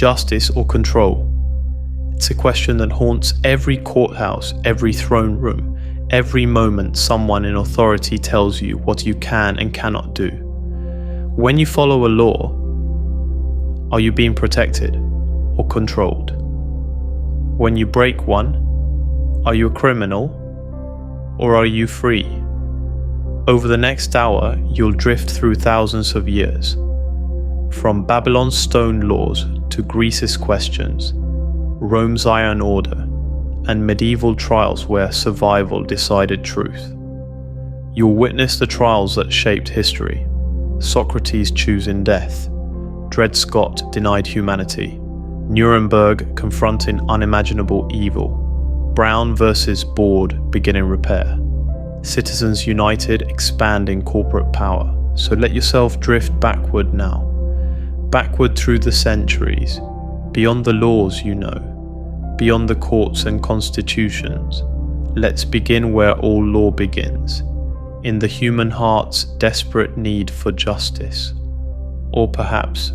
justice or control? It's a question that haunts every courthouse, every throne room, every moment someone in authority tells you what you can and cannot do. When you follow a law, are you being protected or controlled? When you break one, are you a criminal or are you free? Over the next hour, you'll drift through thousands of years, from Babylon's stone laws to Greece's questions, Rome's iron order, and medieval trials where survival decided truth. You'll witness the trials that shaped history: Socrates choosing death, Dred Scott denied humanity, Nuremberg confronting unimaginable evil, Brown versus Board beginning repair, Citizens United expanding corporate power. So let yourself drift backward now, backward through the centuries, beyond the laws you know, beyond the courts and constitutions. Let's begin where all law begins, in the human heart's desperate need for justice, or perhaps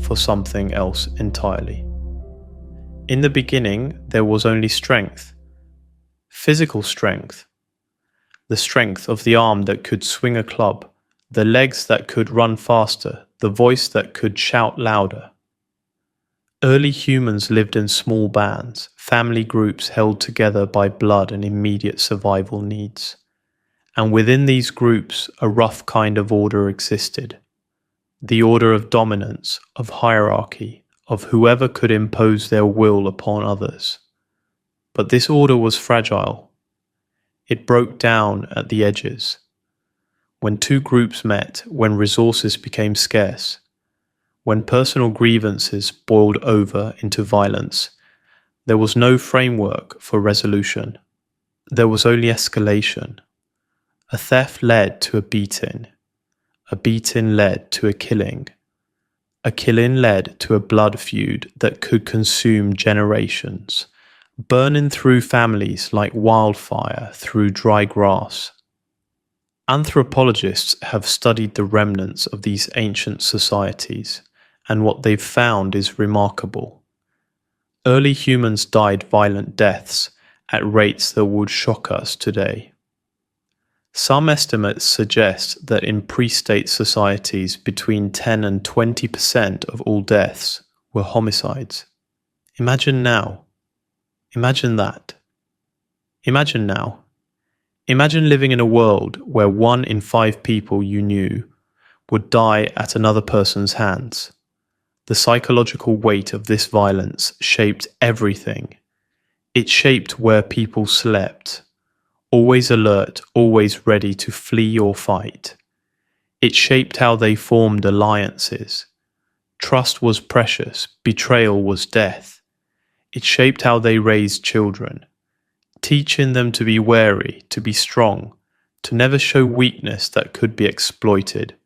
for something else entirely. In the beginning, there was only strength, physical strength, the strength of the arm that could swing a club, the legs that could run faster, the voice that could shout louder. Early humans lived in small bands, family groups held together by blood and immediate survival needs. And within these groups, a rough kind of order existed. The order of dominance, of hierarchy, of whoever could impose their will upon others. But this order was fragile. It broke down at the edges. When two groups met, when resources became scarce, when personal grievances boiled over into violence, there was no framework for resolution. There was only escalation. A theft led to a beating led to a killing led to a blood feud that could consume generations, burning through families like wildfire through dry grass. Anthropologists have studied the remnants of these ancient societies, and what they've found is remarkable. Early humans died violent deaths at rates that would shock us today. Some estimates suggest that in pre-state societies, between 10 and 20% of all deaths were homicides. Imagine now. Imagine that. Imagine now. Imagine living in a world where 1 in 5 people you knew would die at another person's hands. The psychological weight of this violence shaped everything. It shaped where people slept, always alert, always ready to flee or fight. It shaped how they formed alliances. Trust was precious, betrayal was death. It shaped how they raised children, teaching them to be wary, to be strong, to never show weakness that could be exploited.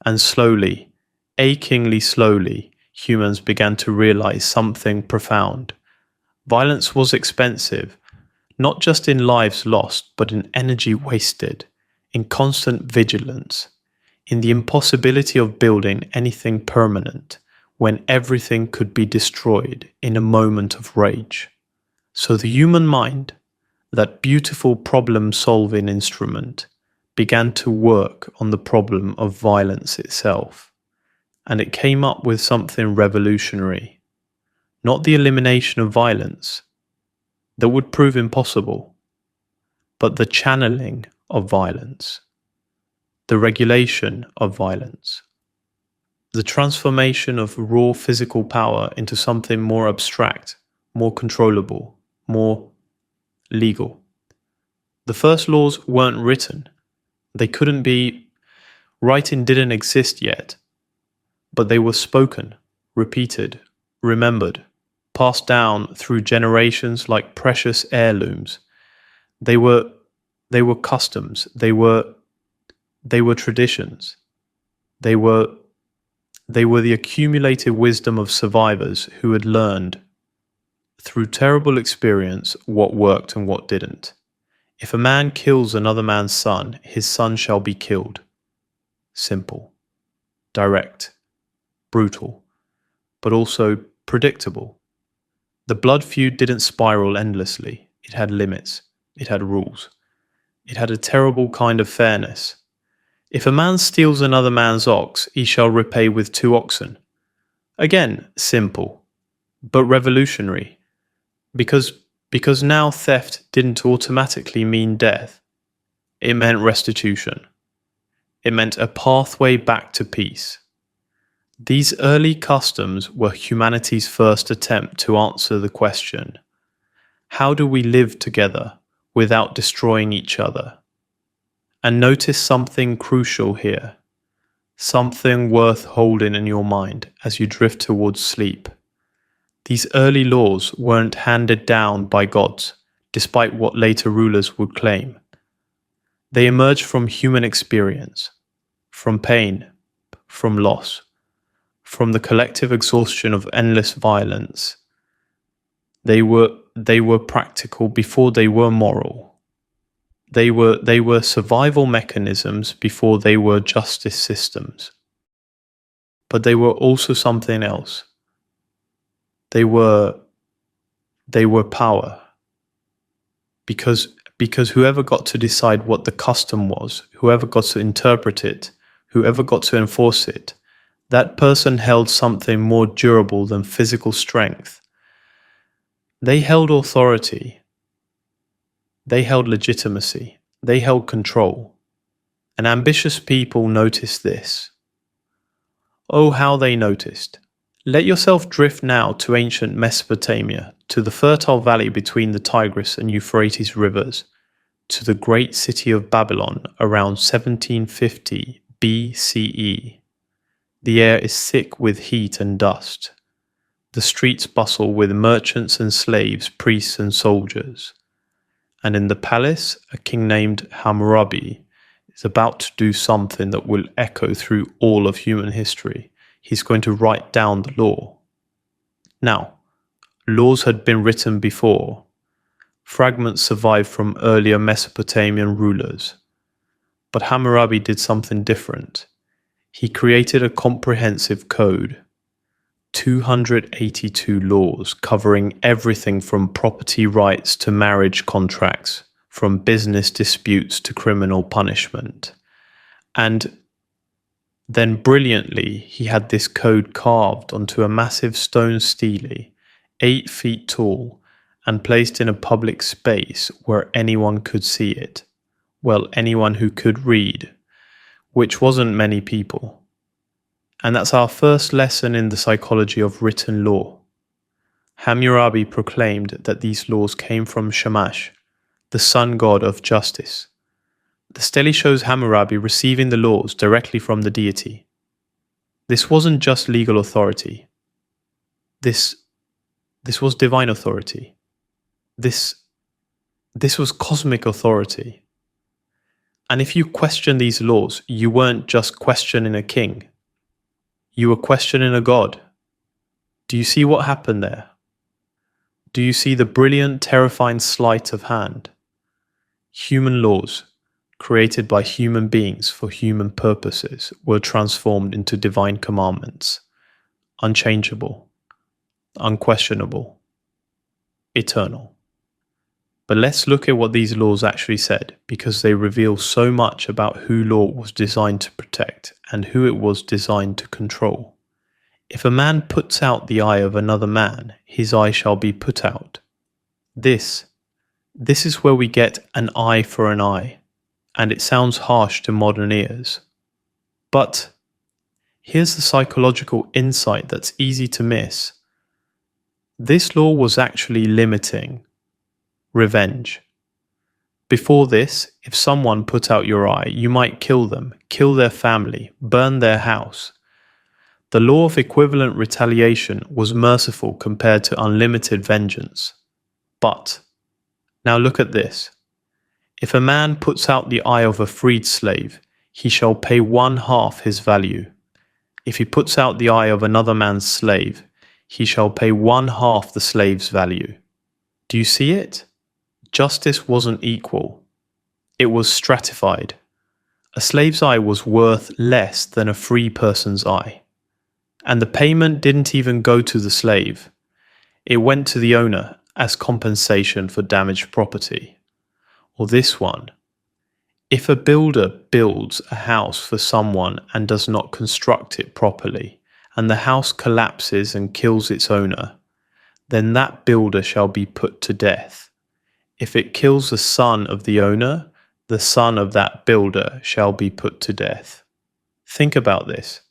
And slowly, achingly slowly, humans began to realize something profound. Violence was expensive, not just in lives lost, but in energy wasted, in constant vigilance, in the impossibility of building anything permanent when everything could be destroyed in a moment of rage. So the human mind, that beautiful problem-solving instrument, began to work on the problem of violence itself. And it came up with something revolutionary. Not the elimination of violence, that would prove impossible, but the channeling of violence, the regulation of violence, the transformation of raw physical power into something more abstract, more controllable, more legal. The first laws weren't written. They couldn't be. Writing didn't exist yet, but they were spoken, repeated, remembered, passed down through generations like precious heirlooms. They were customs. They were traditions. They were the accumulated wisdom of survivors who had learned through terrible experience what worked and what didn't. If a man kills another man's son, his son shall be killed. Simple, direct, brutal, but also predictable. The blood feud didn't spiral endlessly. It had limits. It had rules. It had a terrible kind of fairness. If a man steals another man's ox, he shall repay with 2 oxen. Again, simple, but revolutionary, because now theft didn't automatically mean death. It meant restitution. It meant a pathway back to peace. These early customs were humanity's first attempt to answer the question, how do we live together without destroying each other? And notice something crucial here, something worth holding in your mind as you drift towards sleep. These early laws weren't handed down by gods, despite what later rulers would claim. They emerged from human experience, from pain, from loss, from the collective exhaustion of endless violence. They were practical before they were moral. They were survival mechanisms before they were justice systems. But they were also something else. They were power. Because whoever got to decide what the custom was, whoever got to interpret it, whoever got to enforce it, that person held something more durable than physical strength. They held authority. They held legitimacy. They held control. And ambitious people noticed this. Oh, how they noticed. Let yourself drift now to ancient Mesopotamia, to the fertile valley between the Tigris and Euphrates rivers, to the great city of Babylon around 1750 BCE. The air is thick with heat and dust. The streets bustle with merchants and slaves, priests and soldiers. And in the palace, a king named Hammurabi is about to do something that will echo through all of human history. He's going to write down the law. Now, laws had been written before. Fragments survived from earlier Mesopotamian rulers. But Hammurabi did something different. He created a comprehensive code. 282 laws covering everything from property rights to marriage contracts, from business disputes to criminal punishment. And then brilliantly, he had this code carved onto a massive stone stele, 8 feet tall, and placed in a public space where anyone could see it. Well, anyone who could read, which wasn't many people. And that's our first lesson in the psychology of written law. Hammurabi proclaimed that these laws came from Shamash, the sun god of justice. The stele shows Hammurabi receiving the laws directly from the deity. This wasn't just legal authority. This was divine authority. This was cosmic authority. And if you question these laws, you weren't just questioning a king. You were questioning a god. Do you see what happened there? Do you see the brilliant, terrifying sleight of hand? Human laws, created by human beings for human purposes, were transformed into divine commandments, unchangeable, unquestionable, eternal. But let's look at what these laws actually said, because they reveal so much about who law was designed to protect and who it was designed to control. If a man puts out the eye of another man, his eye shall be put out. This is where we get an eye for an eye, and it sounds harsh to modern ears. But here's the psychological insight that's easy to miss. This law was actually limiting revenge. Before this, if someone put out your eye, you might kill them, kill their family, burn their house. The law of equivalent retaliation was merciful compared to unlimited vengeance. But, now look at this. If a man puts out the eye of a freed slave, he shall pay 1/2 his value. If he puts out the eye of another man's slave, he shall pay 1/2 the slave's value. Do you see it? Justice wasn't equal. It was stratified. A slave's eye was worth less than a free person's eye. And the payment didn't even go to the slave. It went to the owner as compensation for damaged property. Or this one: if a builder builds a house for someone and does not construct it properly, and the house collapses and kills its owner, then that builder shall be put to death. If it kills the son of the owner, the son of that builder shall be put to death. Think about this.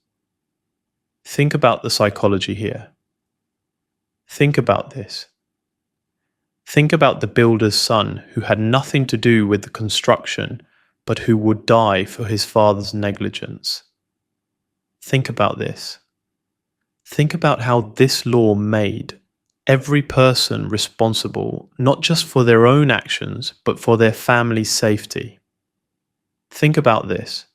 Think about the psychology here. Think about this. Think about the builder's son who had nothing to do with the construction, but who would die for his father's negligence. Think about this. Think about how this law made every person responsible not just for their own actions, but for their family's safety. Think about this.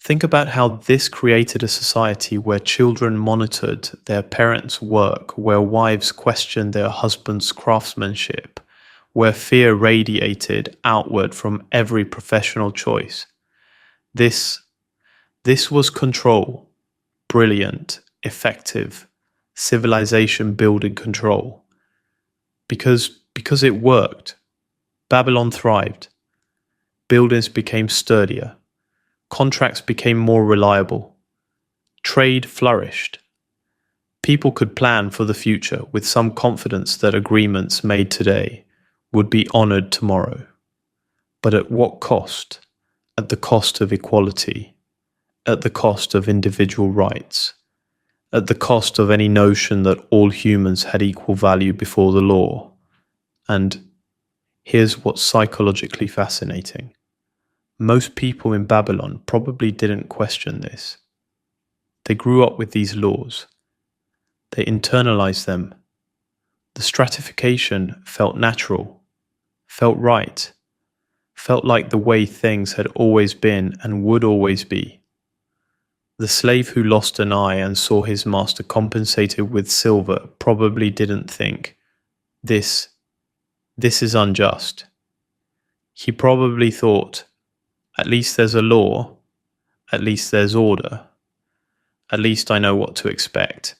Think about how this created a society where children monitored their parents' work, where wives questioned their husbands' craftsmanship, where fear radiated outward from every professional choice. This was control, brilliant, effective, civilization building control. Because it worked, Babylon thrived. Buildings became sturdier. Contracts became more reliable. Trade flourished. People could plan for the future with some confidence that agreements made today would be honored tomorrow. But at what cost? At the cost of equality, at the cost of individual rights, at the cost of any notion that all humans had equal value before the law. And here's what's psychologically fascinating. Most people in Babylon probably didn't question this. They grew up with these laws. They internalized them. The stratification felt natural, felt right, felt like the way things had always been and would always be. The slave who lost an eye and saw his master compensated with silver probably didn't think, this is unjust. He probably thought, at least there's a law, at least there's order, at least I know what to expect.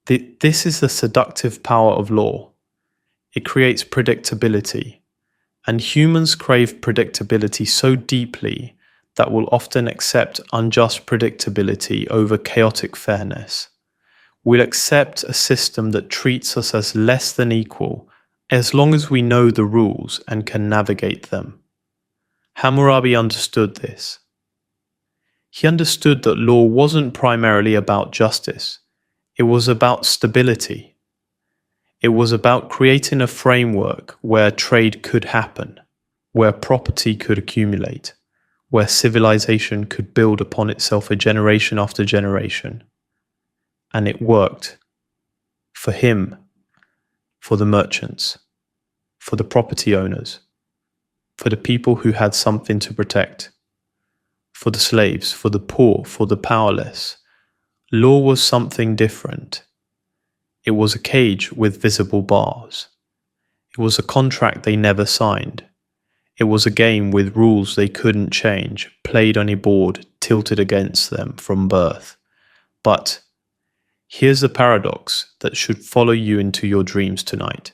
This is the seductive power of law. It creates predictability, and humans crave predictability so deeply that will often accept unjust predictability over chaotic fairness. We'll accept a system that treats us as less than equal as long as we know the rules and can navigate them. Hammurabi understood this. He understood that law wasn't primarily about justice. It was about stability. It was about creating a framework where trade could happen, where property could accumulate, where civilization could build upon itself a generation after generation. And it worked. For him, for the merchants, for the property owners, for the people who had something to protect, for the slaves, for the poor, for the powerless. Law was something different. It was a cage with visible bars. It was a contract they never signed. It was a game with rules they couldn't change, played on a board tilted against them from birth. But here's the paradox that should follow you into your dreams tonight.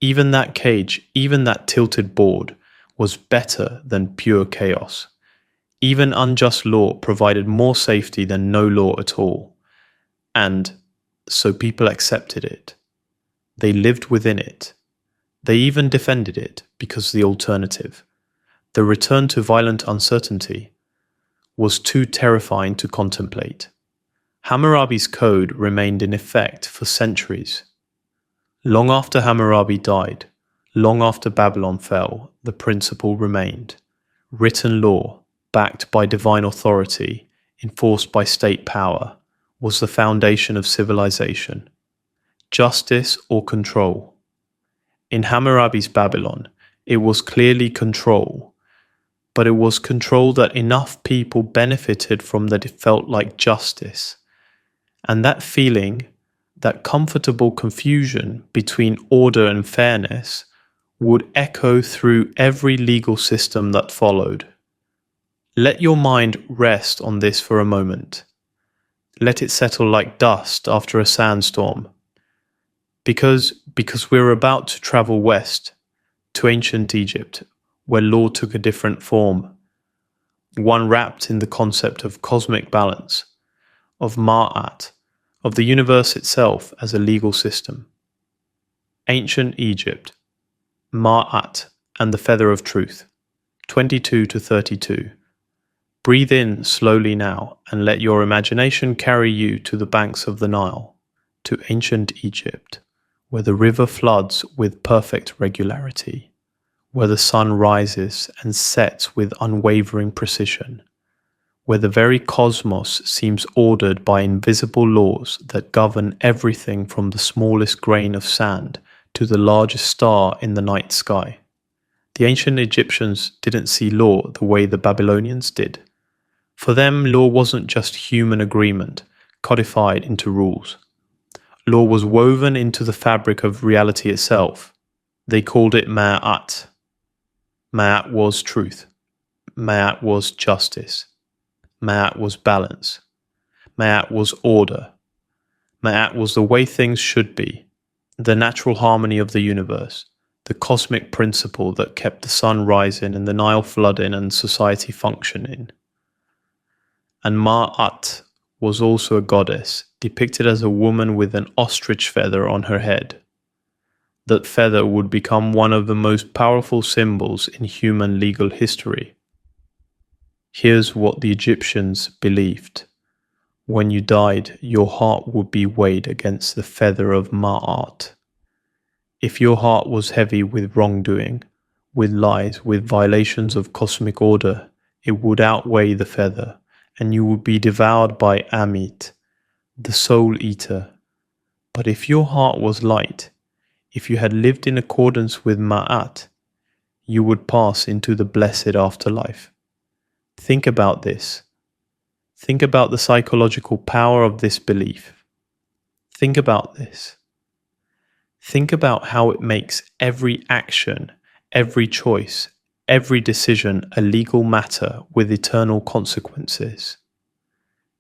Even that cage, even that tilted board, was better than pure chaos. Even unjust law provided more safety than no law at all. And so people accepted it. They lived within it. They even defended it because the alternative, the return to violent uncertainty, was too terrifying to contemplate. Hammurabi's code remained in effect for centuries. Long after Hammurabi died, long after Babylon fell, the principle remained. Written law, backed by divine authority, enforced by state power, was the foundation of civilization. Justice or control. In Hammurabi's Babylon, it was clearly control, but it was control that enough people benefited from that it felt like justice. And that feeling, that comfortable confusion between order and fairness, would echo through every legal system that followed. Let your mind rest on this for a moment. Let it settle like dust after a sandstorm. Because we're about to travel west to ancient Egypt, where law took a different form, one wrapped in the concept of cosmic balance, of Ma'at, of the universe itself as a legal system. Ancient Egypt, Ma'at and the Feather of Truth, 22 to 32. Breathe in slowly now and let your imagination carry you to the banks of the Nile, to ancient Egypt, where the river floods with perfect regularity, where the sun rises and sets with unwavering precision, where the very cosmos seems ordered by invisible laws that govern everything from the smallest grain of sand to the largest star in the night sky. The ancient Egyptians didn't see law the way the Babylonians did. For them, law wasn't just human agreement, codified into rules. Law was woven into the fabric of reality itself. They called it Ma'at. Ma'at was truth. Ma'at was justice. Ma'at was balance. Ma'at was order. Ma'at was the way things should be, the natural harmony of the universe, the cosmic principle that kept the sun rising and the Nile flooding and society functioning. And Ma'at was also a goddess, depicted as a woman with an ostrich feather on her head. That feather would become one of the most powerful symbols in human legal history. Here's what the Egyptians believed. When you died, your heart would be weighed against the feather of Ma'at. If your heart was heavy with wrongdoing, with lies, with violations of cosmic order, it would outweigh the feather, and you would be devoured by Amit, the soul eater. But if your heart was light, if you had lived in accordance with Ma'at, you would pass into the blessed afterlife. Think about this. Think about the psychological power of this belief. Think about this. Think about how it makes every action, every choice, every decision a legal matter with eternal consequences.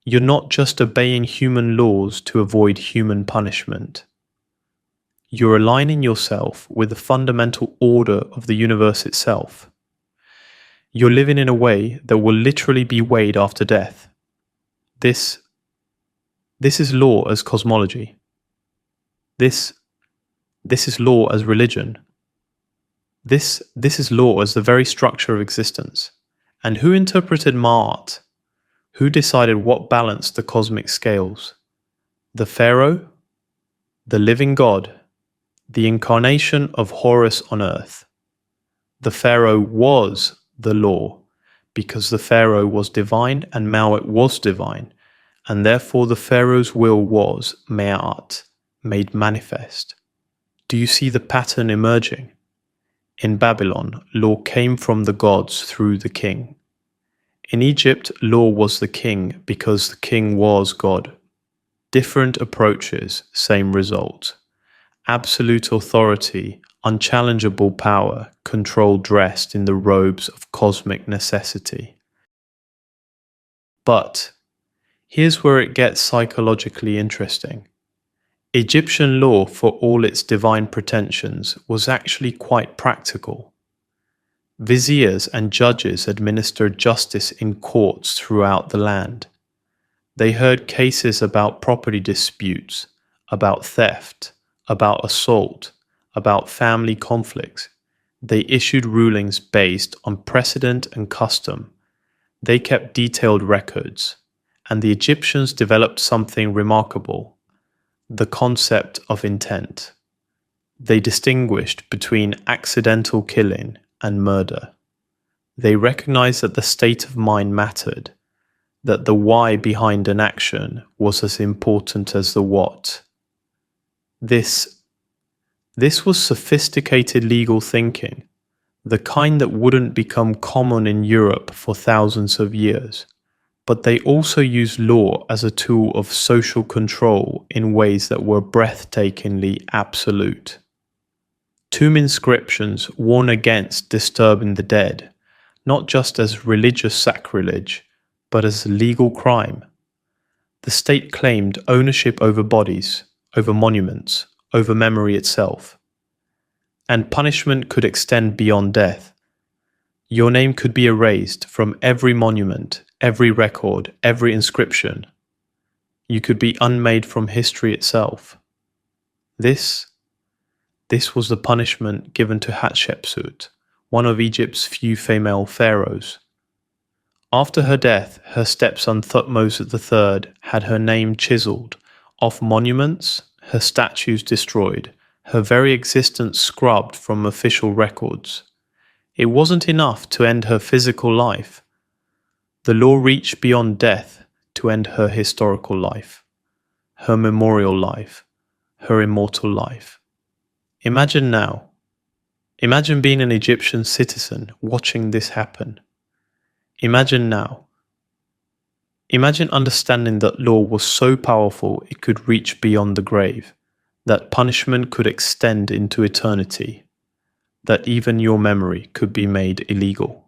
You're not just obeying human laws to avoid human punishment. You're aligning yourself with the fundamental order of the universe itself. You're living in a way that will literally be weighed after death. This is law as cosmology. This is law as religion. This is law as the very structure of existence. And who interpreted Ma'at? Who decided what balanced the cosmic scales? The Pharaoh? The living God? The incarnation of Horus on earth? The Pharaoh was the law, because the Pharaoh was divine and Ma'at was divine, and therefore the Pharaoh's will was Ma'at, made manifest. Do you see the pattern emerging? In Babylon, law came from the gods through the king. In Egypt, law was the king because the king was God. Different approaches, same result. Absolute authority, unchallengeable power, control dressed in the robes of cosmic necessity. But here's where it gets psychologically interesting. Egyptian law, for all its divine pretensions, was actually quite practical. Viziers and judges administered justice in courts throughout the land. They heard cases about property disputes, about theft, about assault, about family conflicts. They issued rulings based on precedent and custom. They kept detailed records, and the Egyptians developed something remarkable: the concept of intent. They distinguished between accidental killing and murder. They recognized that the state of mind mattered, that the why behind an action was as important as the what. This was sophisticated legal thinking, the kind that wouldn't become common in Europe for thousands of years. But they also used law as a tool of social control in ways that were breathtakingly absolute. Tomb inscriptions warn against disturbing the dead, not just as religious sacrilege, but as legal crime. The state claimed ownership over bodies, over monuments, over memory itself. And punishment could extend beyond death. Your name could be erased from every monument, every record, every inscription. You could be unmade from history itself. This was the punishment given to Hatshepsut, one of Egypt's few female pharaohs. After her death, her stepson Thutmose III had her name chiseled off monuments, her statues destroyed, her very existence scrubbed from official records. It wasn't enough to end her physical life. The law reached beyond death to end her historical life, her memorial life, her immortal life. Imagine now. Imagine being an Egyptian citizen watching this happen. Imagine now. Imagine understanding that law was so powerful it could reach beyond the grave, that punishment could extend into eternity, that even your memory could be made illegal.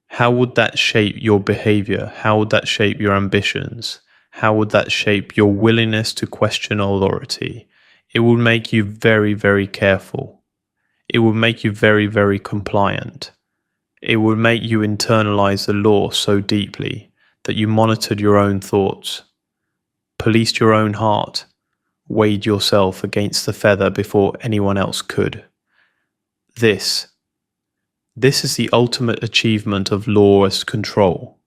How would that shape your behavior? How would that shape your ambitions? How would that shape your willingness to question authority? It would make you very, very careful. It would make you very, very compliant. It would make you internalize the law so deeply that you monitored your own thoughts, policed your own heart, weighed yourself against the feather before anyone else could. This is the ultimate achievement of law as control.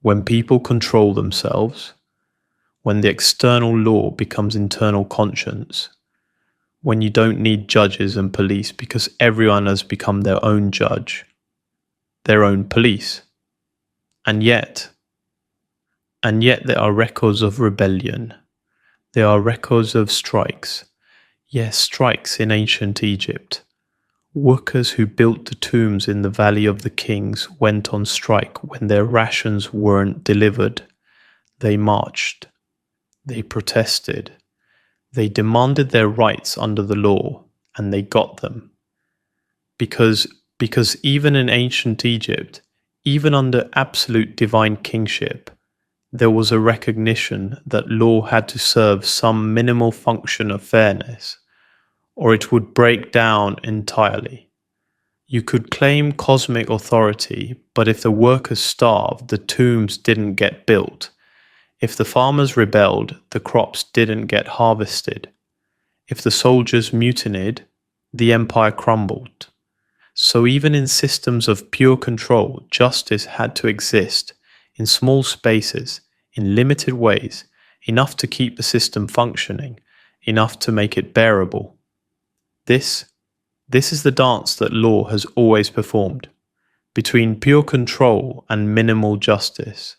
When people control themselves, when the external law becomes internal conscience, when you don't need judges and police because everyone has become their own judge, their own police. And yet there are records of rebellion. There are records of strikes. Yes, strikes in ancient Egypt. Workers who built the tombs in the Valley of the Kings went on strike when their rations weren't delivered. They marched. They protested. They demanded their rights under the law, and they got them. Because even in ancient Egypt, even under absolute divine kingship, there was a recognition that law had to serve some minimal function of fairness, or it would break down entirely. You could claim cosmic authority, but if the workers starved, the tombs didn't get built. If the farmers rebelled, the crops didn't get harvested. If the soldiers mutinied, the empire crumbled. So even in systems of pure control, justice had to exist in small spaces, in limited ways, enough to keep the system functioning, enough to make it bearable. This is the dance that law has always performed, between pure control and minimal justice,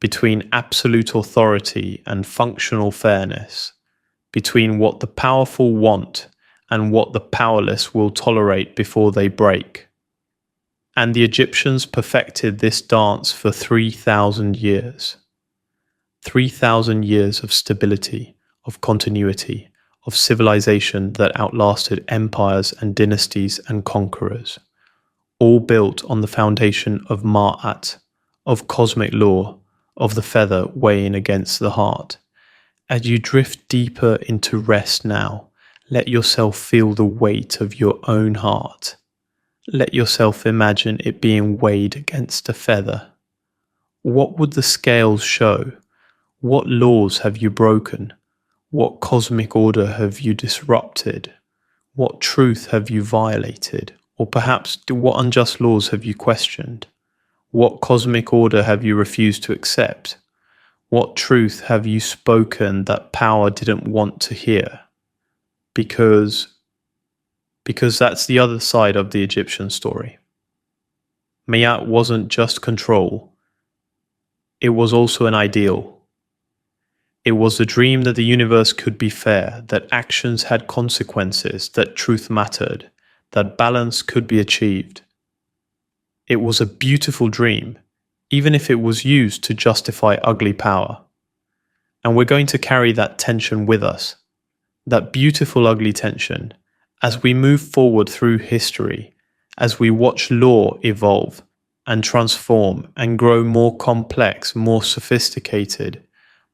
between absolute authority and functional fairness, between what the powerful want and what the powerless will tolerate before they break. And the Egyptians perfected this dance for 3,000 years. 3,000 years of stability, of continuity, of civilization that outlasted empires and dynasties and conquerors, all built on the foundation of Ma'at, of cosmic law, of the feather weighing against the heart. As you drift deeper into rest now, let yourself feel the weight of your own heart. Let yourself imagine it being weighed against a feather. What would the scales show? What laws have you broken? What cosmic order have you disrupted? What truth have you violated? Or perhaps what unjust laws have you questioned? What cosmic order have you refused to accept? What truth have you spoken that power didn't want to hear? Because that's the other side of the Egyptian story. Ma'at wasn't just control. It was also an ideal. It was the dream that the universe could be fair, that actions had consequences, that truth mattered, that balance could be achieved. It was a beautiful dream, even if it was used to justify ugly power. And we're going to carry that tension with us, that beautiful ugly tension, as we move forward through history, as we watch law evolve and transform and grow more complex, more sophisticated,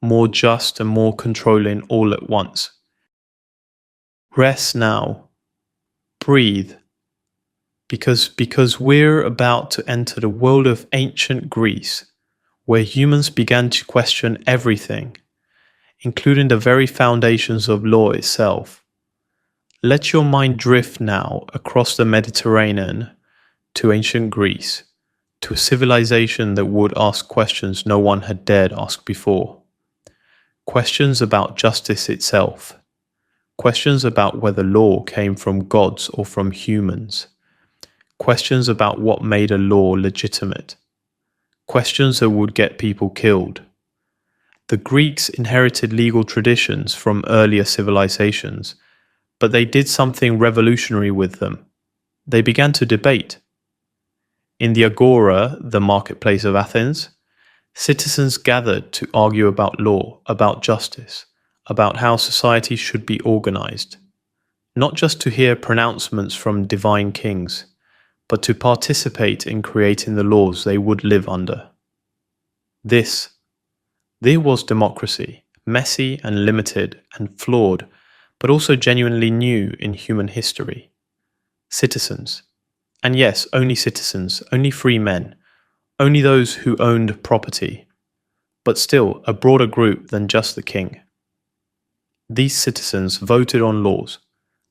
more just and more controlling all at once. Rest now. Breathe. Because we're about to enter the world of ancient Greece, where humans began to question everything, including the very foundations of law itself. Let your mind drift now across the Mediterranean to ancient Greece, to a civilization that would ask questions no one had dared ask before. Questions about justice itself. Questions about whether law came from gods or from humans. Questions about what made a law legitimate. Questions that would get people killed. The Greeks inherited legal traditions from earlier civilizations, but they did something revolutionary with them. They began to debate. In the Agora, the marketplace of Athens, citizens gathered to argue about law, about justice, about how society should be organized, not just to hear pronouncements from divine kings, but to participate in creating the laws they would live under. There was democracy, messy and limited and flawed, but also genuinely new in human history. Citizens. And yes, only citizens, only free men, only those who owned property, but still a broader group than just the king. These citizens voted on laws.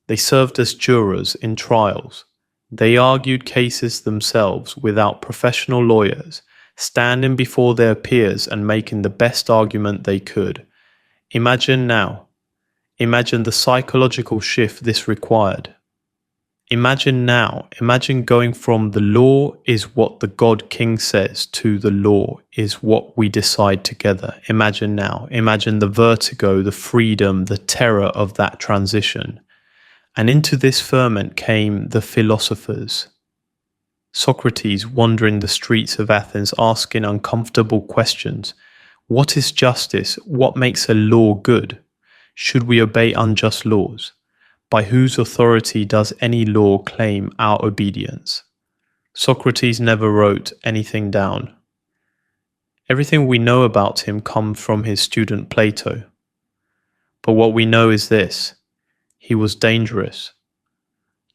They served as jurors in trials. They argued cases themselves without professional lawyers, standing before their peers and making the best argument they could. Imagine now. Imagine the psychological shift this required. Imagine now. Imagine going from the law is what the God King says to the law is what we decide together. Imagine now. Imagine the vertigo, the freedom, the terror of that transition. And into this ferment came the philosophers. Socrates wandering the streets of Athens asking uncomfortable questions. What is justice? What makes a law good? Should we obey unjust laws? By whose authority does any law claim our obedience? Socrates never wrote anything down. Everything we know about him comes from his student Plato. But what we know is this. He was dangerous.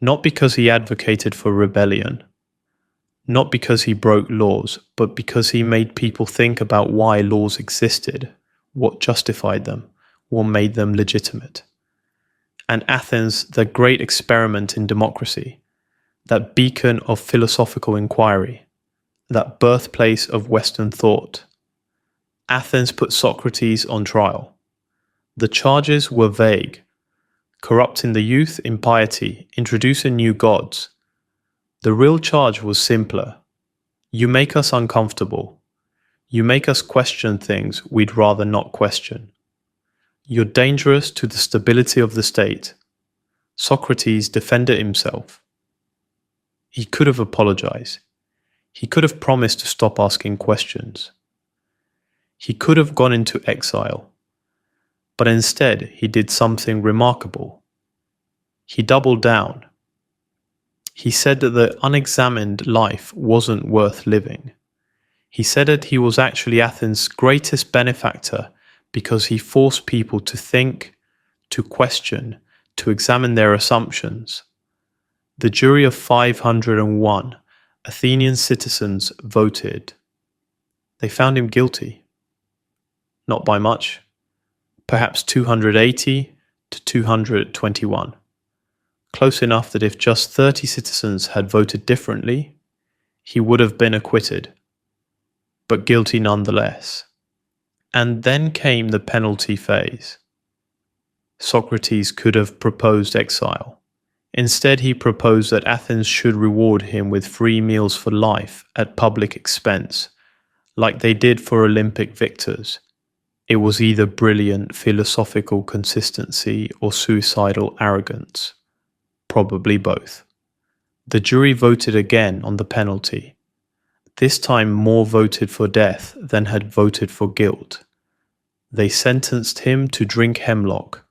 Not because he advocated for rebellion. Not because he broke laws, but because he made people think about why laws existed, what justified them, what made them legitimate. And Athens, the great experiment in democracy, that beacon of philosophical inquiry, that birthplace of Western thought. Athens put Socrates on trial. The charges were vague. Corrupting the youth, impiety, introducing new gods. The real charge was simpler. You make us uncomfortable. You make us question things we'd rather not question. You're dangerous to the stability of the state. Socrates defended himself. He could have apologized. He could have promised to stop asking questions. He could have gone into exile. But instead, he did something remarkable. He doubled down. He said that the unexamined life wasn't worth living. He said that he was actually Athens' greatest benefactor because he forced people to think, to question, to examine their assumptions. The jury of 501 Athenian citizens voted. They found him guilty. Not by much. Perhaps 280 to 221. Close enough that if just 30 citizens had voted differently, he would have been acquitted. But guilty nonetheless. And then came the penalty phase. Socrates could have proposed exile. Instead, he proposed that Athens should reward him with free meals for life at public expense, like they did for Olympic victors. It was either brilliant philosophical consistency or suicidal arrogance. Probably both. The jury voted again on the penalty. This time more voted for death than had voted for guilt. They sentenced him to drink hemlock,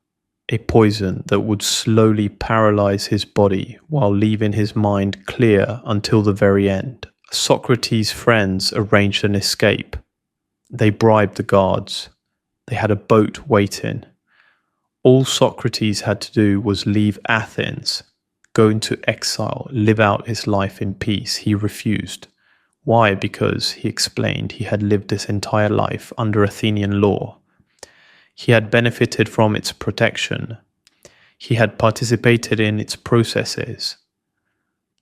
a poison that would slowly paralyze his body while leaving his mind clear until the very end. Socrates' friends arranged an escape. They bribed the guards. They had a boat waiting. All Socrates had to do was leave Athens, go into exile, live out his life in peace. He refused. Why? Because, he explained, he had lived his entire life under Athenian law. He had benefited from its protection. He had participated in its processes.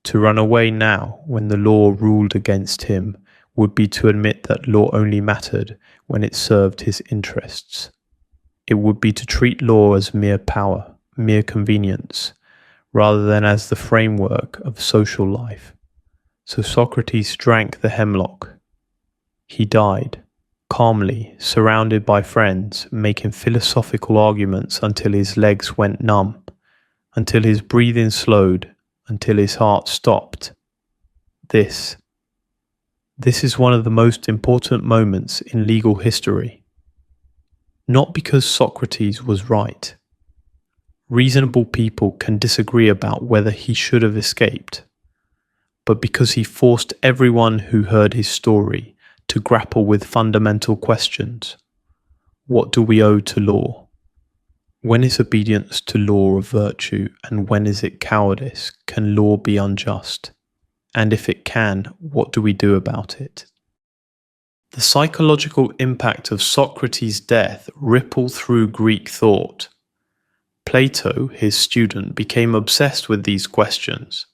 To run away now, when the law ruled against him, would be to admit that law only mattered when it served his interests. It would be to treat law as mere power, mere convenience, rather than as the framework of social life. So Socrates drank the hemlock. He died, calmly, surrounded by friends, making philosophical arguments until his legs went numb, until his breathing slowed, until his heart stopped. This is one of the most important moments in legal history. Not because Socrates was right. Reasonable people can disagree about whether he should have escaped, but because he forced everyone who heard his story to grapple with fundamental questions. What do we owe to law? When is obedience to law a virtue, and when is it cowardice? Can law be unjust? And if it can, what do we do about it? The psychological impact of Socrates' death rippled through Greek thought. Plato, his student, became obsessed with these questions.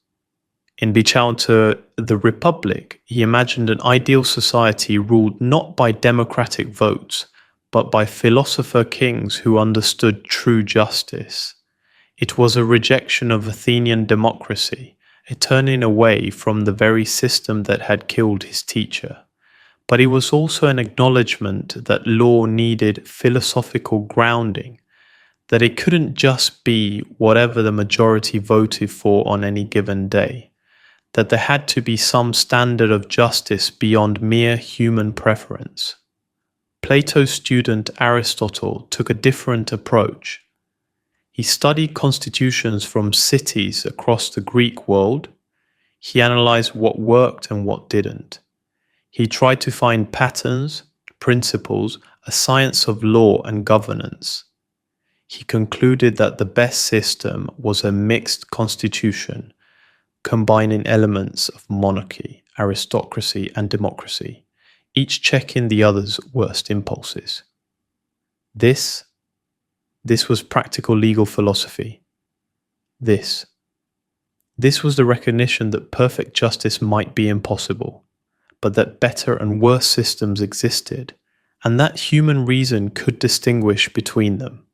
In Chapter The Republic, he imagined an ideal society ruled not by democratic votes, but by philosopher kings who understood true justice. It was a rejection of Athenian democracy, a turning away from the very system that had killed his teacher. But it was also an acknowledgement that law needed philosophical grounding, that it couldn't just be whatever the majority voted for on any given day, that there had to be some standard of justice beyond mere human preference. Plato's student Aristotle took a different approach. He studied constitutions from cities across the Greek world. He analyzed what worked and what didn't. He tried to find patterns, principles, a science of law and governance. He concluded that the best system was a mixed constitution, combining elements of monarchy, aristocracy, and democracy, each checking the other's worst impulses. This was practical legal philosophy. This was the recognition that perfect justice might be impossible, but that better and worse systems existed, and that human reason could distinguish between them.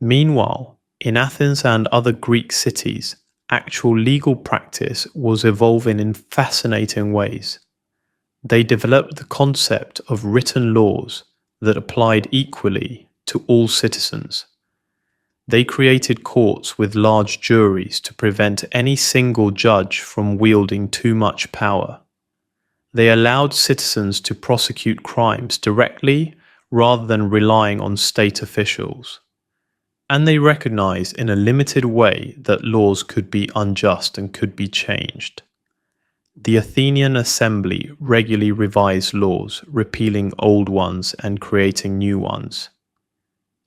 Meanwhile, in Athens and other Greek cities, actual legal practice was evolving in fascinating ways. They developed the concept of written laws that applied equally to all citizens. They created courts with large juries to prevent any single judge from wielding too much power. They allowed citizens to prosecute crimes directly rather than relying on state officials. And they recognized in a limited way that laws could be unjust and could be changed. The Athenian assembly regularly revised laws, repealing old ones and creating new ones.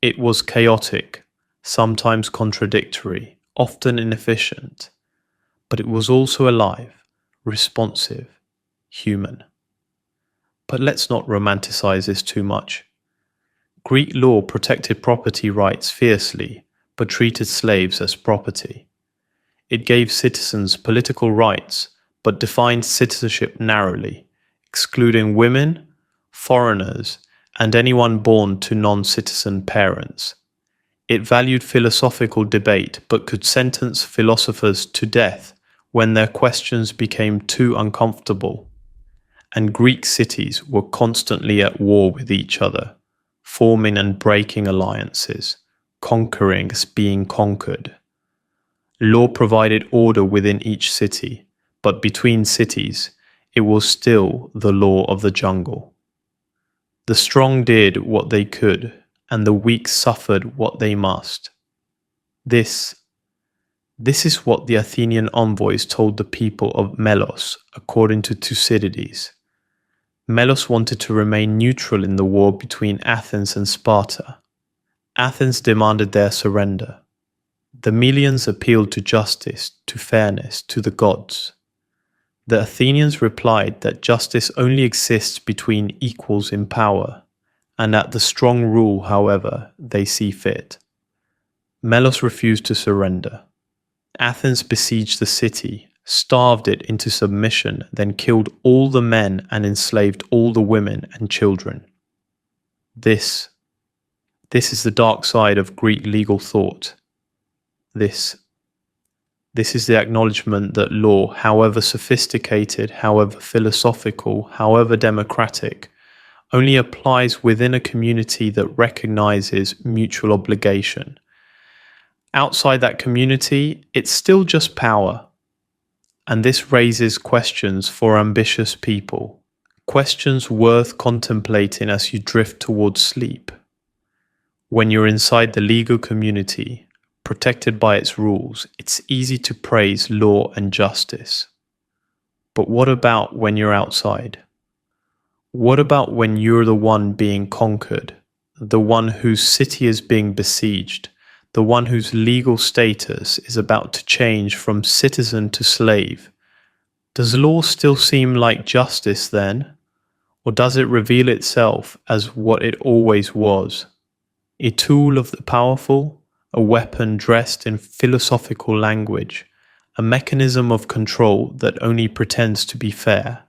It was chaotic, sometimes contradictory, often inefficient, but it was also alive, responsive, human. But let's not romanticize this too much. Greek law protected property rights fiercely, but treated slaves as property. It gave citizens political rights, but defined citizenship narrowly, excluding women, foreigners, and anyone born to non-citizen parents. It valued philosophical debate, but could sentence philosophers to death when their questions became too uncomfortable. And Greek cities were constantly at war with each other, forming and breaking alliances, conquering as being conquered. Law provided order within each city, but between cities, it was still the law of the jungle. The strong did what they could, and the weak suffered what they must. This is what the Athenian envoys told the people of Melos, according to Thucydides. Melos wanted to remain neutral in the war between Athens and Sparta. Athens demanded their surrender. The Melians appealed to justice, to fairness, to the gods. The Athenians replied that justice only exists between equals in power, and that the strong rule however they see fit. Melos refused to surrender. Athens besieged the city, starved it into submission, then killed all the men and enslaved all the women and children. This is the dark side of Greek legal thought. This is the acknowledgement that law, however sophisticated, however philosophical, however democratic, only applies within a community that recognizes mutual obligation. Outside that community, it's still just power. And this raises questions for ambitious people, questions worth contemplating as you drift towards sleep. When you're inside the legal community, protected by its rules, it's easy to praise law and justice. But what about when you're outside? What about when you're the one being conquered, the one whose city is being besieged, the one whose legal status is about to change from citizen to slave? Does law still seem like justice then? Or does it reveal itself as what it always was? A tool of the powerful, a weapon dressed in philosophical language, a mechanism of control that only pretends to be fair.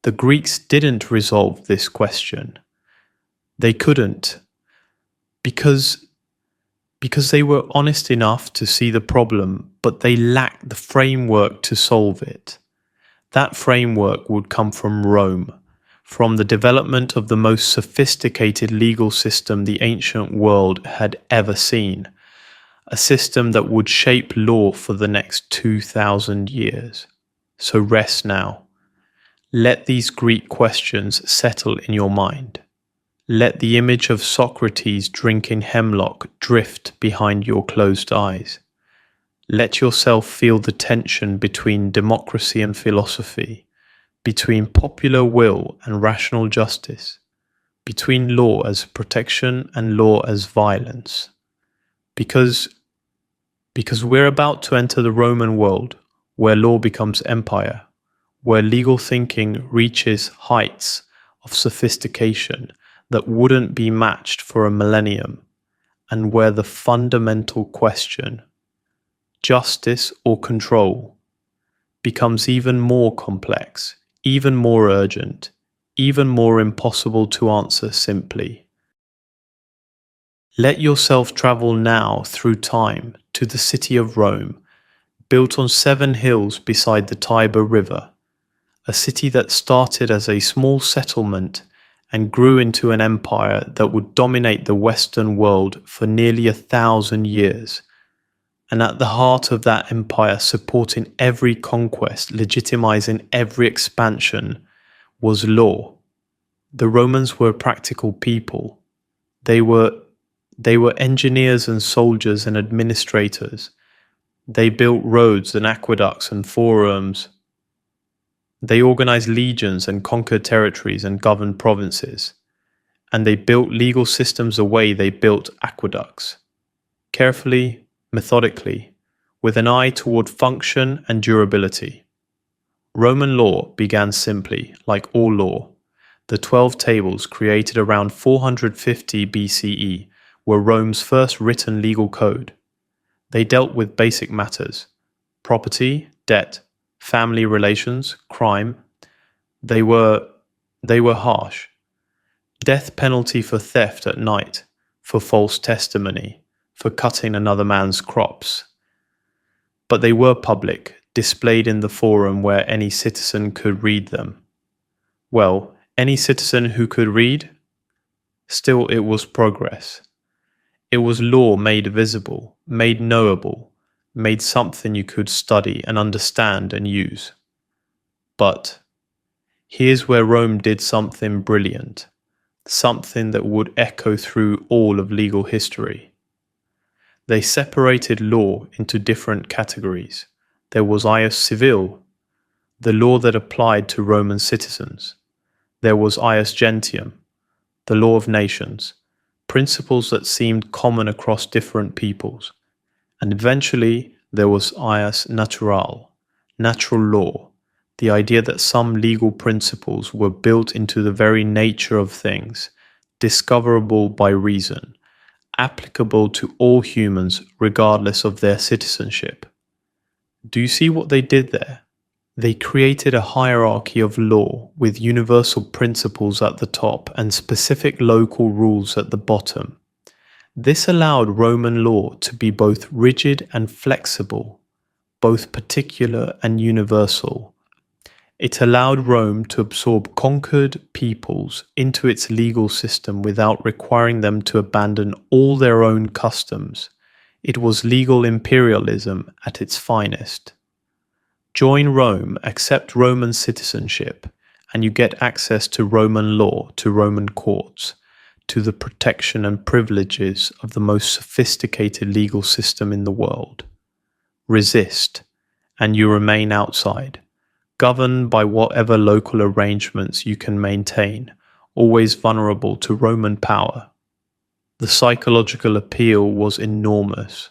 The Greeks didn't resolve this question. They couldn't, because they were honest enough to see the problem, but they lacked the framework to solve it. That framework would come from Rome, from the development of the most sophisticated legal system the ancient world had ever seen, a system that would shape law for the next 2,000 years. So rest now. Let these Greek questions settle in your mind. Let the image of Socrates drinking hemlock drift behind your closed eyes. Let yourself feel the tension between democracy and philosophy, between popular will and rational justice, between law as protection and law as violence. Because we're about to enter the Roman world, where law becomes empire, where legal thinking reaches heights of sophistication that wouldn't be matched for a millennium, and where the fundamental question, justice or control, becomes even more complex, even more urgent, even more impossible to answer simply. Let yourself travel now through time to the city of Rome, built on 7 hills beside the Tiber River, a city that started as a small settlement and grew into an empire that would dominate the Western world for nearly 1,000 years. And at the heart of that empire, supporting every conquest, legitimizing every expansion, was law. The Romans were practical people. They were engineers and soldiers and administrators. They built roads and aqueducts and forums. They organized legions and conquered territories and governed provinces. And they built legal systems the way they built aqueducts. Carefully, methodically, with an eye toward function and durability. Roman law began simply, like all law. The 12 tables, created around 450 BCE, were Rome's first written legal code. They dealt with basic matters: property, debt, family relations, crime. They were harsh. Death penalty for theft at night, for false testimony, for cutting another man's crops. But they were public, displayed in the forum where any citizen could read them. Well, any citizen who could read? Still, it was progress. It was law made visible, made knowable, made something you could study and understand and use. But here's where Rome did something brilliant, something that would echo through all of legal history. They separated law into different categories. There was ius civile, the law that applied to Roman citizens. There was ius gentium, the law of nations, principles that seemed common across different peoples. And eventually, there was ius natural, natural law, the idea that some legal principles were built into the very nature of things, discoverable by reason, applicable to all humans regardless of their citizenship. Do you see what they did there? They created a hierarchy of law with universal principles at the top and specific local rules at the bottom. This allowed Roman law to be both rigid and flexible, both particular and universal. It allowed Rome to absorb conquered peoples into its legal system without requiring them to abandon all their own customs. It was legal imperialism at its finest. Join Rome, accept Roman citizenship, and you get access to Roman law, to Roman courts, to the protection and privileges of the most sophisticated legal system in the world. Resist, and you remain outside, governed by whatever local arrangements you can maintain, always vulnerable to Roman power. The psychological appeal was enormous.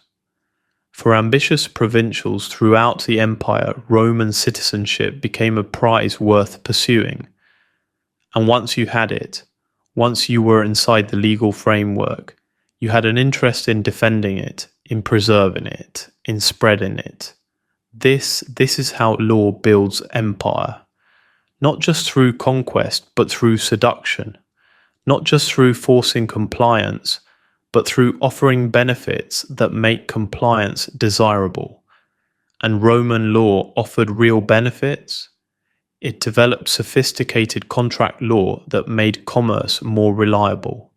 For ambitious provincials throughout the empire, Roman citizenship became a prize worth pursuing. And once you had it, once you were inside the legal framework, you had an interest in defending it, in preserving it, in spreading it. This is how law builds empire. Not just through conquest, but through seduction. Not just through forcing compliance, but through offering benefits that make compliance desirable. And Roman law offered real benefits. It developed sophisticated contract law that made commerce more reliable.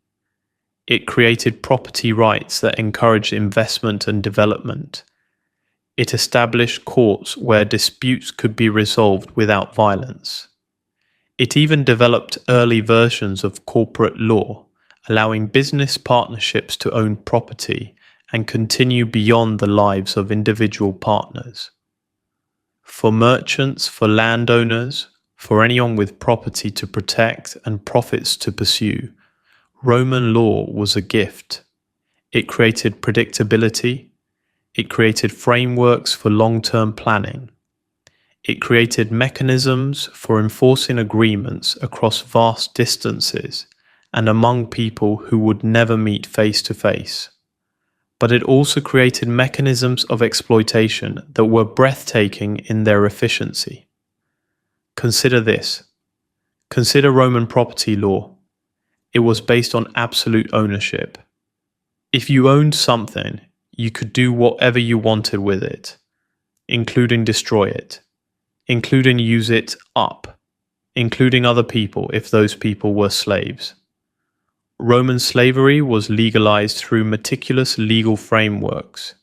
It created property rights that encouraged investment and development. It established courts where disputes could be resolved without violence. It even developed early versions of corporate law, allowing business partnerships to own property and continue beyond the lives of individual partners. For merchants, for landowners, for anyone with property to protect and profits to pursue, Roman law was a gift. It created predictability. It created frameworks for long-term planning. It created mechanisms for enforcing agreements across vast distances and among people who would never meet face to face. But it also created mechanisms of exploitation that were breathtaking in their efficiency. Consider this. Consider Roman property law. It was based on absolute ownership. If you owned something, you could do whatever you wanted with it, including destroy it, including use it up, including other people if those people were slaves. Roman slavery was legalized through meticulous legal frameworks.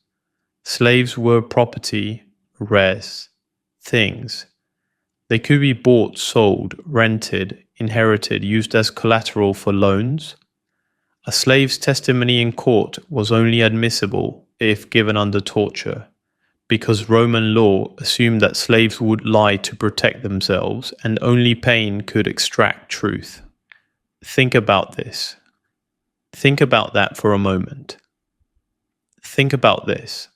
Slaves were property, res, things. They could be bought, sold, rented, inherited, used as collateral for loans. A slave's testimony in court was only admissible if given under torture, because Roman law assumed that slaves would lie to protect themselves and only pain could extract truth. Think about this. Think about that for a moment. Think about this.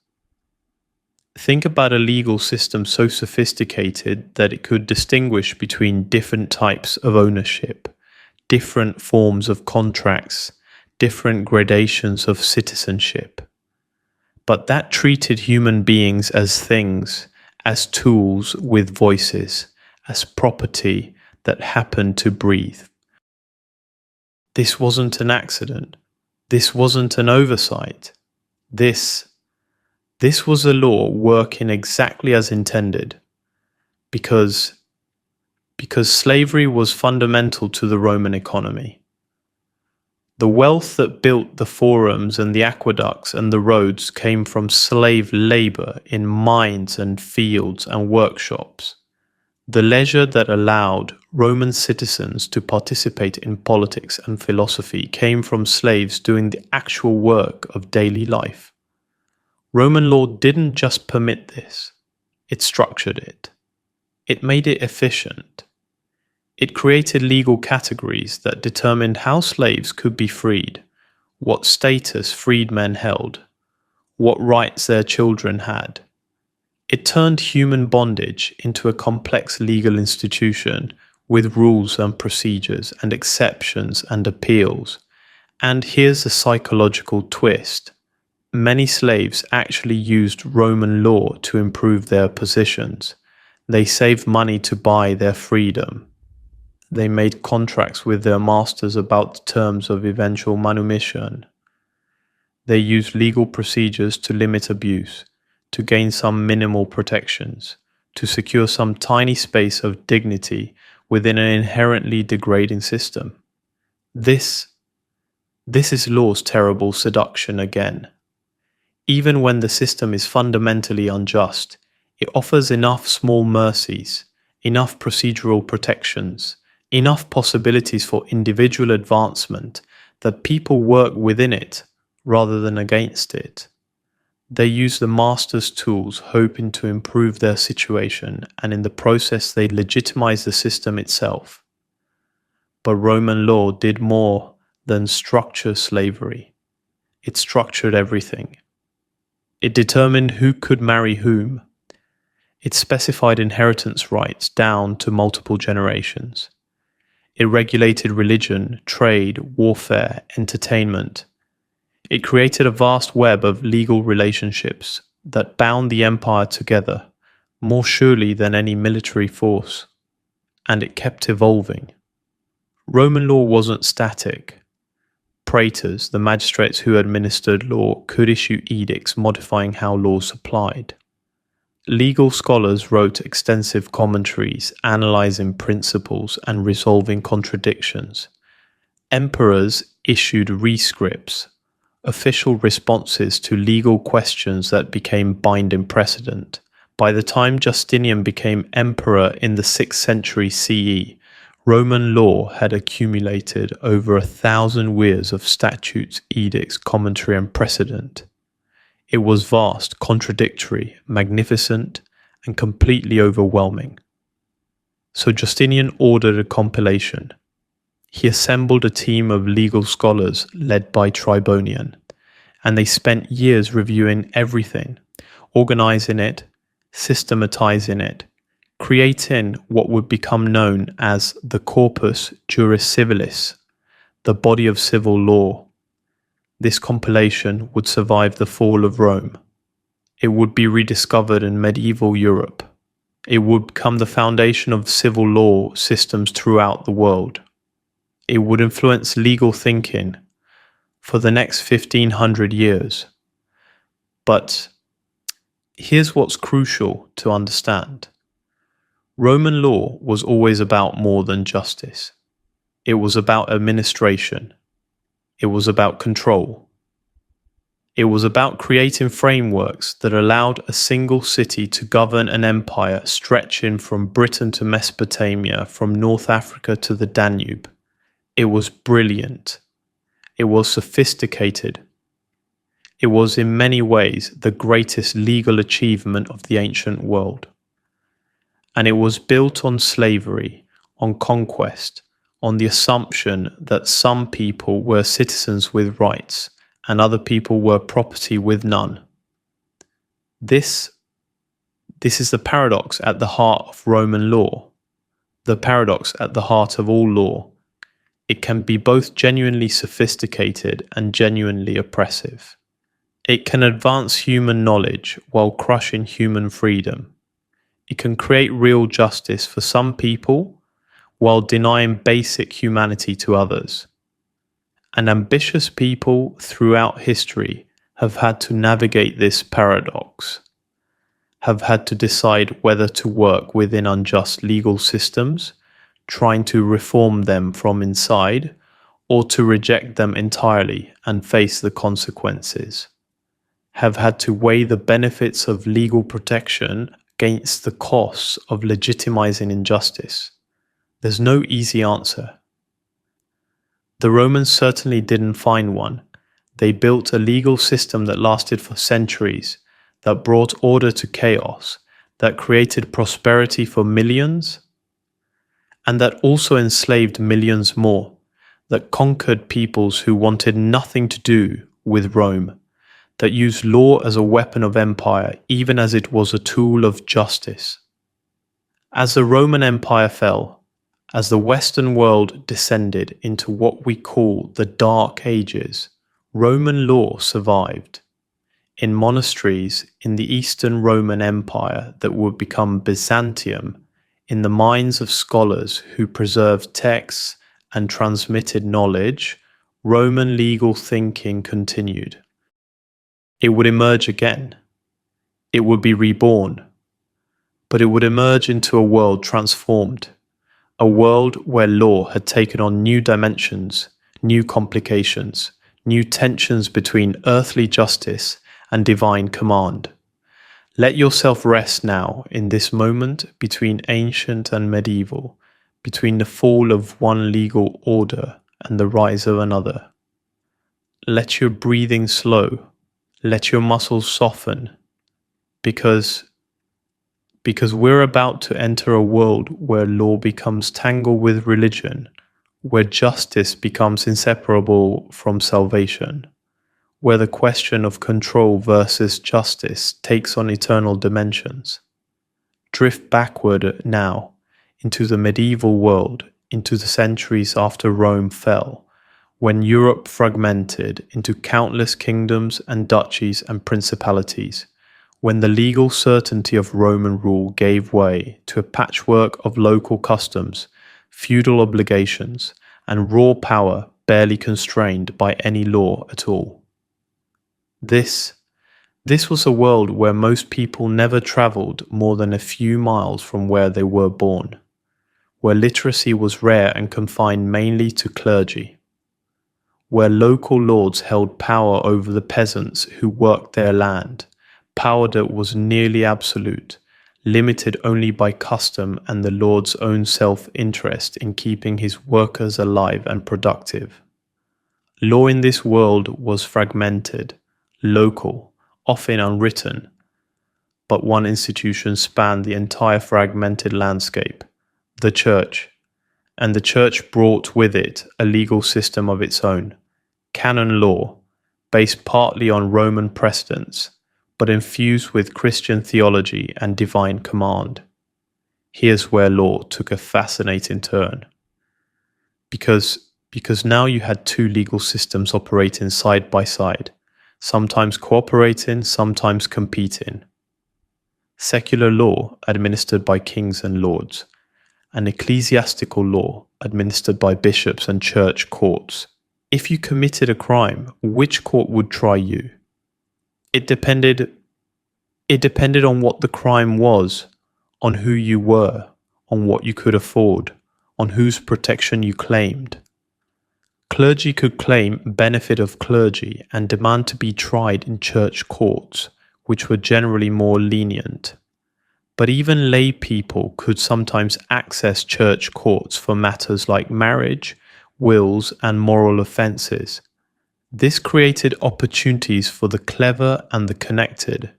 Think about a legal system so sophisticated that it could distinguish between different types of ownership, different forms of contracts, different gradations of citizenship. But that treated human beings as things, as tools with voices, as property that happened to breathe. This wasn't an accident. This wasn't an oversight. This was a law working exactly as intended, because slavery was fundamental to the Roman economy. The wealth that built the forums and the aqueducts and the roads came from slave labor in mines and fields and workshops. The leisure that allowed Roman citizens to participate in politics and philosophy came from slaves doing the actual work of daily life. Roman law didn't just permit this, it structured it. It made it efficient. It created legal categories that determined how slaves could be freed, what status freedmen held, what rights their children had. It turned human bondage into a complex legal institution with rules and procedures and exceptions and appeals. And here's a psychological twist. Many slaves actually used Roman law to improve their positions. They saved money to buy their freedom. They made contracts with their masters about the terms of eventual manumission. They used legal procedures to limit abuse, to gain some minimal protections, to secure some tiny space of dignity within an inherently degrading system. This is law's terrible seduction again. Even when the system is fundamentally unjust, it offers enough small mercies, enough procedural protections, enough possibilities for individual advancement that people work within it rather than against it. They use the master's tools hoping to improve their situation, and in the process they legitimize the system itself. But Roman law did more than structure slavery. It structured everything. It determined who could marry whom. It specified inheritance rights down to multiple generations. It regulated religion, trade, warfare, entertainment. It created a vast web of legal relationships that bound the empire together more surely than any military force. And it kept evolving. Roman law wasn't static. Praetors, the magistrates who administered law, could issue edicts modifying how laws applied. Legal scholars wrote extensive commentaries analyzing principles and resolving contradictions. Emperors issued rescripts, official responses to legal questions that became binding precedent. By the time Justinian became emperor in the 6th century CE, Roman law had accumulated over 1,000 years of statutes, edicts, commentary, and precedent. It was vast, contradictory, magnificent, and completely overwhelming. So Justinian ordered a compilation. He assembled a team of legal scholars led by Tribonian, and they spent years reviewing everything, organizing it, systematizing it, creating what would become known as the Corpus Juris Civilis, the body of civil law. This compilation would survive the fall of Rome. It would be rediscovered in medieval Europe. It would become the foundation of civil law systems throughout the world. It would influence legal thinking for the next 1,500 years. But here's what's crucial to understand. Roman law was always about more than justice. It was about administration. It was about control. It was about creating frameworks that allowed a single city to govern an empire stretching from Britain to Mesopotamia, from North Africa to the Danube. It was brilliant. It was sophisticated. It was in many ways the greatest legal achievement of the ancient world. And it was built on slavery, on conquest, on the assumption that some people were citizens with rights and other people were property with none. This is the paradox at the heart of Roman law, the paradox at the heart of all law. It can be both genuinely sophisticated and genuinely oppressive. It can advance human knowledge while crushing human freedom. It can create real justice for some people while denying basic humanity to others. And ambitious people throughout history have had to navigate this paradox, have had to decide whether to work within unjust legal systems, trying to reform them from inside, or to reject them entirely and face the consequences, have had to weigh the benefits of legal protection against the costs of legitimizing injustice. There's no easy answer. The Romans certainly didn't find one. They built a legal system that lasted for centuries, that brought order to chaos, that created prosperity for millions, and that also enslaved millions more, that conquered peoples who wanted nothing to do with Rome, that used law as a weapon of empire even as it was a tool of justice. As the Roman Empire fell, as the Western world descended into what we call the Dark Ages, Roman law survived. In monasteries in the Eastern Roman Empire that would become Byzantium, in the minds of scholars who preserved texts and transmitted knowledge, Roman legal thinking continued. It would emerge again. It would be reborn. But it would emerge into a world transformed, a world where law had taken on new dimensions, new complications, new tensions between earthly justice and divine command. Let yourself rest now in this moment between ancient and medieval, between the fall of one legal order and the rise of another. Let your breathing slow, let your muscles soften, because we're about to enter a world where law becomes tangled with religion, where justice becomes inseparable from salvation, where the question of control versus justice takes on eternal dimensions. Drift backward now into the medieval world, into the centuries after Rome fell, when Europe fragmented into countless kingdoms and duchies and principalities, when the legal certainty of Roman rule gave way to a patchwork of local customs, feudal obligations, and raw power barely constrained by any law at all. This was a world where most people never travelled more than a few miles from where they were born, where literacy was rare and confined mainly to clergy, where local lords held power over the peasants who worked their land, power that was nearly absolute, limited only by custom and the lord's own self-interest in keeping his workers alive and productive. Law in this world was fragmented, local, often unwritten, but one institution spanned the entire fragmented landscape, the church, and the church brought with it a legal system of its own, canon law, based partly on Roman precedents, but infused with Christian theology and divine command. Here's where law took a fascinating turn. Because now you had two legal systems operating side by side, sometimes cooperating, sometimes competing. Secular law administered by kings and lords, and ecclesiastical law administered by bishops and church courts. If you committed a crime, which court would try you? It depended on what the crime was, on who you were, on what you could afford, on whose protection you claimed. Clergy could claim benefit of clergy and demand to be tried in church courts, which were generally more lenient. But even lay people could sometimes access church courts for matters like marriage, wills, and moral offences. This created opportunities for the clever and the connected.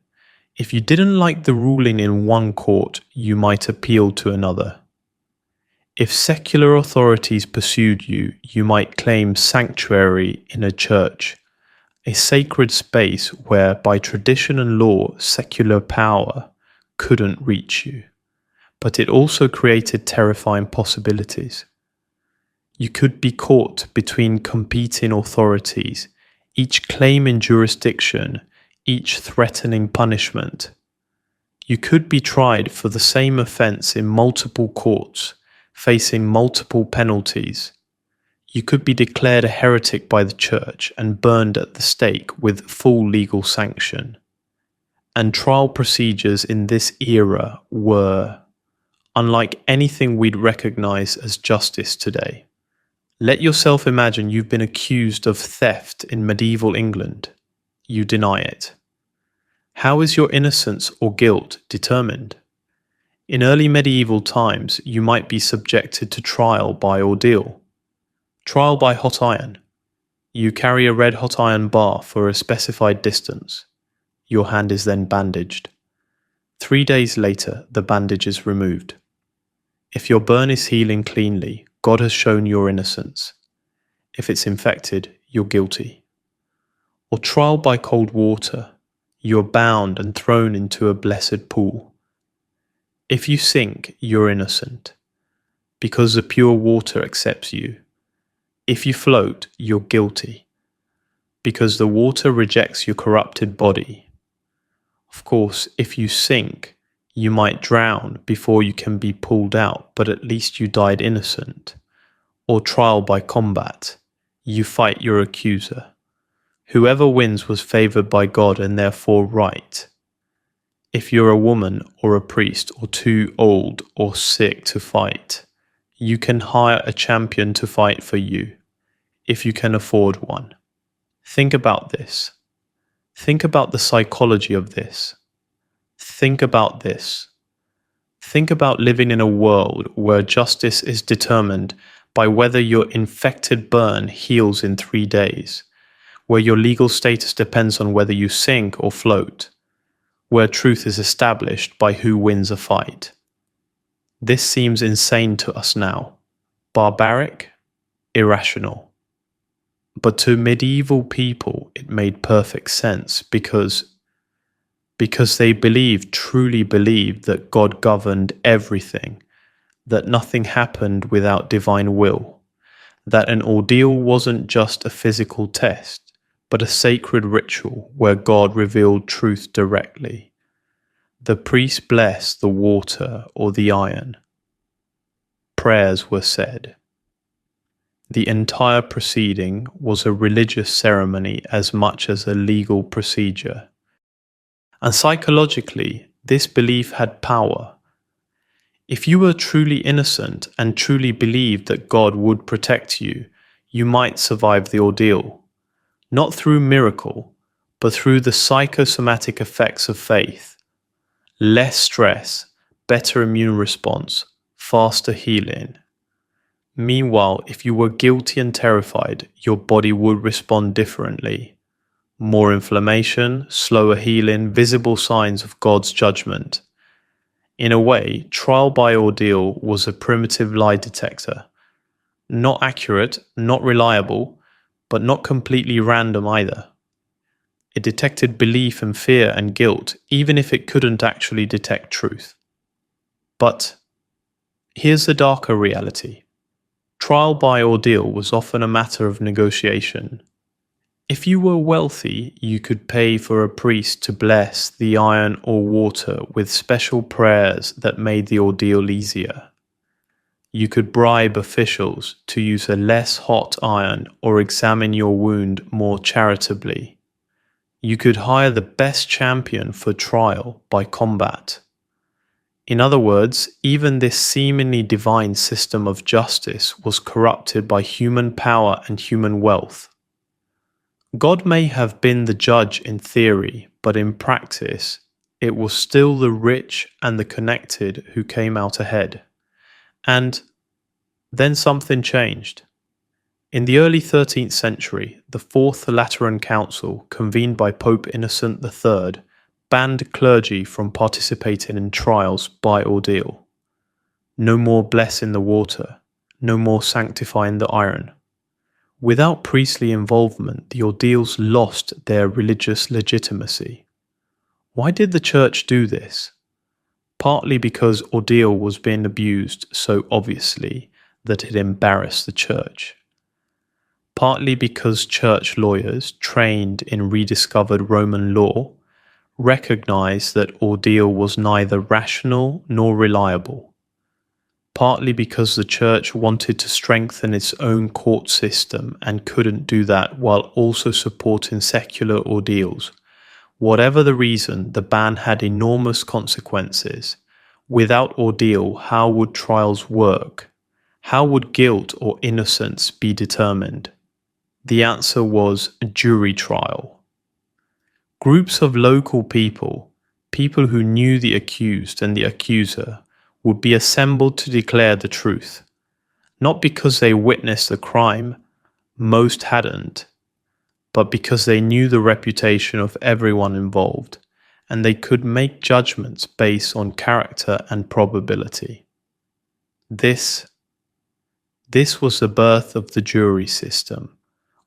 If you didn't like the ruling in one court, you might appeal to another. If secular authorities pursued you, you might claim sanctuary in a church, a sacred space where, by tradition and law, secular power couldn't reach you. But it also created terrifying possibilities. You could be caught between competing authorities, each claiming jurisdiction, each threatening punishment. You could be tried for the same offence in multiple courts, facing multiple penalties. You could be declared a heretic by the church and burned at the stake with full legal sanction. And trial procedures in this era were unlike anything we'd recognize as justice today. Let yourself imagine you've been accused of theft in medieval England. You deny it. How is your innocence or guilt determined? In early medieval times, you might be subjected to trial by ordeal. Trial by hot iron. You carry a red hot iron bar for a specified distance. Your hand is then bandaged. 3 days later, the bandage is removed. If your burn is healing cleanly, God has shown your innocence. If it's infected, you're guilty. Or trial by cold water, you're bound and thrown into a blessed pool. If you sink, you're innocent, because the pure water accepts you. If you float, you're guilty, because the water rejects your corrupted body. Of course, if you sink, you might drown before you can be pulled out, but at least you died innocent. Or trial by combat, you fight your accuser. Whoever wins was favored by God and therefore right. If you're a woman or a priest or too old or sick to fight, you can hire a champion to fight for you, if you can afford one. Think about this. Think about the psychology of this. Think about this. Think about living in a world where justice is determined by whether your infected burn heals in 3 days, where your legal status depends on whether you sink or float, where truth is established by who wins a fight. This seems insane to us now, barbaric, irrational. But to medieval people it made perfect sense because they truly believed that God governed everything, that nothing happened without divine will, that an ordeal wasn't just a physical test, but a sacred ritual where God revealed truth directly. The priest blessed the water or the iron. Prayers were said. The entire proceeding was a religious ceremony as much as a legal procedure. And psychologically, this belief had power. If you were truly innocent and truly believed that God would protect you, you might survive the ordeal. Not through miracle, but through the psychosomatic effects of faith. Less stress, better immune response, faster healing. Meanwhile, if you were guilty and terrified, your body would respond differently. More inflammation, slower healing, visible signs of God's judgment. In a way, trial by ordeal was a primitive lie detector. Not accurate, not reliable, but not completely random either. It detected belief and fear and guilt, even if it couldn't actually detect truth. But here's the darker reality. Trial by ordeal was often a matter of negotiation. If you were wealthy, you could pay for a priest to bless the iron or water with special prayers that made the ordeal easier. You could bribe officials to use a less hot iron or examine your wound more charitably. You could hire the best champion for trial by combat. In other words, even this seemingly divine system of justice was corrupted by human power and human wealth. God may have been the judge in theory, but in practice, it was still the rich and the connected who came out ahead. And then something changed. In the early 13th century, the Fourth Lateran Council, convened by Pope Innocent III, banned clergy from participating in trials by ordeal. No more blessing the water, no more sanctifying the iron. Without priestly involvement, the ordeals lost their religious legitimacy. Why did the church do this? Partly because ordeal was being abused so obviously that it embarrassed the church. Partly because church lawyers, trained in rediscovered Roman law, recognized that ordeal was neither rational nor reliable. Partly because the church wanted to strengthen its own court system and couldn't do that while also supporting secular ordeals. Whatever the reason, the ban had enormous consequences. Without ordeal, how would trials work? How would guilt or innocence be determined? The answer was a jury trial. Groups of local people, people who knew the accused and the accuser, would be assembled to declare the truth. Not because they witnessed the crime, most hadn't, but because they knew the reputation of everyone involved, and they could make judgments based on character and probability. This This was the birth of the jury system,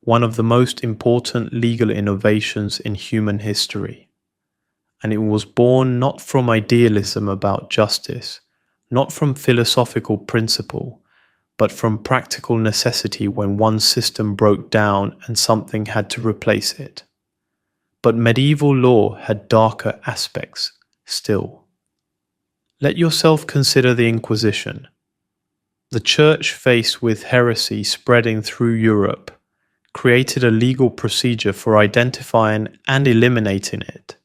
one of the most important legal innovations in human history. And it was born not from idealism about justice, not from philosophical principle, but from practical necessity when one system broke down and something had to replace it. But medieval law had darker aspects still. Let yourself consider the Inquisition. The Church, faced with heresy spreading through Europe, created a legal procedure for identifying and eliminating it.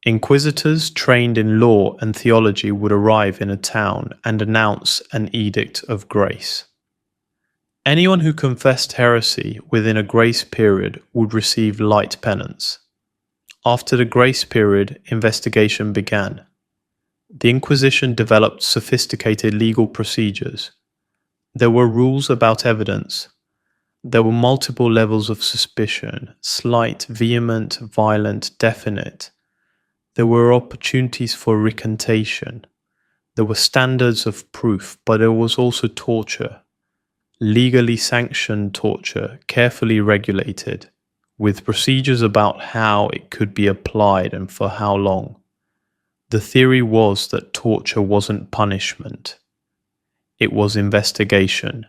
Inquisitors trained in law and theology would arrive in a town and announce an edict of grace. Anyone who confessed heresy within a grace period would receive light penance. After the grace period, investigation began. The Inquisition developed sophisticated legal procedures. There were rules about evidence. There were multiple levels of suspicion: slight, vehement, violent, definite. There were opportunities for recantation. There were standards of proof, but there was also torture. Legally sanctioned torture, carefully regulated, with procedures about how it could be applied and for how long. The theory was that torture wasn't punishment. It was investigation.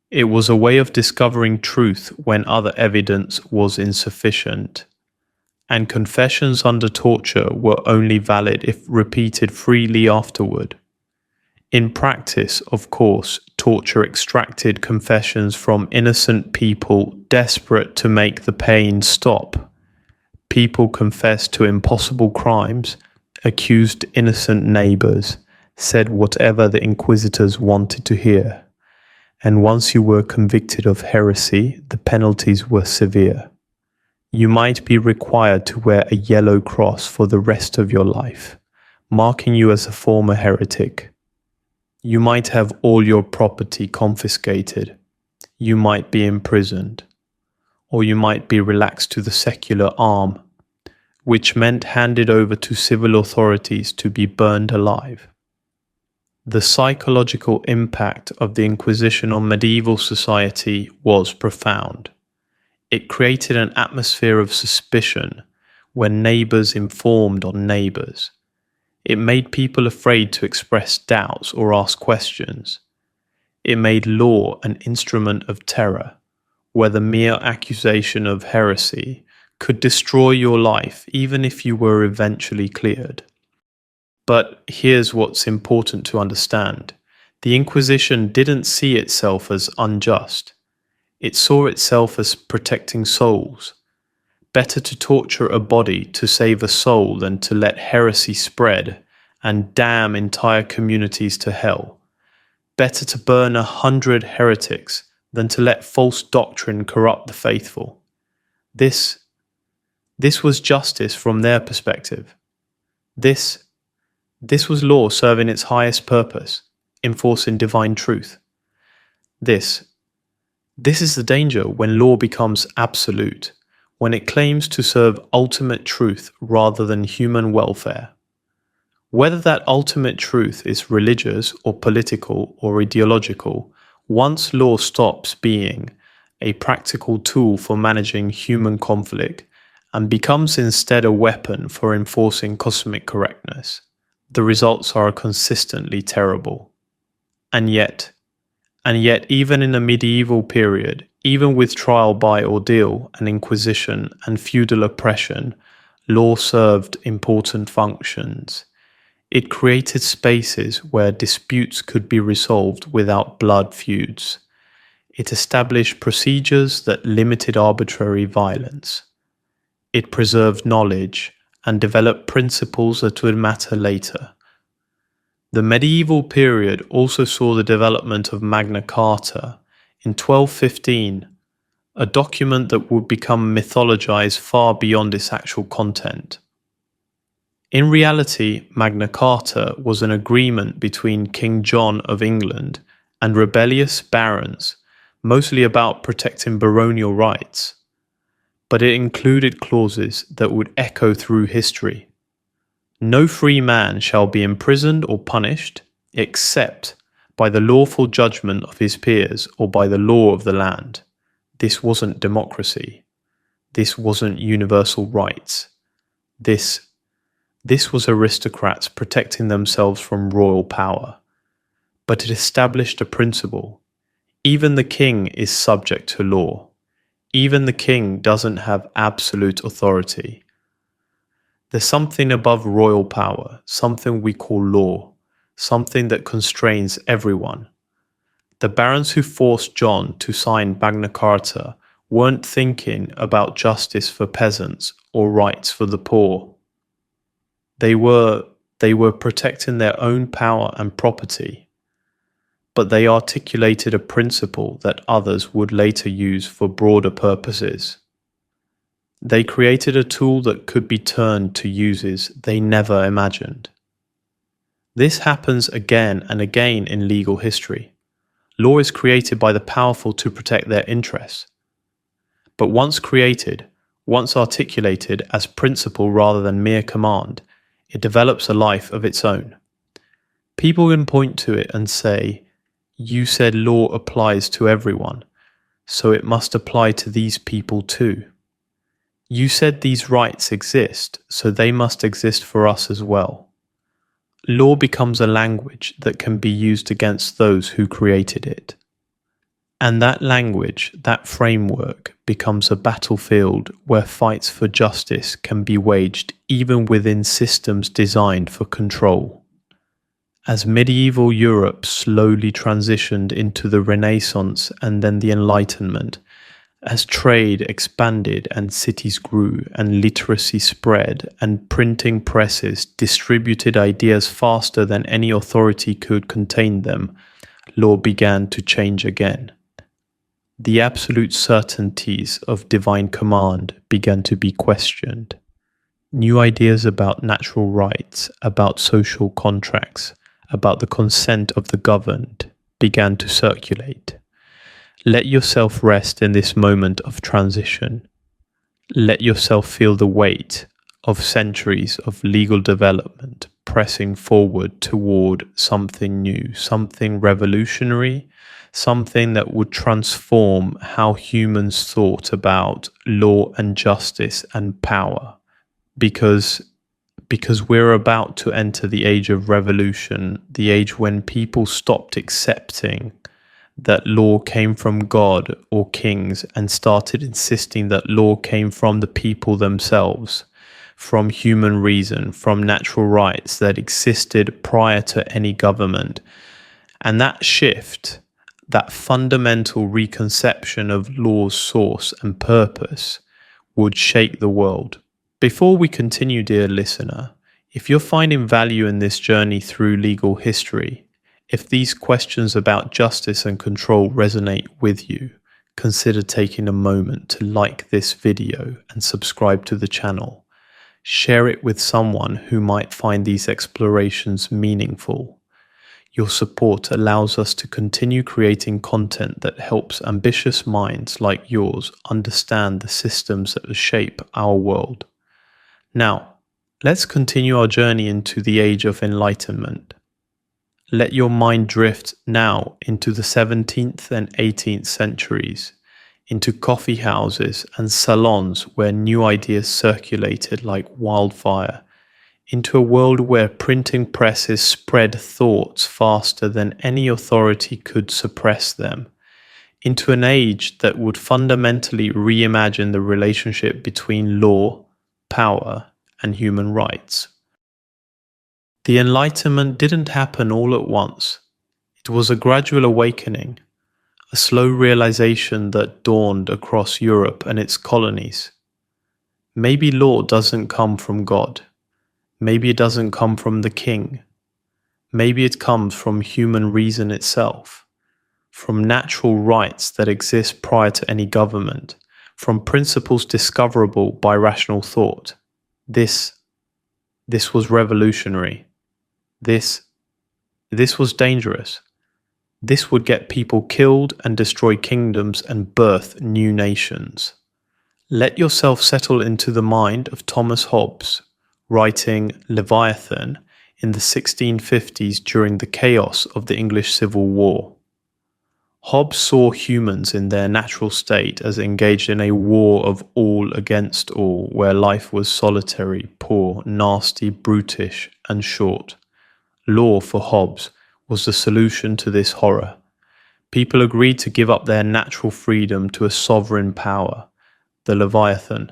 It was a way of discovering truth when other evidence was insufficient. And confessions under torture were only valid if repeated freely afterward. In practice, of course, torture extracted confessions from innocent people desperate to make the pain stop. People confessed to impossible crimes, accused innocent neighbors, said whatever the inquisitors wanted to hear. And once you were convicted of heresy, the penalties were severe. You might be required to wear a yellow cross for the rest of your life, marking you as a former heretic. You might have all your property confiscated. You might be imprisoned. Or you might be relaxed to the secular arm, which meant handed over to civil authorities to be burned alive. The psychological impact of the Inquisition on medieval society was profound. It created an atmosphere of suspicion where neighbors informed on neighbors. It made people afraid to express doubts or ask questions. It made law an instrument of terror, where the mere accusation of heresy could destroy your life even if you were eventually cleared. But here's what's important to understand. The Inquisition didn't see itself as unjust. It saw itself as protecting souls. Better to torture a body to save a soul than to let heresy spread and damn entire communities to hell. Better to burn 100 heretics than to let false doctrine corrupt the faithful. This was justice from their perspective. This was law serving its highest purpose, enforcing divine truth. This is the danger when law becomes absolute, when it claims to serve ultimate truth rather than human welfare. Whether that ultimate truth is religious or political or ideological, once law stops being a practical tool for managing human conflict and becomes instead a weapon for enforcing cosmic correctness, the results are consistently terrible. And yet, even in the medieval period, even with trial by ordeal and inquisition and feudal oppression, law served important functions. It created spaces where disputes could be resolved without blood feuds. It established procedures that limited arbitrary violence. It preserved knowledge and developed principles that would matter later. The medieval period also saw the development of Magna Carta in 1215, a document that would become mythologized far beyond its actual content. In reality, Magna Carta was an agreement between King John of England and rebellious barons, mostly about protecting baronial rights. But it included clauses that would echo through history. No free man shall be imprisoned or punished, except by the lawful judgment of his peers, or by the law of the land. This wasn't democracy. This wasn't universal rights. This was aristocrats protecting themselves from royal power. But it established a principle. Even the king is subject to law. Even the king doesn't have absolute authority. There's something above royal power, something we call law, something that constrains everyone. The barons who forced John to sign Magna Carta weren't thinking about justice for peasants or rights for the poor. They were protecting their own power and property, but they articulated a principle that others would later use for broader purposes. They created a tool that could be turned to uses they never imagined. This happens again and again in legal history. Law is created by the powerful to protect their interests. But once created, once articulated as principle rather than mere command, it develops a life of its own. People can point to it and say, "You said law applies to everyone, so it must apply to these people too. You said these rights exist, so they must exist for us as well." Law becomes a language that can be used against those who created it. And that language, that framework, becomes a battlefield where fights for justice can be waged even within systems designed for control. As medieval Europe slowly transitioned into the Renaissance and then the Enlightenment, as trade expanded and cities grew and literacy spread and printing presses distributed ideas faster than any authority could contain them, law began to change again. The absolute certainties of divine command began to be questioned. New ideas about natural rights, about social contracts, about the consent of the governed began to circulate. Let yourself rest in this moment of transition. Let yourself feel the weight of centuries of legal development pressing forward toward something new, something revolutionary, something that would transform how humans thought about law and justice and power. Because we're about to enter the age of revolution, the age when people stopped accepting that law came from God or kings and started insisting that law came from the people themselves, from human reason, from natural rights that existed prior to any government. And that shift, that fundamental reconception of law's source and purpose, would shake the world. Before we continue, dear listener, if you're finding value in this journey through legal history, if these questions about justice and control resonate with you, consider taking a moment to like this video and subscribe to the channel. Share it with someone who might find these explorations meaningful. Your support allows us to continue creating content that helps ambitious minds like yours understand the systems that shape our world. Now, let's continue our journey into the age of enlightenment. Let your mind drift now into the 17th and 18th centuries, into coffee houses and salons where new ideas circulated like wildfire, into a world where printing presses spread thoughts faster than any authority could suppress them, into an age that would fundamentally reimagine the relationship between law, power, and human rights. The Enlightenment didn't happen all at once. It was a gradual awakening, a slow realization that dawned across Europe and its colonies. Maybe law doesn't come from God. Maybe it doesn't come from the king. Maybe it comes from human reason itself, from natural rights that exist prior to any government, from principles discoverable by rational thought. This was revolutionary. This was dangerous. This would get people killed and destroy kingdoms and birth new nations. Let yourself settle into the mind of Thomas Hobbes, writing Leviathan in the 1650s during the chaos of the English Civil War. Hobbes saw humans in their natural state as engaged in a war of all against all, where life was solitary, poor, nasty, brutish, and short. Law, for Hobbes, was the solution to this horror. People agreed to give up their natural freedom to a sovereign power, the Leviathan,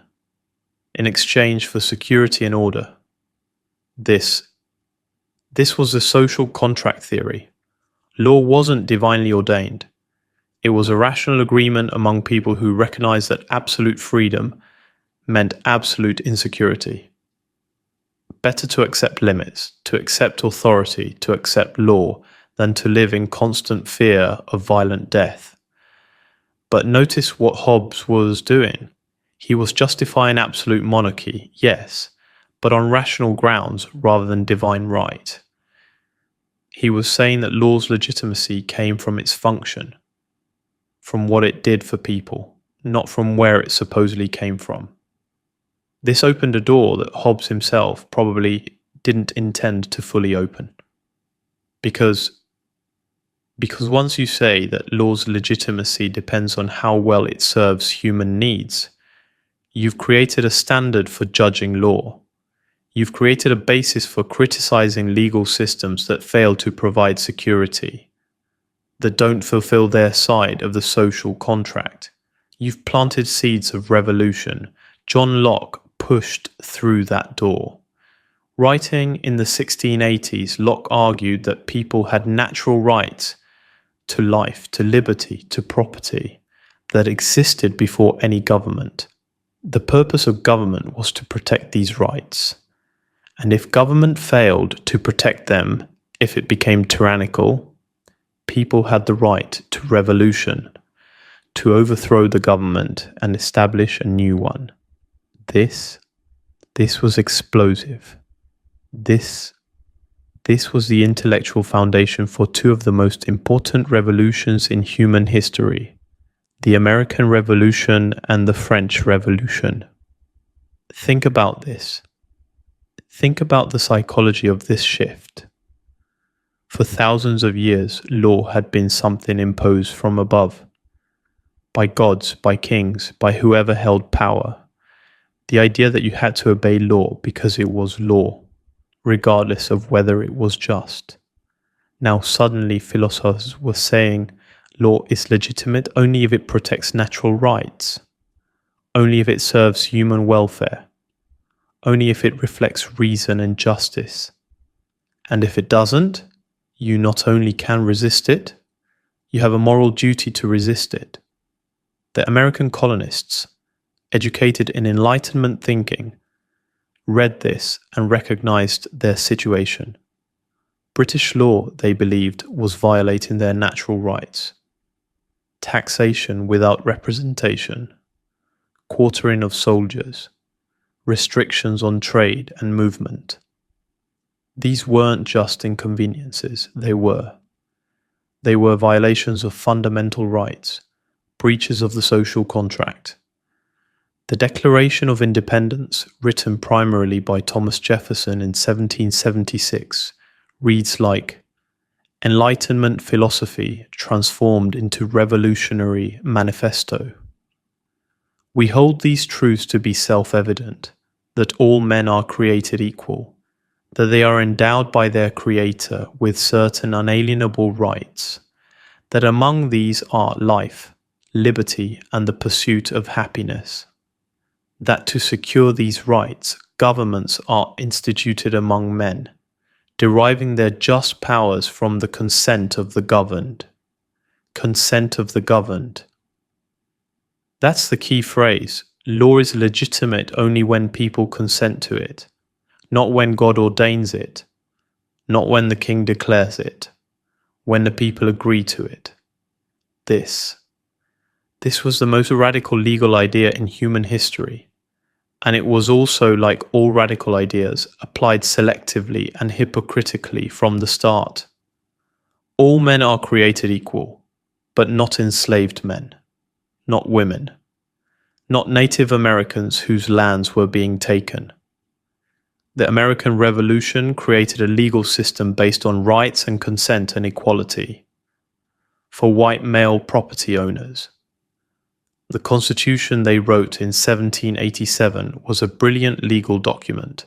in exchange for security and order. This was the social contract theory. Law wasn't divinely ordained. It was a rational agreement among people who recognized that absolute freedom meant absolute insecurity. Better to accept limits, to accept authority, to accept law, than to live in constant fear of violent death. But notice what Hobbes was doing. He was justifying absolute monarchy, yes, but on rational grounds rather than divine right. He was saying that law's legitimacy came from its function, from what it did for people, not from where it supposedly came from. This opened a door that Hobbes himself probably didn't intend to fully open. Because once you say that law's legitimacy depends on how well it serves human needs, you've created a standard for judging law. You've created a basis for criticizing legal systems that fail to provide security, that don't fulfill their side of the social contract. You've planted seeds of revolution. John Locke pushed through that door. Writing in the 1680s, Locke argued that people had natural rights to life, to liberty, to property that existed before any government. The purpose of government was to protect these rights. And if government failed to protect them, if it became tyrannical, people had the right to revolution, to overthrow the government and establish a new one. This was explosive. This was the intellectual foundation for two of the most important revolutions in human history, the American Revolution and the French Revolution. Think about this. Think about the psychology of this shift. For thousands of years, law had been something imposed from above, by gods, by kings, by whoever held power. The idea that you had to obey law because it was law, regardless of whether it was just. Now suddenly philosophers were saying law is legitimate only if it protects natural rights, only if it serves human welfare, only if it reflects reason and justice. And if it doesn't, you not only can resist it, you have a moral duty to resist it. The American colonists, educated in Enlightenment thinking, read this and recognized their situation. British law, they believed, was violating their natural rights. Taxation without representation, quartering of soldiers, restrictions on trade and movement. These weren't just inconveniences, they were. They were violations of fundamental rights, breaches of the social contract. The Declaration of Independence, written primarily by Thomas Jefferson in 1776, reads like, Enlightenment philosophy transformed into revolutionary manifesto. We hold these truths to be self-evident, that all men are created equal, that they are endowed by their Creator with certain unalienable rights, that among these are life, liberty, and the pursuit of happiness, that to secure these rights, governments are instituted among men, deriving their just powers from the consent of the governed. Consent of the governed. That's the key phrase. Law is legitimate only when people consent to it. Not when God ordains it, not when the king declares it, when the people agree to it. This was the most radical legal idea in human history, and it was also, like all radical ideas, applied selectively and hypocritically from the start. All men are created equal, but not enslaved men, not women, not Native Americans whose lands were being taken. The American Revolution created a legal system based on rights and consent and equality for white male property owners. The Constitution they wrote in 1787 was a brilliant legal document.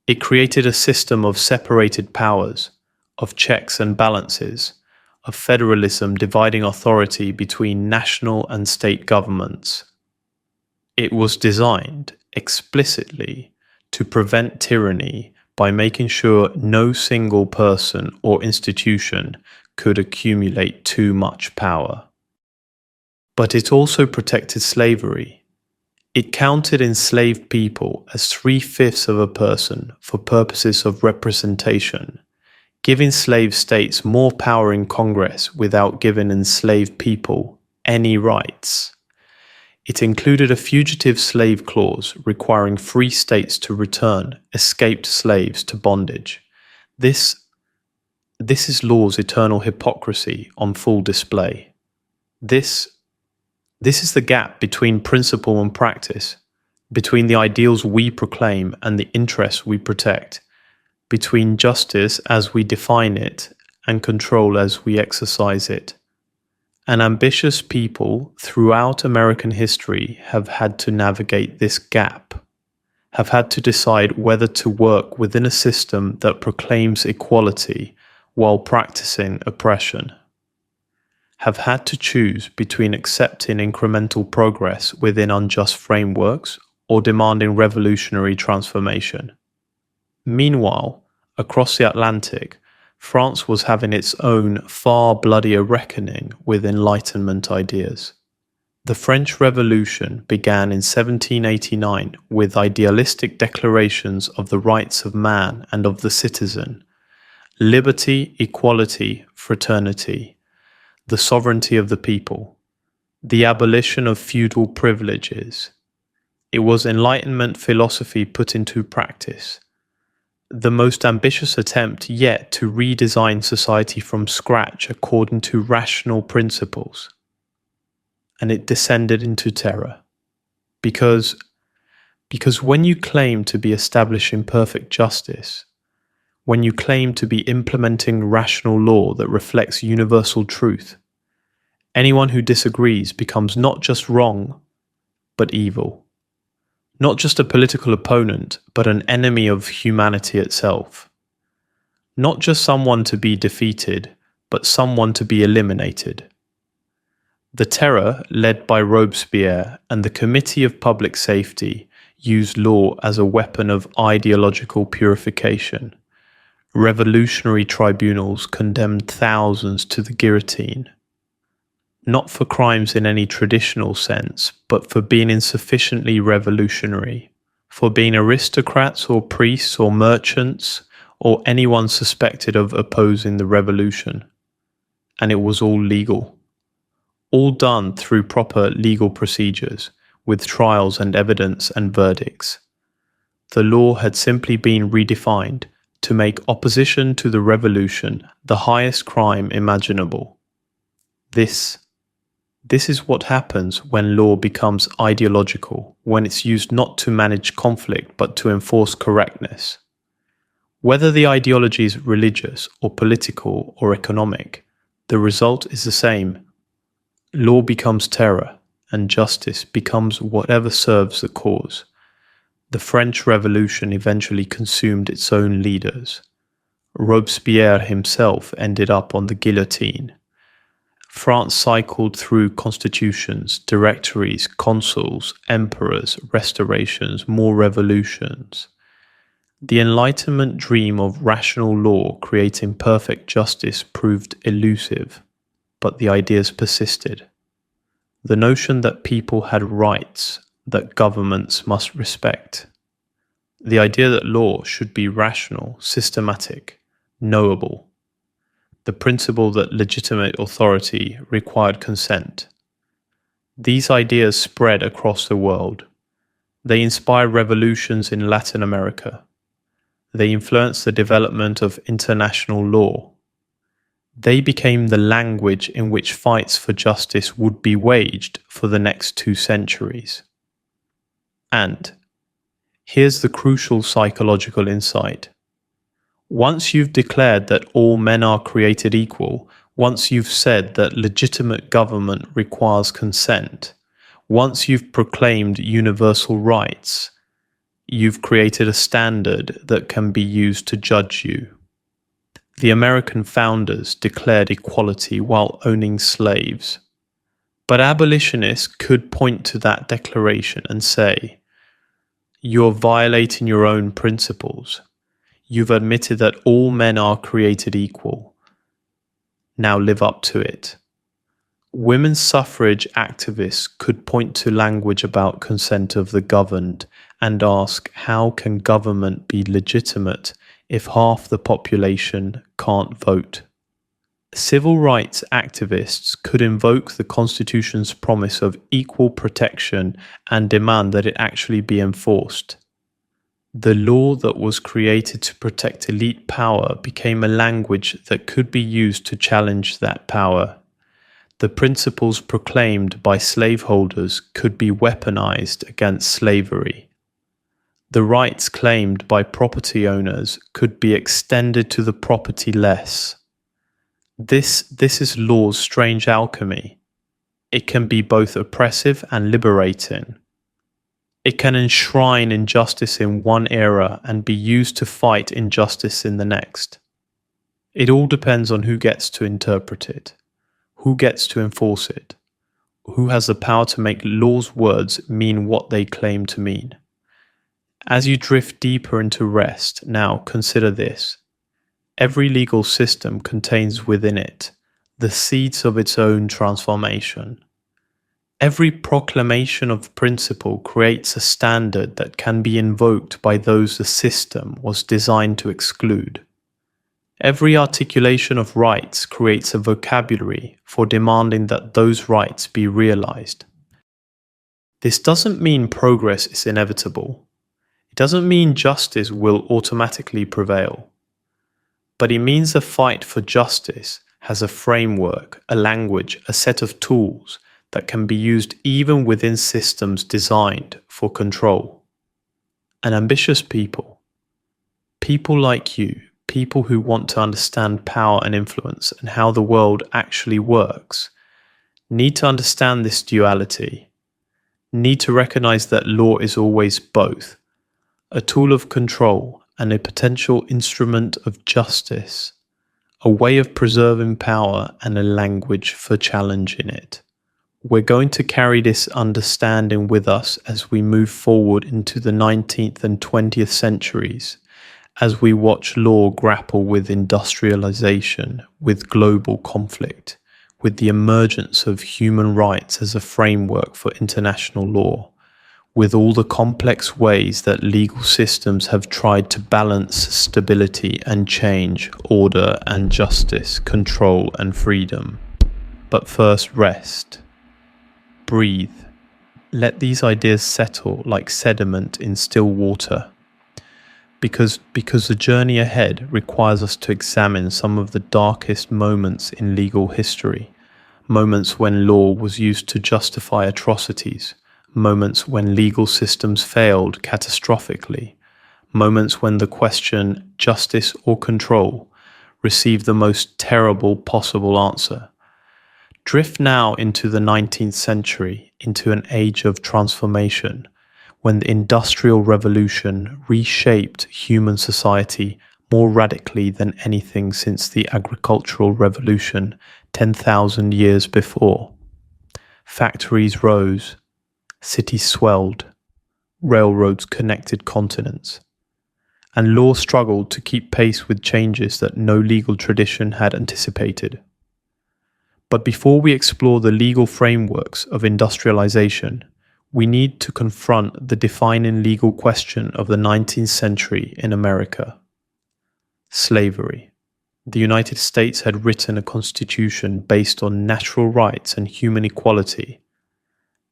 It created a system of separated powers, of checks and balances, of federalism dividing authority between national and state governments. It was designed explicitly to prevent tyranny by making sure no single person or institution could accumulate too much power. But it also protected slavery. It counted enslaved people as 3/5 of a person for purposes of representation, giving slave states more power in Congress without giving enslaved people any rights. It included a fugitive slave clause requiring free states to return escaped slaves to bondage. This is law's eternal hypocrisy on full display. This is the gap between principle and practice, between the ideals we proclaim and the interests we protect, between justice as we define it and control as we exercise it. And ambitious people throughout American history have had to navigate this gap, have had to decide whether to work within a system that proclaims equality while practicing oppression, have had to choose between accepting incremental progress within unjust frameworks or demanding revolutionary transformation. Meanwhile, across the Atlantic, France was having its own far bloodier reckoning with Enlightenment ideas. The French Revolution began in 1789 with idealistic declarations of the rights of man and of the citizen, liberty, equality, fraternity, the sovereignty of the people, the abolition of feudal privileges. It was Enlightenment philosophy put into practice, the most ambitious attempt yet to redesign society from scratch according to rational principles. And it descended into terror. Because when you claim to be establishing perfect justice, when you claim to be implementing rational law that reflects universal truth, anyone who disagrees becomes not just wrong, but evil. Not just a political opponent, but an enemy of humanity itself. Not just someone to be defeated, but someone to be eliminated. The terror, led by Robespierre and the Committee of Public Safety, used law as a weapon of ideological purification. Revolutionary tribunals condemned thousands to the guillotine. Not for crimes in any traditional sense, but for being insufficiently revolutionary, for being aristocrats or priests or merchants, or anyone suspected of opposing the revolution. And it was all legal. All done through proper legal procedures, with trials and evidence and verdicts. The law had simply been redefined to make opposition to the revolution the highest crime imaginable. This is what happens when law becomes ideological, when it's used not to manage conflict but to enforce correctness. Whether the ideology is religious or political or economic, the result is the same. Law becomes terror, and justice becomes whatever serves the cause. The French Revolution eventually consumed its own leaders. Robespierre himself ended up on the guillotine. France cycled through constitutions, directories, consuls, emperors, restorations, more revolutions. The Enlightenment dream of rational law creating perfect justice proved elusive, but the ideas persisted. The notion that people had rights that governments must respect. The idea that law should be rational, systematic, knowable. The principle that legitimate authority required consent. These ideas spread across the world. They inspired revolutions in Latin America. They influenced the development of international law. They became the language in which fights for justice would be waged for the next 2 centuries. And Here's the crucial psychological insight. Once you've declared that all men are created equal, once you've said that legitimate government requires consent, once you've proclaimed universal rights, you've created a standard that can be used to judge you. The American founders declared equality while owning slaves. But abolitionists could point to that declaration and say, "You're violating your own principles. You've admitted that all men are created equal. Now live up to it." Women's suffrage activists could point to language about consent of the governed and ask, how can government be legitimate if half the population can't vote? Civil rights activists could invoke the Constitution's promise of equal protection and demand that it actually be enforced. The law that was created to protect elite power became a language that could be used to challenge that power. The principles proclaimed by slaveholders could be weaponized against slavery. The rights claimed by property owners could be extended to the property-less. This is law's strange alchemy. It can be both oppressive and liberating. It can enshrine injustice in one era and be used to fight injustice in the next. It all depends on who gets to interpret it, who gets to enforce it, who has the power to make law's words mean what they claim to mean. As you drift deeper into rest, now consider this. Every legal system contains within it the seeds of its own transformation. Every proclamation of principle creates a standard that can be invoked by those the system was designed to exclude. Every articulation of rights creates a vocabulary for demanding that those rights be realized. This doesn't mean progress is inevitable. It doesn't mean justice will automatically prevail. But it means the fight for justice has a framework, a language, a set of tools that can be used even within systems designed for control. And ambitious people like you, people who want to understand power and influence and how the world actually works, need to understand this duality, need to recognize that law is always both, a tool of control and a potential instrument of justice, a way of preserving power and a language for challenging it. We're going to carry this understanding with us as we move forward into the 19th and 20th centuries, as we watch law grapple with industrialization, with global conflict, with the emergence of human rights as a framework for international law, with all the complex ways that legal systems have tried to balance stability and change, order and justice, control and freedom. But first, rest. Breathe. Let these ideas settle like sediment in still water. Because the journey ahead requires us to examine some of the darkest moments in legal history, moments when law was used to justify atrocities, moments when legal systems failed catastrophically, moments when the question, justice or control, received the most terrible possible answer. Drift now into the 19th century, into an age of transformation, when the Industrial Revolution reshaped human society more radically than anything since the Agricultural Revolution 10,000 years before. Factories rose, cities swelled, railroads connected continents, and law struggled to keep pace with changes that no legal tradition had anticipated. But before we explore the legal frameworks of industrialization, we need to confront the defining legal question of the 19th century in America: slavery. The United States had written a constitution based on natural rights and human equality,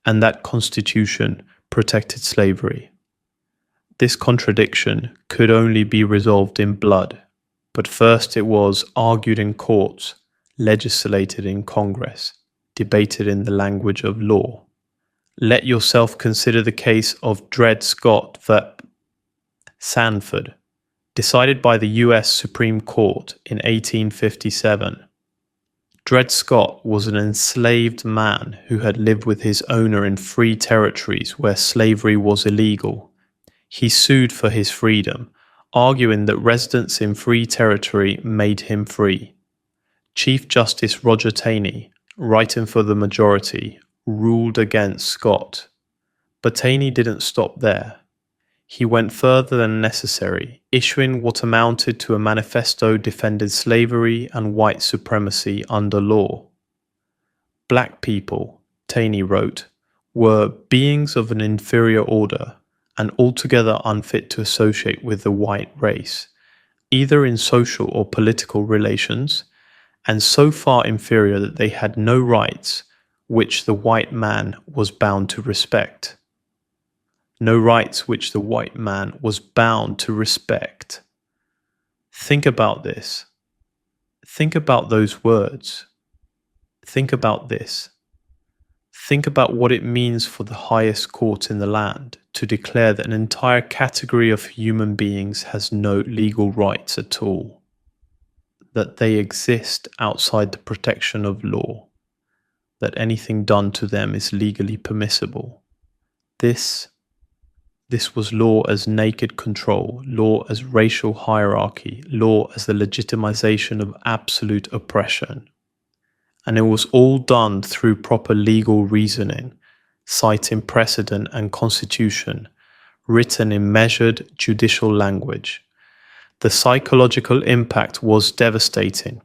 and that constitution protected slavery. This contradiction could only be resolved in blood, but first it was argued in courts, legislated in Congress, debated in the language of law. Let yourself consider the case of Dred Scott Sanford, decided by the US Supreme Court in 1857. Dred Scott was an enslaved man who had lived with his owner in free territories where slavery was illegal. He sued for his freedom, arguing that residence in free territory made him free. Chief Justice Roger Taney, writing for the majority, ruled against Scott. But Taney didn't stop there. He went further than necessary, issuing what amounted to a manifesto defending slavery and white supremacy under law. Black people, Taney wrote, were beings of an inferior order and altogether unfit to associate with the white race, either in social or political relations, and so far inferior that they had no rights which the white man was bound to respect. No rights which the white man was bound to respect. Think about this. Think about those words. Think about this. Think about what it means for the highest court in the land to declare that an entire category of human beings has no legal rights at all, that they exist outside the protection of law, that anything done to them is legally permissible. This was law as naked control, law as racial hierarchy, law as the legitimization of absolute oppression. And it was all done through proper legal reasoning, citing precedent and constitution, written in measured judicial language. The psychological impact was devastating.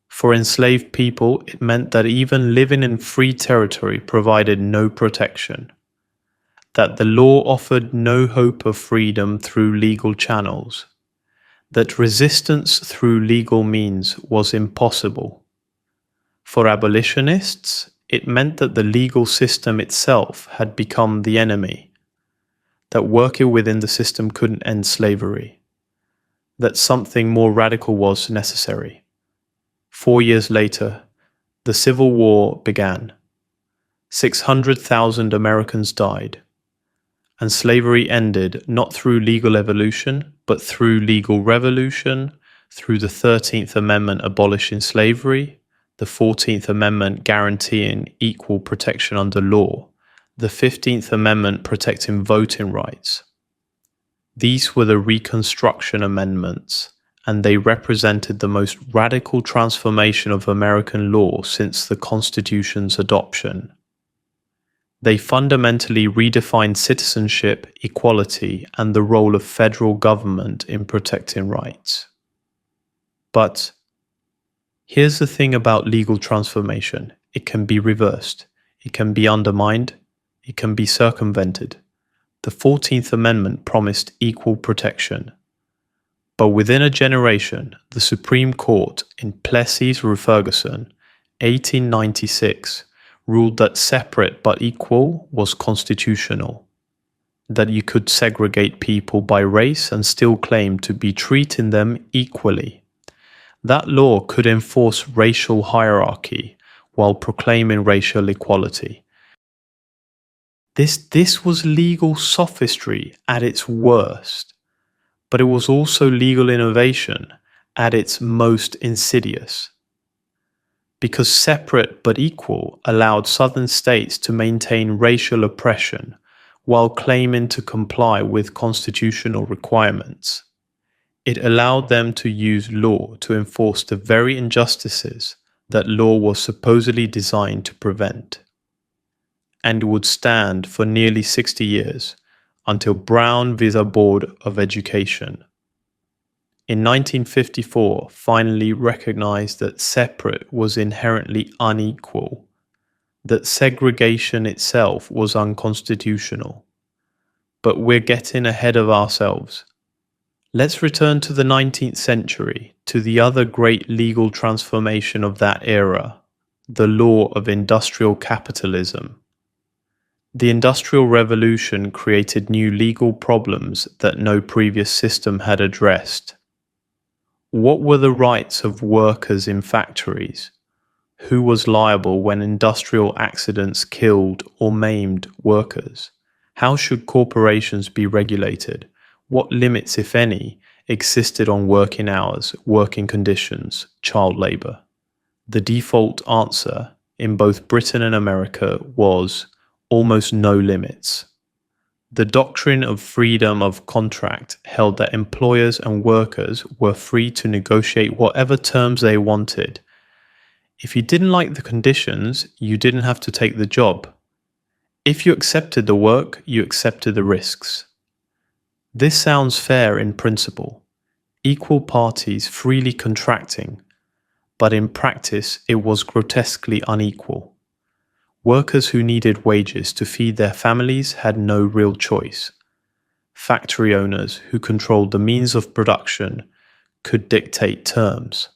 For enslaved people, it meant that even living in free territory provided no protection, that the law offered no hope of freedom through legal channels, that resistance through legal means was impossible. For abolitionists, it meant that the legal system itself had become the enemy, that working within the system couldn't end slavery, that something more radical was necessary. 4 years later, the Civil War began. 600,000 Americans died. And slavery ended not through legal evolution, but through legal revolution, through the 13th Amendment abolishing slavery, the 14th Amendment guaranteeing equal protection under law, the 15th Amendment protecting voting rights. These were the Reconstruction Amendments, and they represented the most radical transformation of American law since the Constitution's adoption. They fundamentally redefined citizenship, equality, and the role of federal government in protecting rights. But here's the thing about legal transformation. It can be reversed. It can be undermined. It can be circumvented. The 14th Amendment promised equal protection. But within a generation, the Supreme Court in Plessis v. Ferguson, 1896, ruled that separate but equal was constitutional, that you could segregate people by race and still claim to be treating them equally. That law could enforce racial hierarchy while proclaiming racial equality. This was legal sophistry at its worst, but it was also legal innovation at its most insidious. Because separate but equal allowed Southern states to maintain racial oppression while claiming to comply with constitutional requirements. It allowed them to use law to enforce the very injustices that law was supposedly designed to prevent. And would stand for nearly 60 years until Brown v. Board of Education in 1954 finally recognized that separate was inherently unequal, that segregation itself was unconstitutional. But we're getting ahead of ourselves. Let's return to the 19th century, to the other great legal transformation of that era, the law of industrial capitalism. The Industrial Revolution created new legal problems that no previous system had addressed. What were the rights of workers in factories? Who was liable when industrial accidents killed or maimed workers? How should corporations be regulated? What limits, if any, existed on working hours, working conditions, child labour? The default answer in both Britain and America was almost no limits. The doctrine of freedom of contract held that employers and workers were free to negotiate whatever terms they wanted. If you didn't like the conditions, you didn't have to take the job. If you accepted the work, you accepted the risks. This sounds fair in principle, equal parties freely contracting, but in practice it was grotesquely unequal. Workers who needed wages to feed their families had no real choice. Factory owners who controlled the means of production could dictate terms.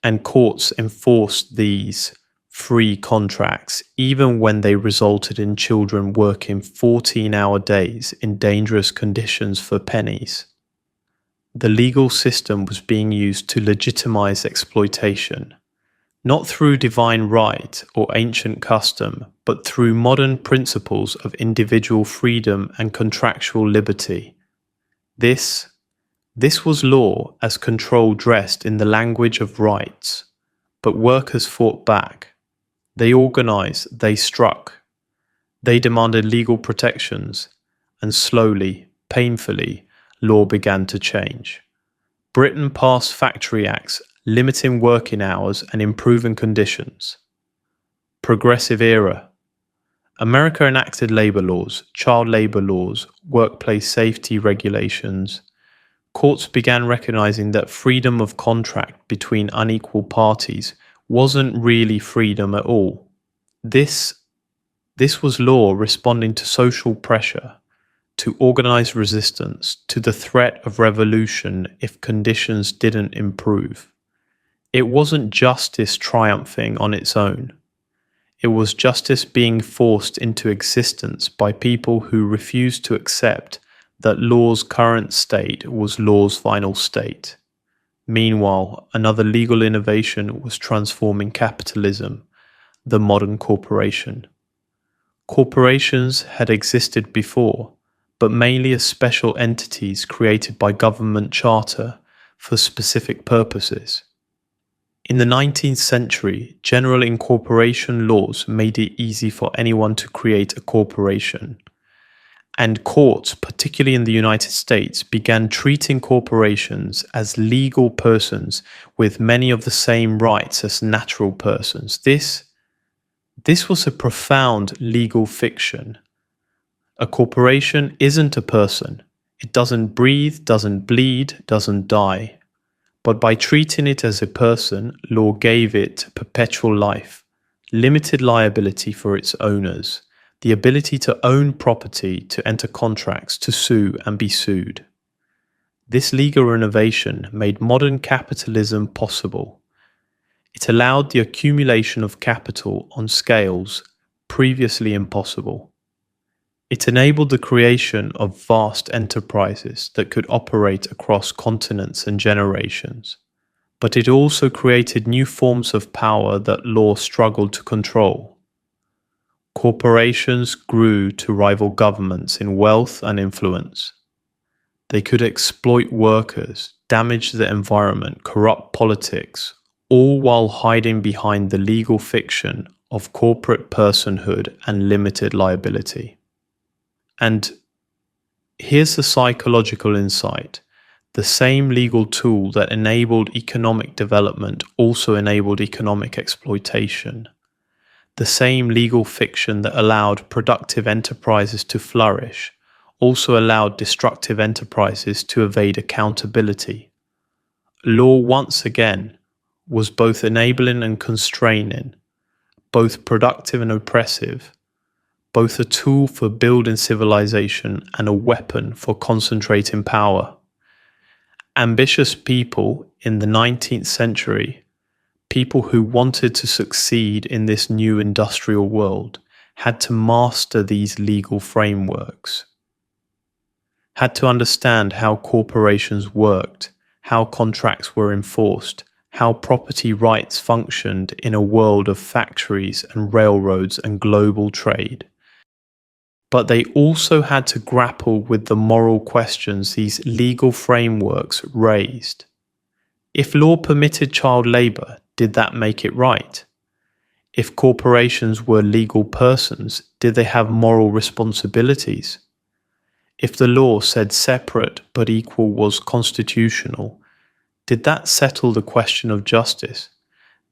And courts enforced these free contracts even when they resulted in children working 14-hour days in dangerous conditions for pennies. The legal system was being used to legitimize exploitation, not through divine right or ancient custom, but through modern principles of individual freedom and contractual liberty. This was law as control dressed in the language of rights, but workers fought back. They organized, they struck, they demanded legal protections, and slowly, painfully, law began to change. Britain passed factory acts limiting working hours and improving conditions. Progressive era. America enacted labor laws, child labor laws, workplace safety regulations. Courts began recognizing that freedom of contract between unequal parties wasn't really freedom at all. This was law responding to social pressure, to organized resistance, to the threat of revolution if conditions didn't improve. It wasn't justice triumphing on its own. It was justice being forced into existence by people who refused to accept that law's current state was law's final state. Meanwhile, another legal innovation was transforming capitalism, the modern corporation. Corporations had existed before, but mainly as special entities created by government charter for specific purposes. In the 19th century, general incorporation laws made it easy for anyone to create a corporation. And courts, particularly in the United States, began treating corporations as legal persons with many of the same rights as natural persons. This was a profound legal fiction. A corporation isn't a person. It doesn't breathe, doesn't bleed, doesn't die. But by treating it as a person, law gave it perpetual life, limited liability for its owners, the ability to own property, to enter contracts, to sue and be sued. This legal innovation made modern capitalism possible. It allowed the accumulation of capital on scales previously impossible. It enabled the creation of vast enterprises that could operate across continents and generations. But it also created new forms of power that law struggled to control. Corporations grew to rival governments in wealth and influence. They could exploit workers, damage the environment, corrupt politics, all while hiding behind the legal fiction of corporate personhood and limited liability. And here's the psychological insight. The same legal tool that enabled economic development also enabled economic exploitation. The same legal fiction that allowed productive enterprises to flourish also allowed destructive enterprises to evade accountability. Law, once again, was both enabling and constraining, both productive and oppressive, both a tool for building civilization and a weapon for concentrating power. Ambitious people in the 19th century, people who wanted to succeed in this new industrial world, had to master these legal frameworks, had to understand how corporations worked, how contracts were enforced, how property rights functioned in a world of factories and railroads and global trade. But they also had to grapple with the moral questions these legal frameworks raised. If law permitted child labour, did that make it right? If corporations were legal persons, did they have moral responsibilities? If the law said separate but equal was constitutional, did that settle the question of justice?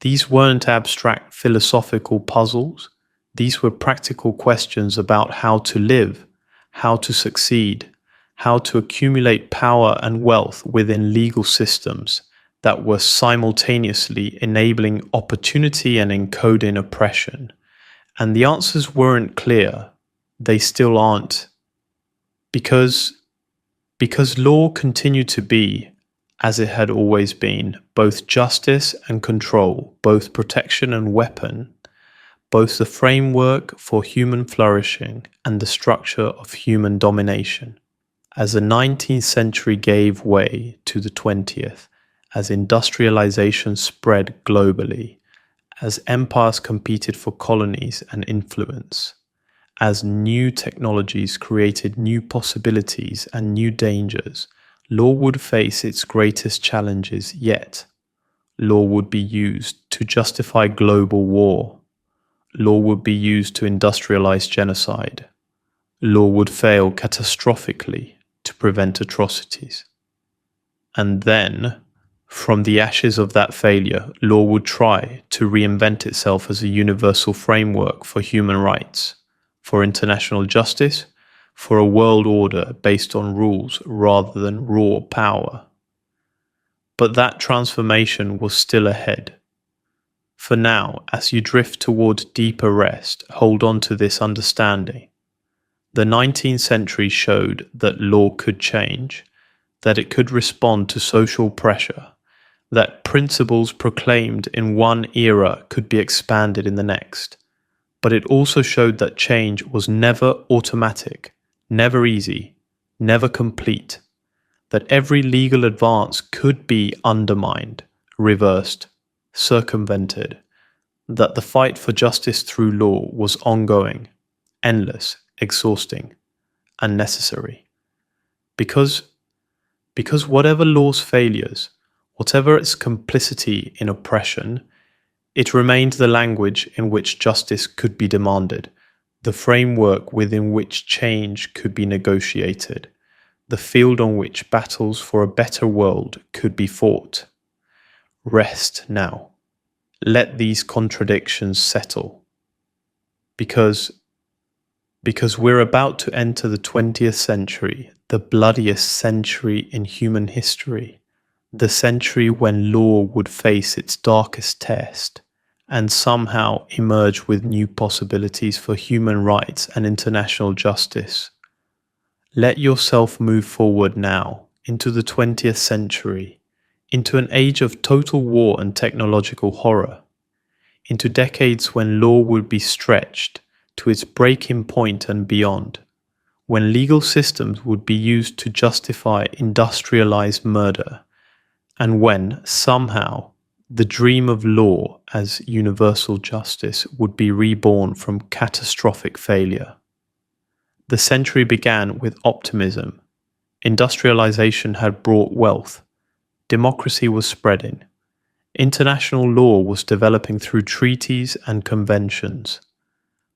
These weren't abstract philosophical puzzles. These were practical questions about how to live, how to succeed, how to accumulate power and wealth within legal systems that were simultaneously enabling opportunity and encoding oppression. And the answers weren't clear. They still aren't. Because law continued to be, as it had always been, both justice and control, both protection and weapon, both the framework for human flourishing and the structure of human domination. As the 19th century gave way to the 20th, as industrialization spread globally, as empires competed for colonies and influence, as new technologies created new possibilities and new dangers, law would face its greatest challenges yet. Law would be used to justify global war. Law would be used to industrialize genocide. Law would fail catastrophically to prevent atrocities. And then, from the ashes of that failure, law would try to reinvent itself as a universal framework for human rights, for international justice, for a world order based on rules rather than raw power. But that transformation was still ahead. For now, as you drift toward deeper rest, hold on to this understanding. The 19th century showed that law could change, that it could respond to social pressure, that principles proclaimed in one era could be expanded in the next. But it also showed that change was never automatic, never easy, never complete, that every legal advance could be undermined, reversed, circumvented, that the fight for justice through law was ongoing, endless, exhausting, and necessary. Because whatever law's failures, whatever its complicity in oppression, it remained the language in which justice could be demanded, the framework within which change could be negotiated, the field on which battles for a better world could be fought. Rest now. Let these contradictions settle. Because we're about to enter the 20th century, the bloodiest century in human history, the century when law would face its darkest test and somehow emerge with new possibilities for human rights and international justice. Let yourself move forward now into the 20th century, into an age of total war and technological horror, into decades when law would be stretched to its breaking point and beyond, when legal systems would be used to justify industrialized murder, and when, somehow, the dream of law as universal justice would be reborn from catastrophic failure. The century began with optimism. Industrialization had brought wealth. Democracy was spreading. International law was developing through treaties and conventions.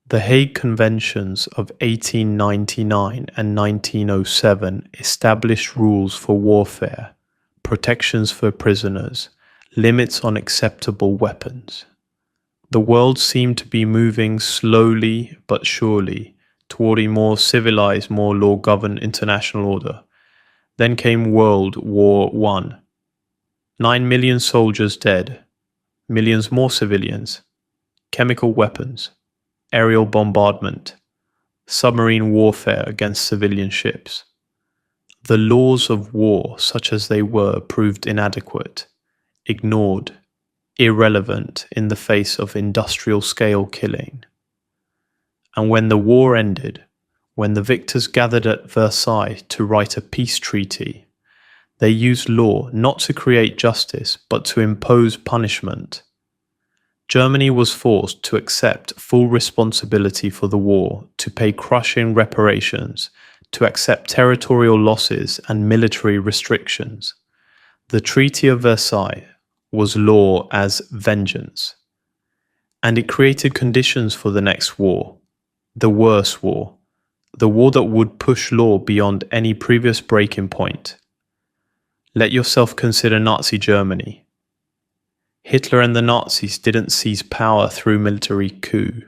The Hague Conventions of 1899 and 1907 established rules for warfare, protections for prisoners, limits on acceptable weapons. The world seemed to be moving slowly but surely toward a more civilized, more law-governed international order. Then came World War I. 9 million soldiers dead, millions more civilians, chemical weapons, aerial bombardment, submarine warfare against civilian ships. The laws of war, such as they were, proved inadequate, ignored, irrelevant in the face of industrial-scale killing. And when the war ended, when the victors gathered at Versailles to write a peace treaty, they used law not to create justice, but to impose punishment. Germany was forced to accept full responsibility for the war, to pay crushing reparations, to accept territorial losses and military restrictions. The Treaty of Versailles was law as vengeance, and it created conditions for the next war, the worse war, the war that would push law beyond any previous breaking point. Let yourself consider Nazi Germany. Hitler and the Nazis didn't seize power through military coup.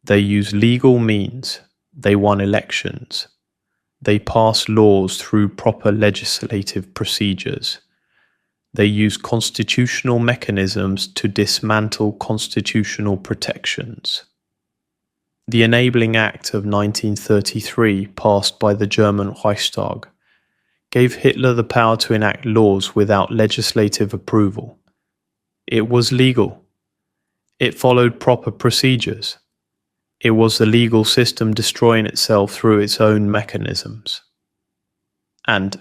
They used legal means. They won elections. They passed laws through proper legislative procedures. They used constitutional mechanisms to dismantle constitutional protections. The Enabling Act of 1933, passed by the German Reichstag, gave Hitler the power to enact laws without legislative approval. It was legal. It followed proper procedures. It was the legal system destroying itself through its own mechanisms. And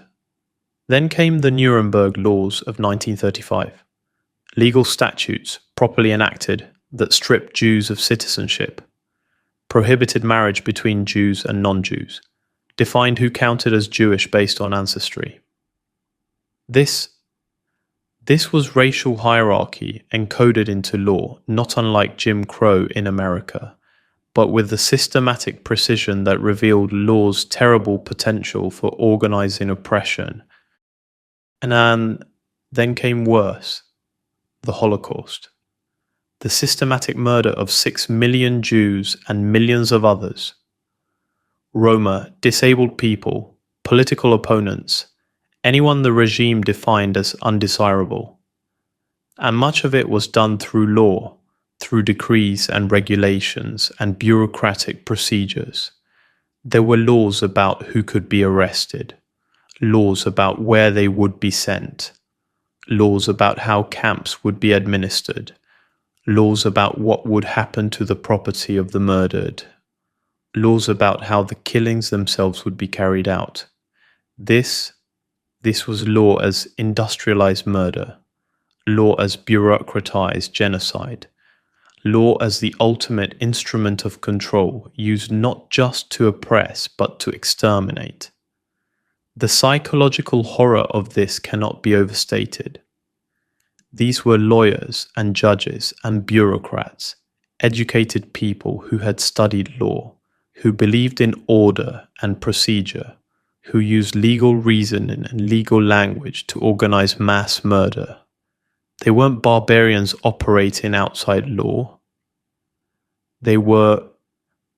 then came the Nuremberg Laws of 1935, legal statutes properly enacted that stripped Jews of citizenship, prohibited marriage between Jews and non-Jews, defined who counted as Jewish based on ancestry. This was racial hierarchy encoded into law, not unlike Jim Crow in America, but with the systematic precision that revealed law's terrible potential for organizing oppression. And then came worse, the Holocaust, the systematic murder of 6 million Jews and millions of others. Roma, disabled people, political opponents, anyone the regime defined as undesirable. And much of it was done through law, through decrees and regulations and bureaucratic procedures. There were laws about who could be arrested, laws about where they would be sent, laws about how camps would be administered, laws about what would happen to the property of the murdered, laws about how the killings themselves would be carried out. This was law as industrialized murder, law as bureaucratized genocide, law as the ultimate instrument of control used not just to oppress but to exterminate. The psychological horror of this cannot be overstated. These were lawyers and judges and bureaucrats, educated people who had studied law, who believed in order and procedure, who used legal reasoning and legal language to organize mass murder. They weren't barbarians operating outside law. They were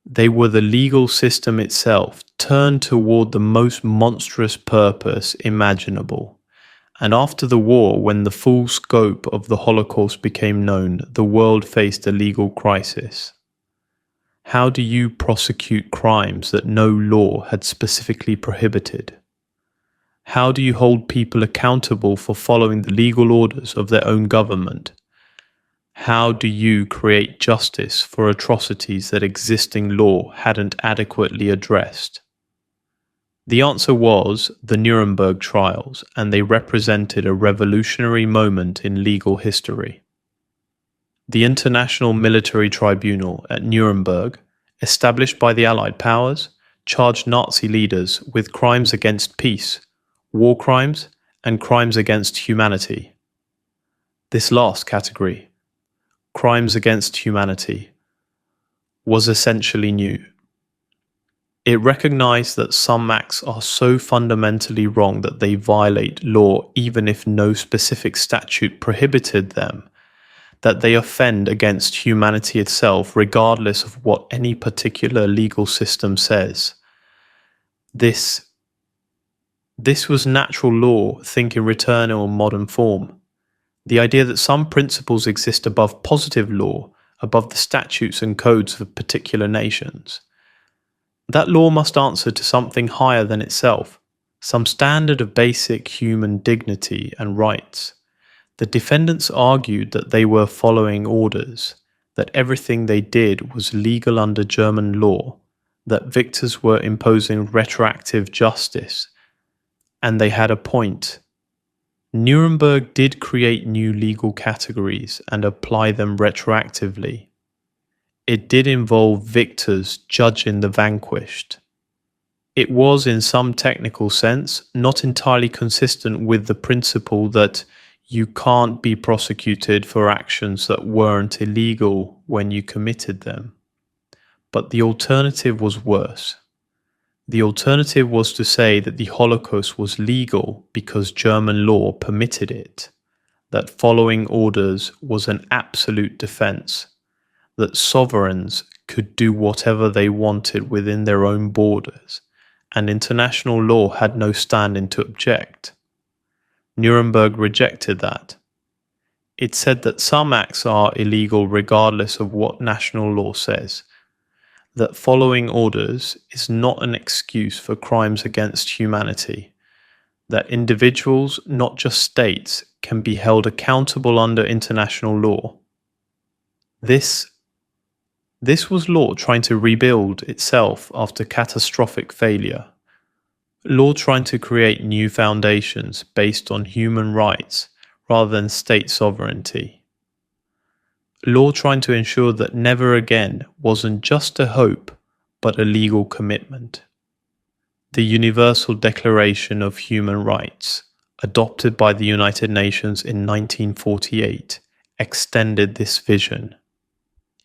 the legal system itself, turned toward the most monstrous purpose imaginable. And after the war, when the full scope of the Holocaust became known, the world faced a legal crisis. How do you prosecute crimes that no law had specifically prohibited? How do you hold people accountable for following the legal orders of their own government? How do you create justice for atrocities that existing law hadn't adequately addressed? The answer was the Nuremberg trials, and they represented a revolutionary moment in legal history. The International Military Tribunal at Nuremberg, established by the Allied powers, charged Nazi leaders with crimes against peace, war crimes, and crimes against humanity. This last category, crimes against humanity, was essentially new. It recognized that some acts are so fundamentally wrong that they violate law even if no specific statute prohibited them, that they offend against humanity itself regardless of what any particular legal system says. This was natural law, think in return or modern form. The idea that some principles exist above positive law, above the statutes and codes of particular nations. That law must answer to something higher than itself, some standard of basic human dignity and rights. The defendants argued that they were following orders, that everything they did was legal under German law, that victors were imposing retroactive justice, and they had a point. Nuremberg did create new legal categories and apply them retroactively. It did involve victors judging the vanquished. It was, in some technical sense, not entirely consistent with the principle that you can't be prosecuted for actions that weren't illegal when you committed them. But the alternative was worse. The alternative was to say that the Holocaust was legal because German law permitted it, that following orders was an absolute defense, that sovereigns could do whatever they wanted within their own borders, and international law had no standing to object. Nuremberg rejected that. It said that some acts are illegal regardless of what national law says, that following orders is not an excuse for crimes against humanity, that individuals, not just states, can be held accountable under international law. This was law trying to rebuild itself after catastrophic failure. Law trying to create new foundations based on human rights rather than state sovereignty. Law trying to ensure that never again wasn't just a hope, but a legal commitment. The Universal Declaration of Human Rights, adopted by the United Nations in 1948, extended this vision.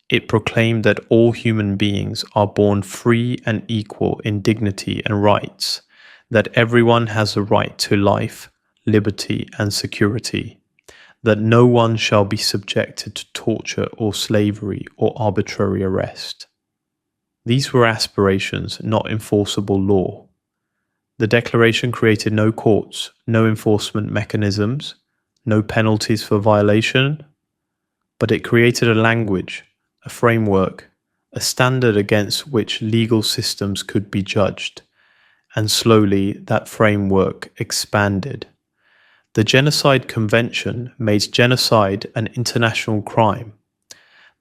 It proclaimed that all human beings are born free and equal in dignity and rights, that everyone has a right to life, liberty, and security, that no one shall be subjected to torture or slavery or arbitrary arrest. These were aspirations, not enforceable law. The Declaration created no courts, no enforcement mechanisms, no penalties for violation, but it created a language, a framework, a standard against which legal systems could be judged, and slowly that framework expanded. The Genocide Convention made genocide an international crime.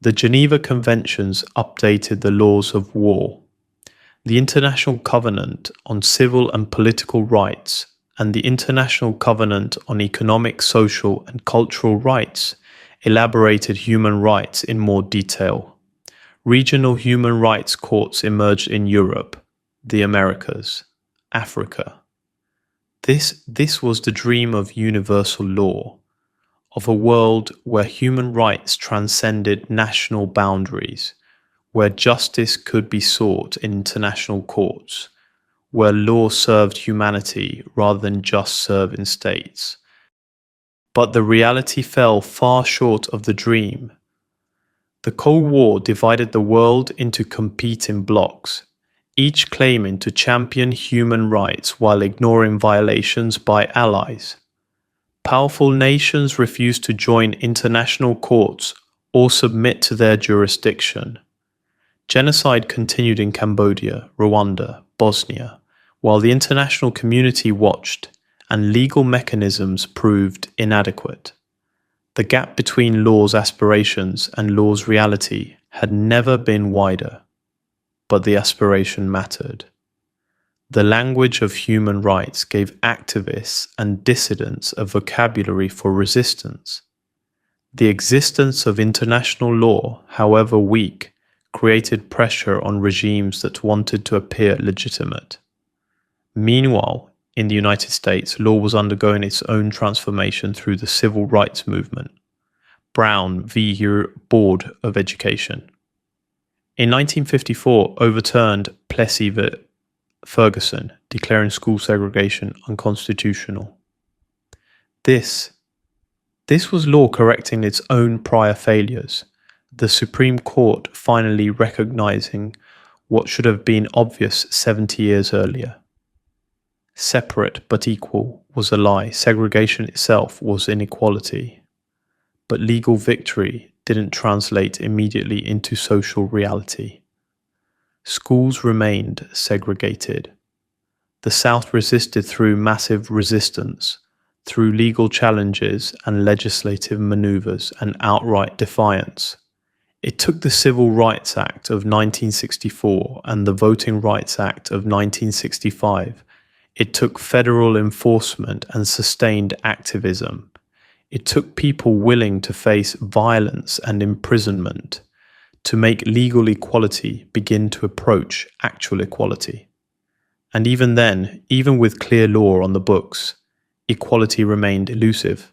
The Geneva Conventions updated the laws of war. The International Covenant on Civil and Political Rights and the International Covenant on Economic, Social, and Cultural Rights elaborated human rights in more detail. Regional human rights courts emerged in Europe, the Americas, Africa. This was the dream of universal law, of a world where human rights transcended national boundaries, where justice could be sought in international courts, where law served humanity rather than just serving states. But the reality fell far short of the dream. The Cold War divided the world into competing blocs, each claiming to champion human rights while ignoring violations by allies. Powerful nations refused to join international courts or submit to their jurisdiction. Genocide continued in Cambodia, Rwanda, Bosnia, while the international community watched and legal mechanisms proved inadequate. The gap between law's aspirations and law's reality had never been wider. But the aspiration mattered. The language of human rights gave activists and dissidents a vocabulary for resistance. The existence of international law, however weak, created pressure on regimes that wanted to appear legitimate. Meanwhile, in the United States, law was undergoing its own transformation through the civil rights movement. Brown v. Board of Education. In 1954, overturned Plessy v. Ferguson, declaring school segregation unconstitutional. This was law correcting its own prior failures, the Supreme Court finally recognizing what should have been obvious 70 years earlier. Separate but equal was a lie. Segregation itself was inequality. But legal victory didn't translate immediately into social reality. Schools remained segregated. The South resisted through massive resistance, through legal challenges and legislative maneuvers and outright defiance. It took the Civil Rights Act of 1964 and the Voting Rights Act of 1965 It took federal enforcement and sustained activism. It took people willing to face violence and imprisonment to make legal equality begin to approach actual equality. And even then, even with clear law on the books, equality remained elusive.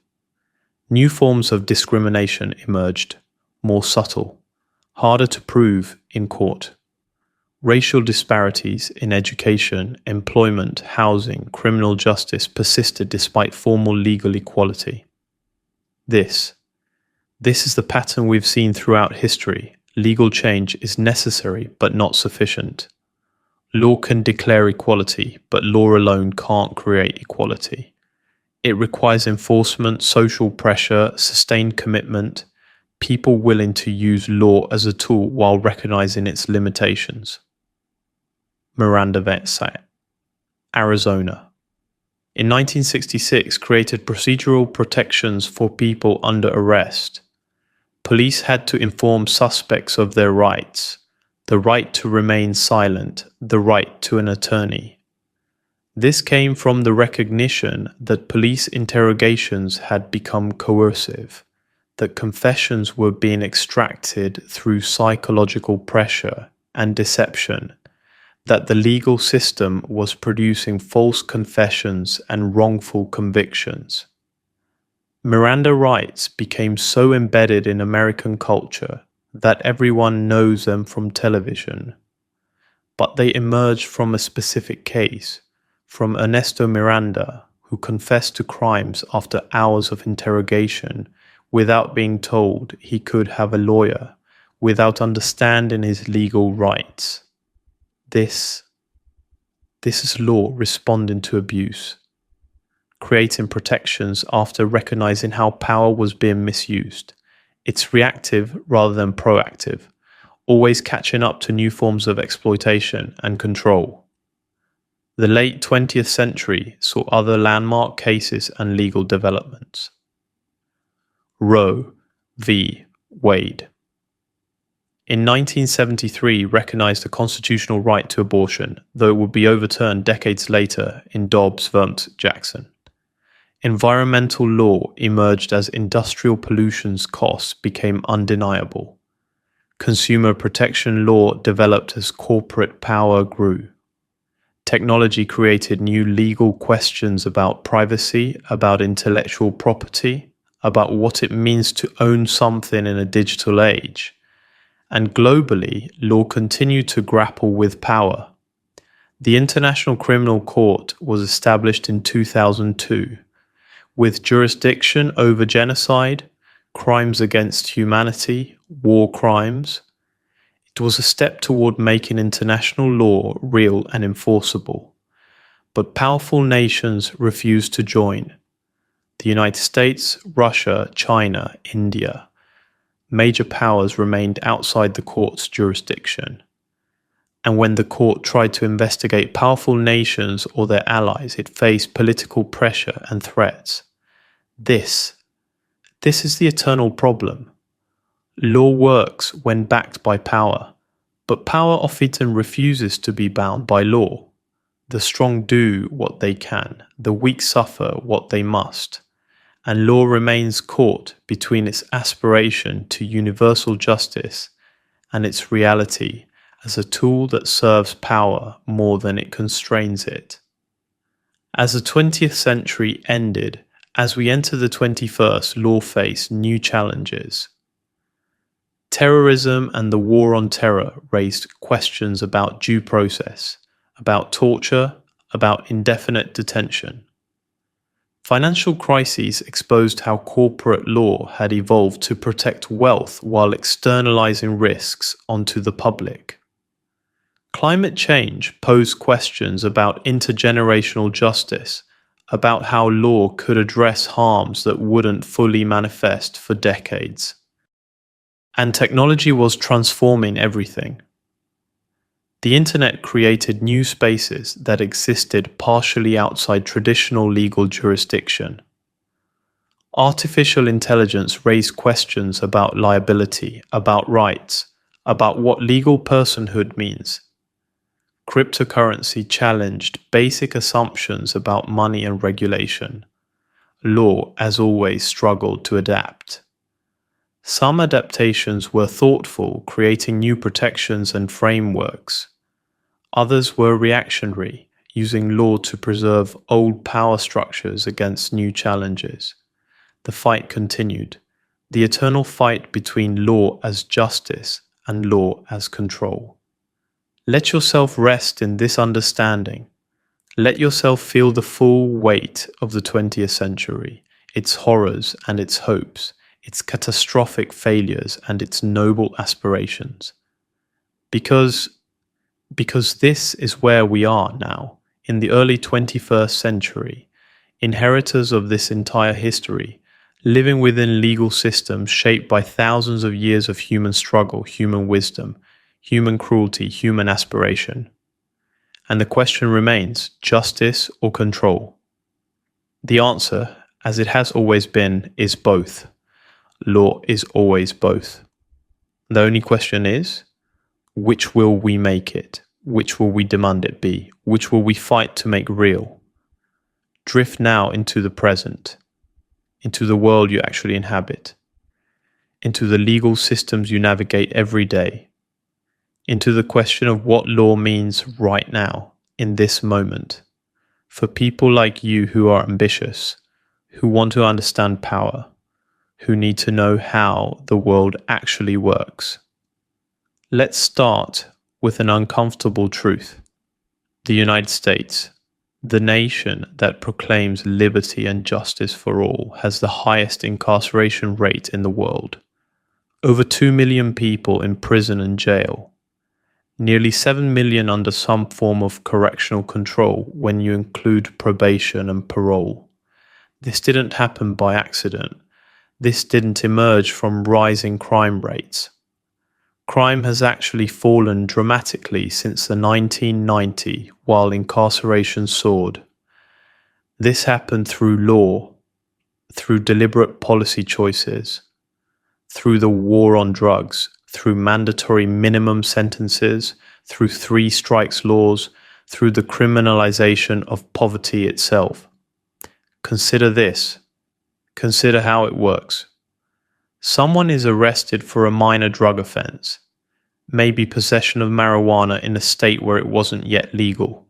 New forms of discrimination emerged, more subtle, harder to prove in court. Racial disparities in education, employment, housing, criminal justice persisted despite formal legal equality. This is the pattern we've seen throughout history. Legal change is necessary but not sufficient. Law can declare equality, but law alone can't create equality. It requires enforcement, social pressure, sustained commitment, people willing to use law as a tool while recognizing its limitations. Miranda Vetsat, Arizona. In 1966, created procedural protections for people under arrest. Police had to inform suspects of their rights, the right to remain silent, the right to an attorney. This came from the recognition that police interrogations had become coercive, that confessions were being extracted through psychological pressure and deception, that the legal system was producing false confessions and wrongful convictions. Miranda rights became so embedded in American culture that everyone knows them from television. But they emerged from a specific case, from Ernesto Miranda, who confessed to crimes after hours of interrogation without being told he could have a lawyer, without understanding his legal rights. This is law responding to abuse, creating protections after recognizing how power was being misused. It's reactive rather than proactive, always catching up to new forms of exploitation and control. The late 20th century saw other landmark cases and legal developments. Roe v. Wade. In 1973, recognized the constitutional right to abortion, though it would be overturned decades later in Dobbs v. Jackson. Environmental law emerged as industrial pollution's costs became undeniable. Consumer protection law developed as corporate power grew. Technology created new legal questions about privacy, about intellectual property, about what it means to own something in a digital age. And globally, law continued to grapple with power. The International Criminal Court was established in 2002, with jurisdiction over genocide, crimes against humanity, war crimes. It was a step toward making international law real and enforceable. But powerful nations refused to join. The United States, Russia, China, India. Major powers remained outside the court's jurisdiction. And when the court tried to investigate powerful nations or their allies, it faced political pressure and threats. This is the eternal problem. Law works when backed by power, but power often refuses to be bound by law. The strong do what they can, the weak suffer what they must. And law remains caught between its aspiration to universal justice and its reality as a tool that serves power more than it constrains it. As the 20th century ended, as we enter the 21st, law faced new challenges. Terrorism and the war on terror raised questions about due process, about torture, about indefinite detention. Financial crises exposed how corporate law had evolved to protect wealth while externalizing risks onto the public. Climate change posed questions about intergenerational justice, about how law could address harms that wouldn't fully manifest for decades. And technology was transforming everything. The internet created new spaces that existed partially outside traditional legal jurisdiction. Artificial intelligence raised questions about liability, about rights, about what legal personhood means. Cryptocurrency challenged basic assumptions about money and regulation. Law, as always, struggled to adapt. Some adaptations were thoughtful, creating new protections and frameworks. Others were reactionary, using law to preserve old power structures against new challenges. The fight continued, the eternal fight between law as justice and law as control. Let yourself rest in this understanding. Let yourself feel the full weight of the 20th century, its horrors and its hopes, its catastrophic failures and its noble aspirations. Because this is where we are now, in the early 21st century, inheritors of this entire history, living within legal systems shaped by thousands of years of human struggle, human wisdom, human cruelty, human aspiration. And the question remains, justice or control? The answer, as it has always been, is both. Law is always both. The only question is, which will we make it? Which will we demand it be? Which will we fight to make real? Drift now into the present, into the world you actually inhabit, into the legal systems you navigate every day, into the question of what law means right now, in this moment, for people like you who are ambitious, who want to understand power, who need to know how the world actually works. Let's start with an uncomfortable truth. The United States, the nation that proclaims liberty and justice for all, has the highest incarceration rate in the world. Over 2 million people in prison and jail. Nearly 7 million under some form of correctional control when you include probation and parole. This didn't happen by accident. This didn't emerge from rising crime rates. Crime has actually fallen dramatically since the 1990s while incarceration soared. This happened through law, through deliberate policy choices, through the war on drugs, through mandatory minimum sentences, through 3 strikes laws, through the criminalization of poverty itself. Consider this. Consider how it works. Someone is arrested for a minor drug offense, maybe possession of marijuana in a state where it wasn't yet legal.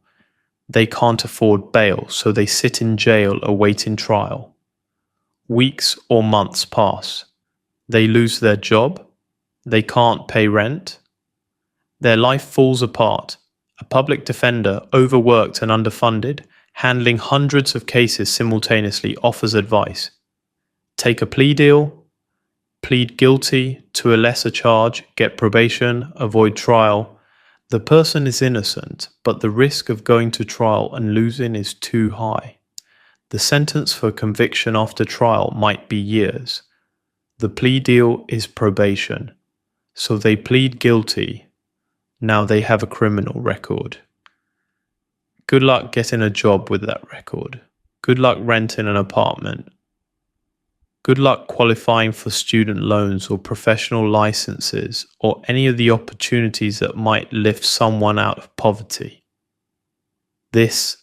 They can't afford bail, so they sit in jail awaiting trial. Weeks or months pass. They lose their job. They can't pay rent. Their life falls apart. A public defender, overworked and underfunded, handling hundreds of cases simultaneously, offers advice. Take a plea deal, plead guilty to a lesser charge, get probation, avoid trial. The person is innocent, but the risk of going to trial and losing is too high. The sentence for conviction after trial might be years. The plea deal is probation. So they plead guilty. Now they have a criminal record. Good luck getting a job with that record. Good luck renting an apartment. Good luck qualifying for student loans or professional licenses or any of the opportunities that might lift someone out of poverty. This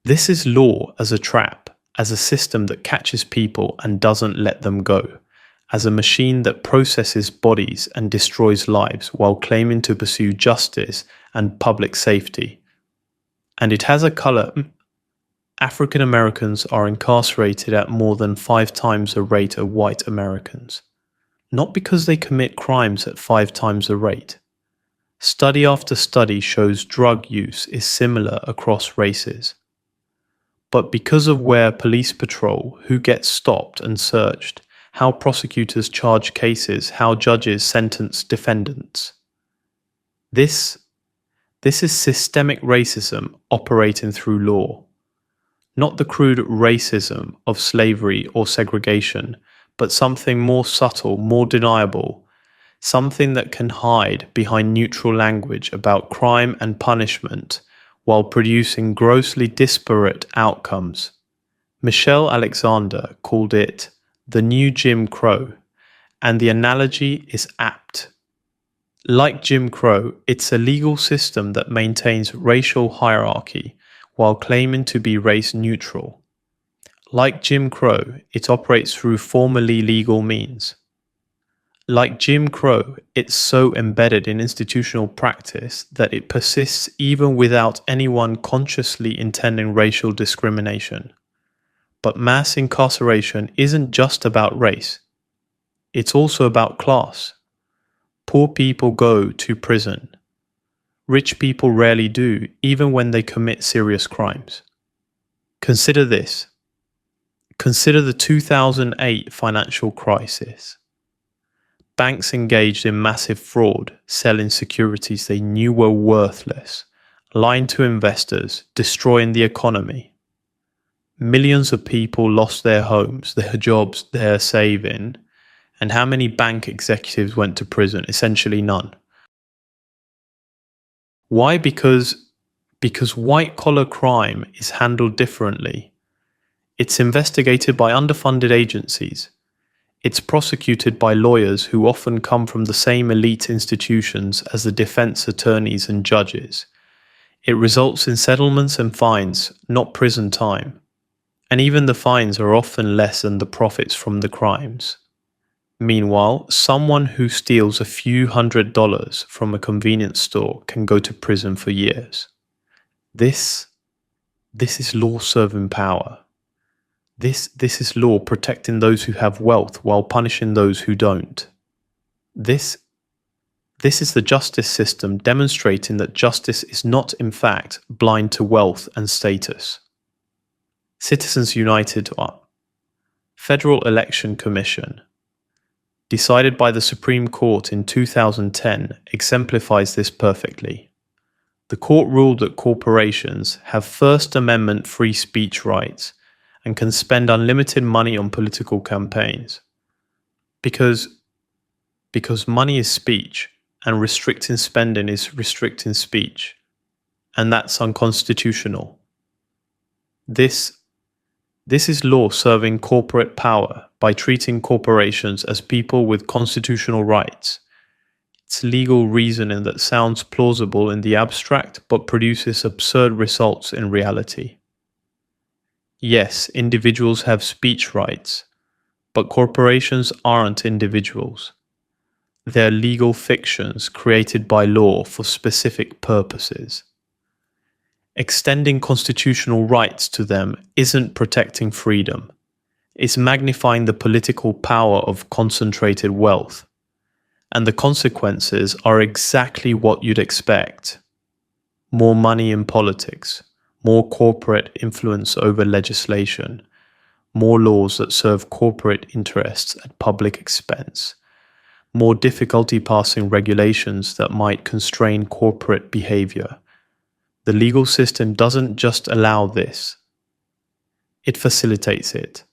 is law as a trap, as a system that catches people and doesn't let them go, as a machine that processes bodies and destroys lives while claiming to pursue justice and public safety. And it has a color. African Americans are incarcerated at more than 5 times the rate of white Americans. Not because they commit crimes at 5 times the rate. Study after study shows drug use is similar across races. But because of where police patrol, who gets stopped and searched, how prosecutors charge cases, how judges sentence defendants. This is systemic racism operating through law. Not the crude racism of slavery or segregation, but something more subtle, more deniable, something that can hide behind neutral language about crime and punishment while producing grossly disparate outcomes. Michelle Alexander called it the new Jim Crow, and the analogy is apt. Like Jim Crow, it's a legal system that maintains racial hierarchy while claiming to be race neutral. Like Jim Crow, it operates through formally legal means. Like Jim Crow, it's so embedded in institutional practice that it persists even without anyone consciously intending racial discrimination. But mass incarceration isn't just about race. It's also about class. Poor people go to prison. Rich people rarely do, even when they commit serious crimes. Consider this. Consider the 2008 financial crisis. Banks engaged in massive fraud, selling securities they knew were worthless, lying to investors, destroying the economy. Millions of people lost their homes, their jobs, their saving, and how many bank executives went to prison? Essentially none. Why? Because white-collar crime is handled differently. It's investigated by underfunded agencies. It's prosecuted by lawyers who often come from the same elite institutions as the defense attorneys and judges. It results in settlements and fines, not prison time. And even the fines are often less than the profits from the crimes. Meanwhile, someone who steals a few $100s from a convenience store can go to prison for years. This is law serving power. This is law protecting those who have wealth while punishing those who don't. This is the justice system demonstrating that justice is not, in fact, blind to wealth and status. Citizens United Federal Election Commission, decided by the Supreme Court in 2010, exemplifies this perfectly. The court ruled that corporations have First Amendment free speech rights and can spend unlimited money on political campaigns. Because money is speech, and restricting spending is restricting speech, and that's unconstitutional. This is law serving corporate power by treating corporations as people with constitutional rights. It's legal reasoning that sounds plausible in the abstract but produces absurd results in reality. Yes, individuals have speech rights, but corporations aren't individuals. They're legal fictions created by law for specific purposes. Extending constitutional rights to them isn't protecting freedom. It's magnifying the political power of concentrated wealth. And the consequences are exactly what you'd expect. More money in politics, more corporate influence over legislation, more laws that serve corporate interests at public expense, more difficulty passing regulations that might constrain corporate behavior. The legal system doesn't just allow this, it facilitates it.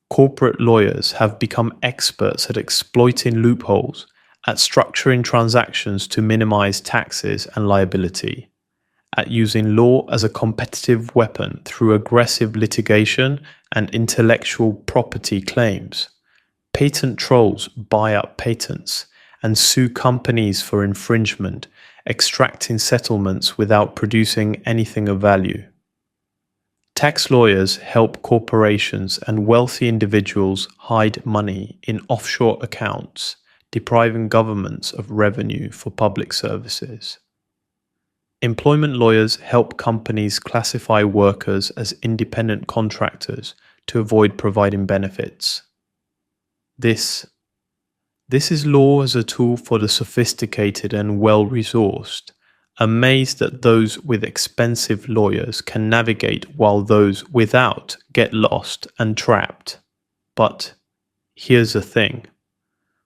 Corporate lawyers have become experts at exploiting loopholes, at structuring transactions to minimize taxes and liability, at using law as a competitive weapon through aggressive litigation and intellectual property claims. Patent trolls buy up patents and sue companies for infringement, extracting settlements without producing anything of value. Tax lawyers help corporations and wealthy individuals hide money in offshore accounts, depriving governments of revenue for public services. Employment lawyers help companies classify workers as independent contractors to avoid providing benefits. This is law as a tool for the sophisticated and well-resourced, amazed that those with expensive lawyers can navigate while those without get lost and trapped. But here's the thing.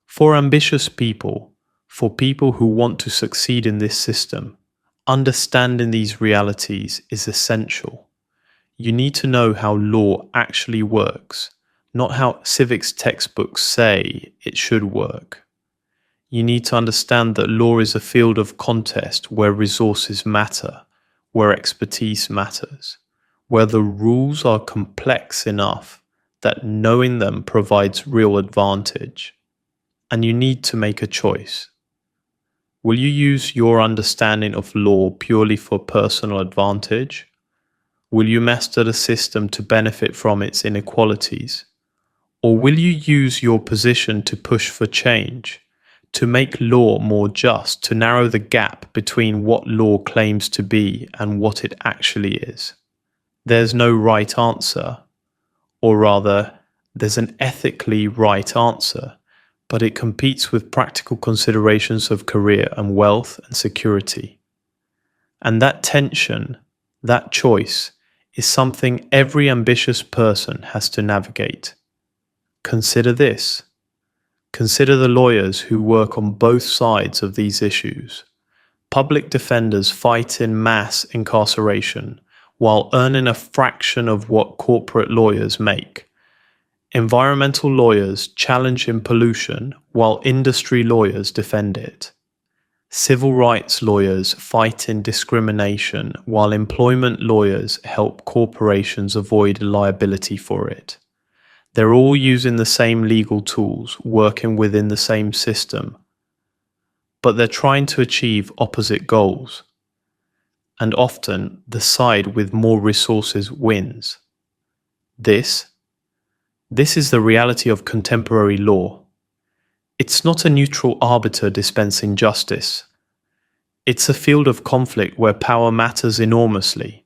For ambitious people, for people who want to succeed in this system, understanding these realities is essential. You need to know how law actually works, not how civics textbooks say it should work. You need to understand that law is a field of contest where resources matter, where expertise matters, where the rules are complex enough that knowing them provides real advantage. And you need to make a choice. Will you use your understanding of law purely for personal advantage? Will you master the system to benefit from its inequalities? Or will you use your position to push for change, to make law more just, to narrow the gap between what law claims to be and what it actually is? There's no right answer, or rather, there's an ethically right answer, but it competes with practical considerations of career and wealth and security. And that tension, that choice, is something every ambitious person has to navigate. Consider this. Consider the lawyers who work on both sides of these issues. Public defenders fight in mass incarceration while earning a fraction of what corporate lawyers make. Environmental lawyers challenge in pollution while industry lawyers defend it. Civil rights lawyers fight in discrimination while employment lawyers help corporations avoid liability for it. They're all using the same legal tools, working within the same system, but they're trying to achieve opposite goals. And often, the side with more resources wins. This is the reality of contemporary law. It's not a neutral arbiter dispensing justice. It's a field of conflict where power matters enormously,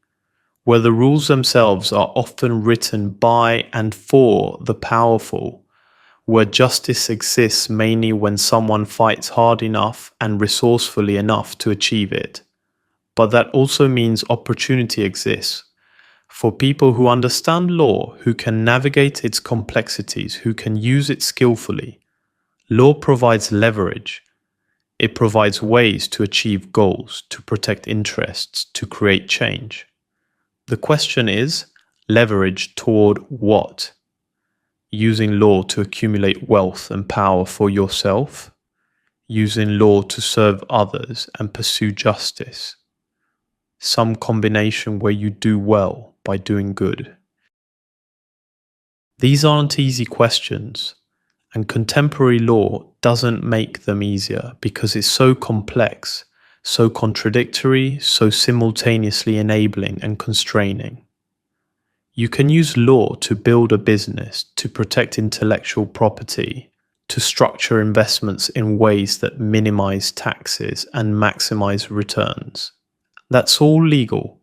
where the rules themselves are often written by and for the powerful, where justice exists mainly when someone fights hard enough and resourcefully enough to achieve it. But that also means opportunity exists for people who understand law, who can navigate its complexities, who can use it skillfully. Law provides leverage. It provides ways to achieve goals, to protect interests, to create change. The question is, leverage toward what? Using law to accumulate wealth and power for yourself? Using law to serve others and pursue justice? Some combination where you do well by doing good? These aren't easy questions, and contemporary law doesn't make them easier because it's so complex, so contradictory, so simultaneously enabling and constraining. You can use law to build a business, to protect intellectual property, to structure investments in ways that minimize taxes and maximize returns. That's all legal.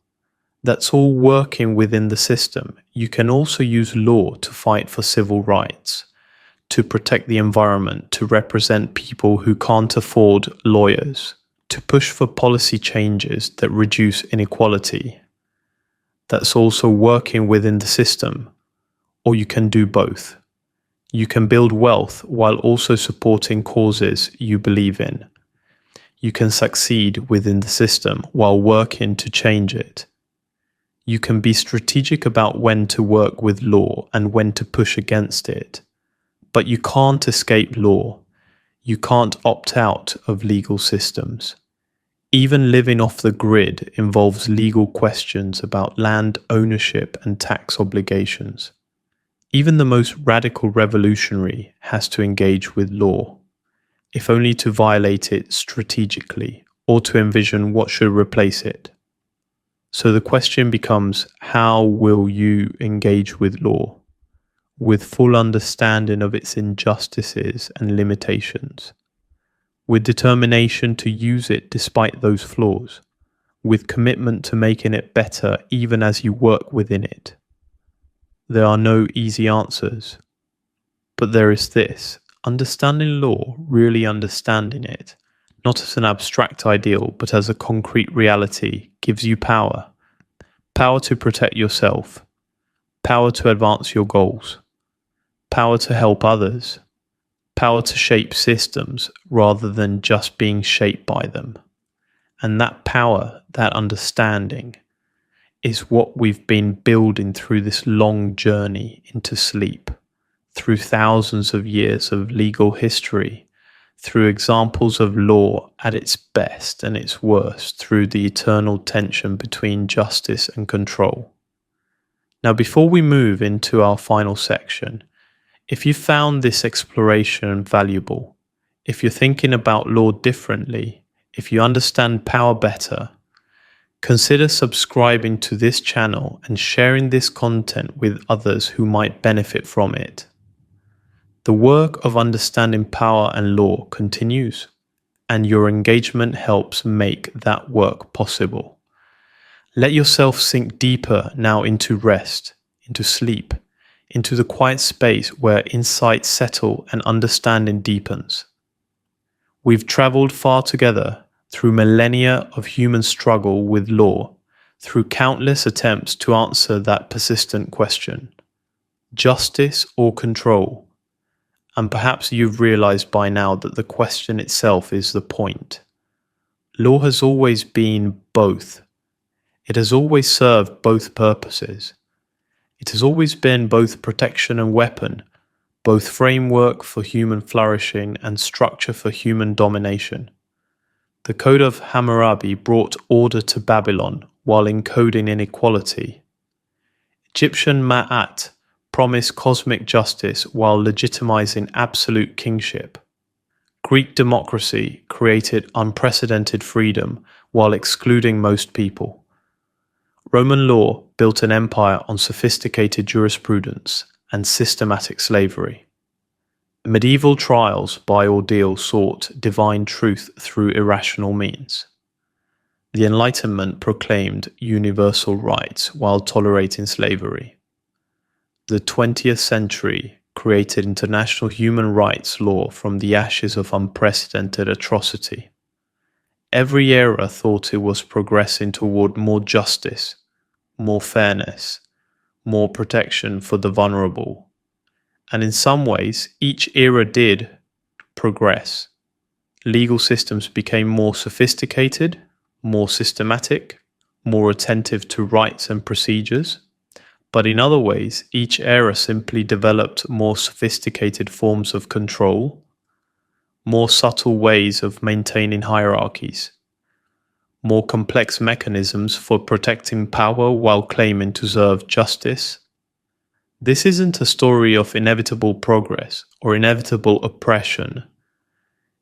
That's all working within the system. You can also use law to fight for civil rights, to protect the environment, to represent people who can't afford lawyers, to push for policy changes that reduce inequality. That's also working within the system, or you can do both. You can build wealth while also supporting causes you believe in. You can succeed within the system while working to change it. You can be strategic about when to work with law and when to push against it. But you can't escape law. You can't opt out of legal systems. Even living off the grid involves legal questions about land ownership and tax obligations. Even the most radical revolutionary has to engage with law, if only to violate it strategically or to envision what should replace it. So the question becomes, how will you engage with law? With full understanding of its injustices and limitations, with determination to use it despite those flaws, with commitment to making it better even as you work within it. There are no easy answers, but there is this: understanding law, really understanding it, not as an abstract ideal, but as a concrete reality, gives you power. Power to protect yourself, power to advance your goals, power to help others, power to shape systems rather than just being shaped by them. And that power, that understanding, is what we've been building through this long journey into sleep, through thousands of years of legal history, through examples of law at its best and its worst, through the eternal tension between justice and control. Now, before we move into our final section, if you found this exploration valuable, if you're thinking about law differently, if you understand power better, consider subscribing to this channel and sharing this content with others who might benefit from it. The work of understanding power and law continues, and your engagement helps make that work possible. Let yourself sink deeper now into rest, into sleep, into the quiet space where insights settle and understanding deepens. We've traveled far together through millennia of human struggle with law, through countless attempts to answer that persistent question: justice or control? And perhaps you've realized by now that the question itself is the point. Law has always been both. It has always served both purposes. It has always been both protection and weapon, both framework for human flourishing and structure for human domination. The Code of Hammurabi brought order to Babylon while encoding inequality. Egyptian Ma'at promised cosmic justice while legitimizing absolute kingship. Greek democracy created unprecedented freedom while excluding most people. Roman law built an empire on sophisticated jurisprudence and systematic slavery. Medieval trials by Ordeal sought divine truth through irrational means. The Enlightenment proclaimed universal rights while tolerating slavery. The 20th century created international human rights law from the ashes of unprecedented atrocity. Every era thought it was progressing toward more justice, more fairness, more protection for the vulnerable. And in some ways, each era did progress. Legal systems became more sophisticated, more systematic, more attentive to rights and procedures. But in other ways, each era simply developed more sophisticated forms of control, more subtle ways of maintaining hierarchies, more complex mechanisms for protecting power while claiming to serve justice. This isn't a story of inevitable progress or inevitable oppression.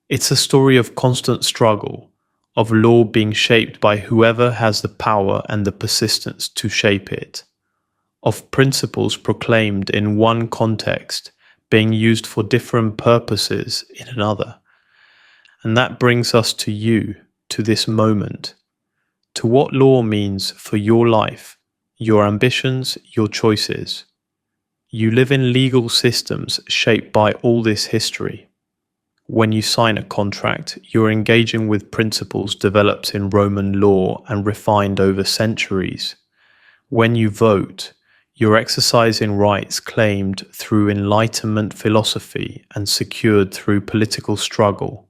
It's a story of constant struggle, of law being shaped by whoever has the power and the persistence to shape it, of principles proclaimed in one context being used for different purposes in another. And that brings us to you, to this moment, to what law means for your life, your ambitions, your choices. You live in legal systems shaped by all this history. When you sign a contract, you're engaging with principles developed in Roman law and refined over centuries. When you vote, you're exercising rights claimed through Enlightenment philosophy and secured through political struggle.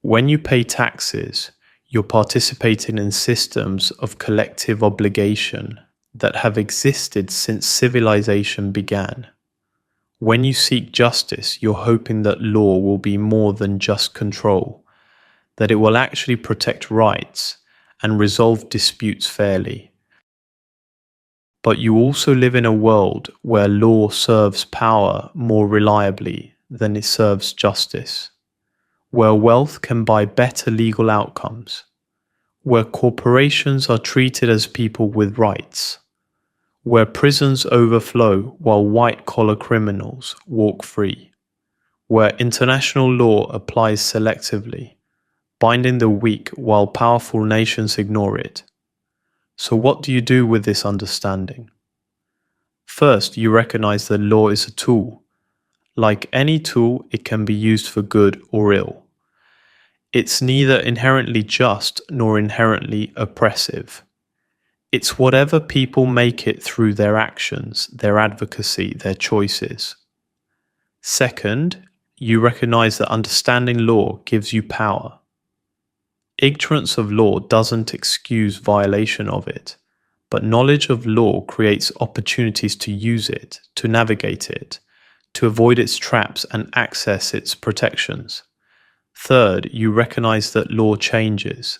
When you pay taxes, you're participating in systems of collective obligation that have existed since civilization began. When you seek justice, you're hoping that law will be more than just control, that it will actually protect rights and resolve disputes fairly. But you also live in a world where law serves power more reliably than it serves justice, where wealth can buy better legal outcomes, where corporations are treated as people with rights, where prisons overflow while white-collar criminals walk free, where international law applies selectively, binding the weak while powerful nations ignore it. So what do you do with this understanding? First, you recognize that law is a tool. Like any tool, it can be used for good or ill. It's neither inherently just nor inherently oppressive. It's whatever people make it through their actions, their advocacy, their choices. Second, you recognize that understanding law gives you power. Ignorance of law doesn't excuse violation of it, but knowledge of law creates opportunities to use it, to navigate it, to avoid its traps and access its protections. Third, you recognize that law changes.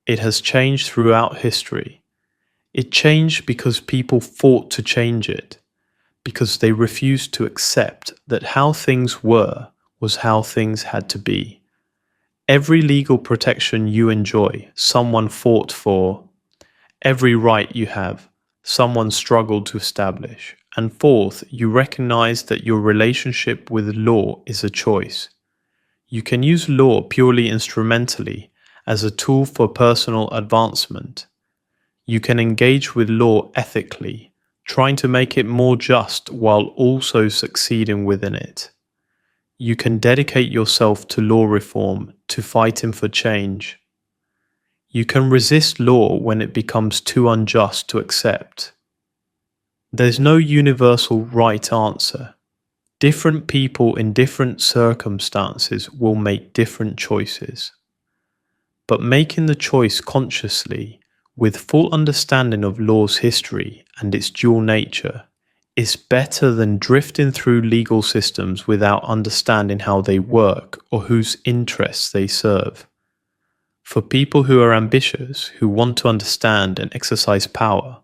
It has changed throughout history. It changed because people fought to change it, because they refused to accept that how things were was how things had to be. Every legal protection you enjoy, someone fought for. Every right you have, someone struggled to establish. And fourth, you recognize that your relationship with law is a choice. You can use law purely instrumentally as a tool for personal advancement. You can engage with law ethically, trying to make it more just while also succeeding within it. You can dedicate yourself to law reform, to fighting for change. You can resist law when it becomes too unjust to accept. There's no universal right answer. Different people in different circumstances will make different choices. But making the choice consciously, with full understanding of law's history and its dual nature, is better than drifting through legal systems without understanding how they work or whose interests they serve. For people who are ambitious, who want to understand and exercise power,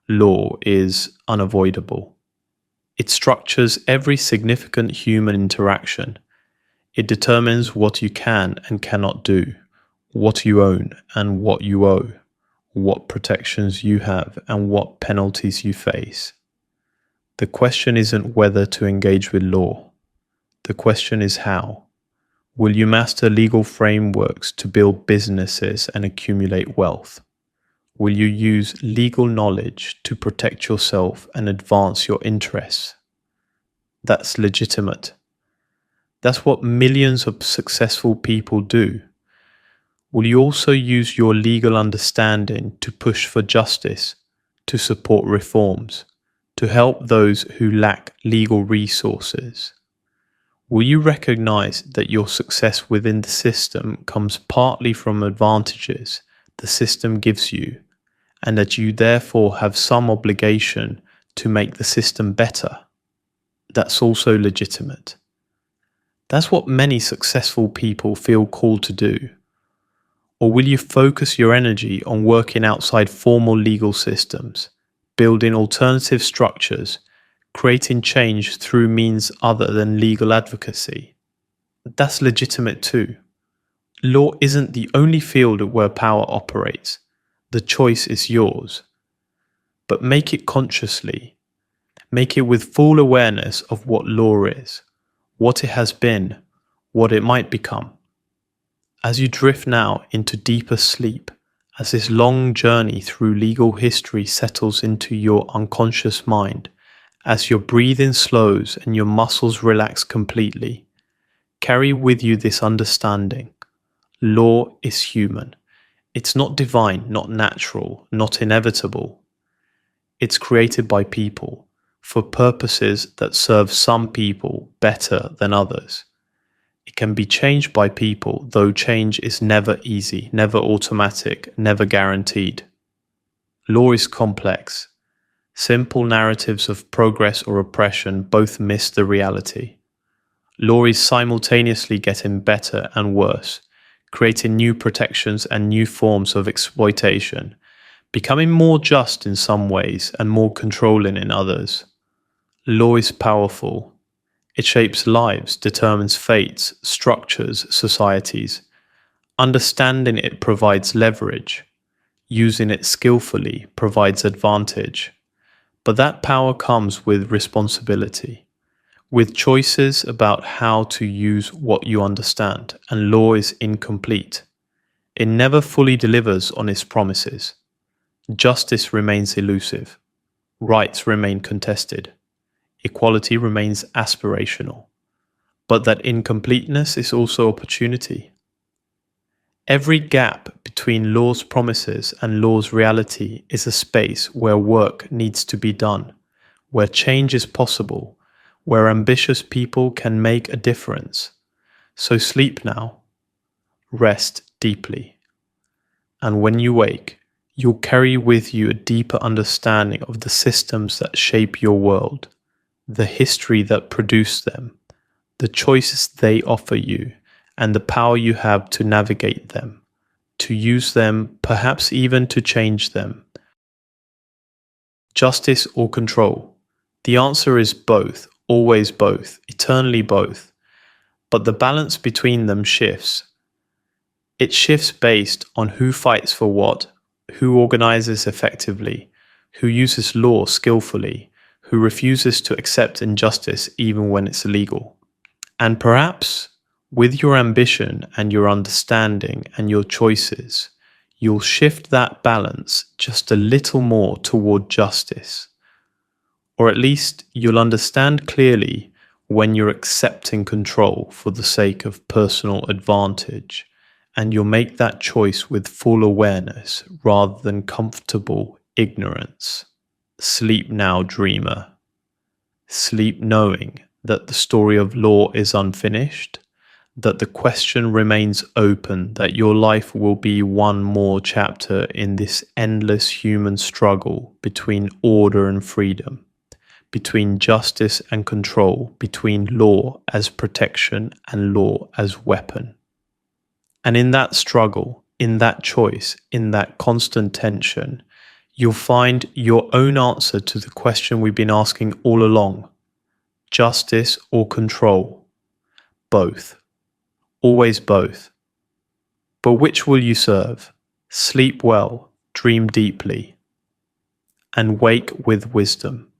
law is unavoidable. It structures every significant human interaction. It determines what you can and cannot do, what you own and what you owe, what protections you have and what penalties you face. The question isn't whether to engage with law. The question is how. Will you master legal frameworks to build businesses and accumulate wealth? Will you use legal knowledge to protect yourself and advance your interests? That's legitimate. That's what millions of successful people do. Will you also use your legal understanding to push for justice, to support reforms, to help those who lack legal resources? Will you recognize that your success within the system comes partly from advantages the system gives you, and that you therefore have some obligation to make the system better? That's also legitimate. That's what many successful people feel called to do. Or will you focus your energy on working outside formal legal systems, building alternative structures, creating change through means other than legal advocacy? That's legitimate too. Law isn't the only field where power operates. The choice is yours. But make it consciously. Make it with full awareness of what law is, what it has been, what it might become. As you drift now into deeper sleep, as this long journey through legal history settles into your unconscious mind, as your breathing slows and your muscles relax completely, carry with you this understanding. Law is human. It's not divine, not natural, not inevitable. It's created by people, for purposes that serve some people better than others. It can be changed by people, though change is never easy, never automatic, never guaranteed. Law is complex. Simple narratives of progress or oppression both miss the reality. Law is simultaneously getting better and worse, creating new protections and new forms of exploitation, becoming more just in some ways and more controlling in others. Law is powerful. It shapes lives, determines fates, structures societies. Understanding it provides leverage. Using it skillfully provides advantage. But that power comes with responsibility, with choices about how to use what you understand, and law is incomplete. It never fully delivers on its promises. Justice remains elusive. Rights remain contested. Equality remains aspirational. But that incompleteness is also opportunity. Every gap between law's promises and law's reality is a space where work needs to be done, where change is possible, where ambitious people can make a difference. So sleep now, rest deeply. And when you wake, you'll carry with you a deeper understanding of the systems that shape your world, the history that produced them, the choices they offer you, and the power you have to navigate them, to use them, perhaps even to change them. Justice or control? The answer is both, always both, eternally both. But the balance between them shifts. It shifts based on who fights for what, who organizes effectively, who uses law skillfully, who refuses to accept injustice even when it's illegal. And perhaps, with your ambition and your understanding and your choices, you'll shift that balance just a little more toward justice. Or at least you'll understand clearly when you're accepting control for the sake of personal advantage, and you'll make that choice with full awareness rather than comfortable ignorance. Sleep now, dreamer. Sleep knowing that the story of law is unfinished, that the question remains open, that your life will be one more chapter in this endless human struggle between order and freedom, between justice and control, between law as protection and law as weapon. And in that struggle, in that choice, in that constant tension, you'll find your own answer to the question we've been asking all along: justice or control? Both. Always both. But which will you serve? Sleep well, dream deeply, and wake with wisdom.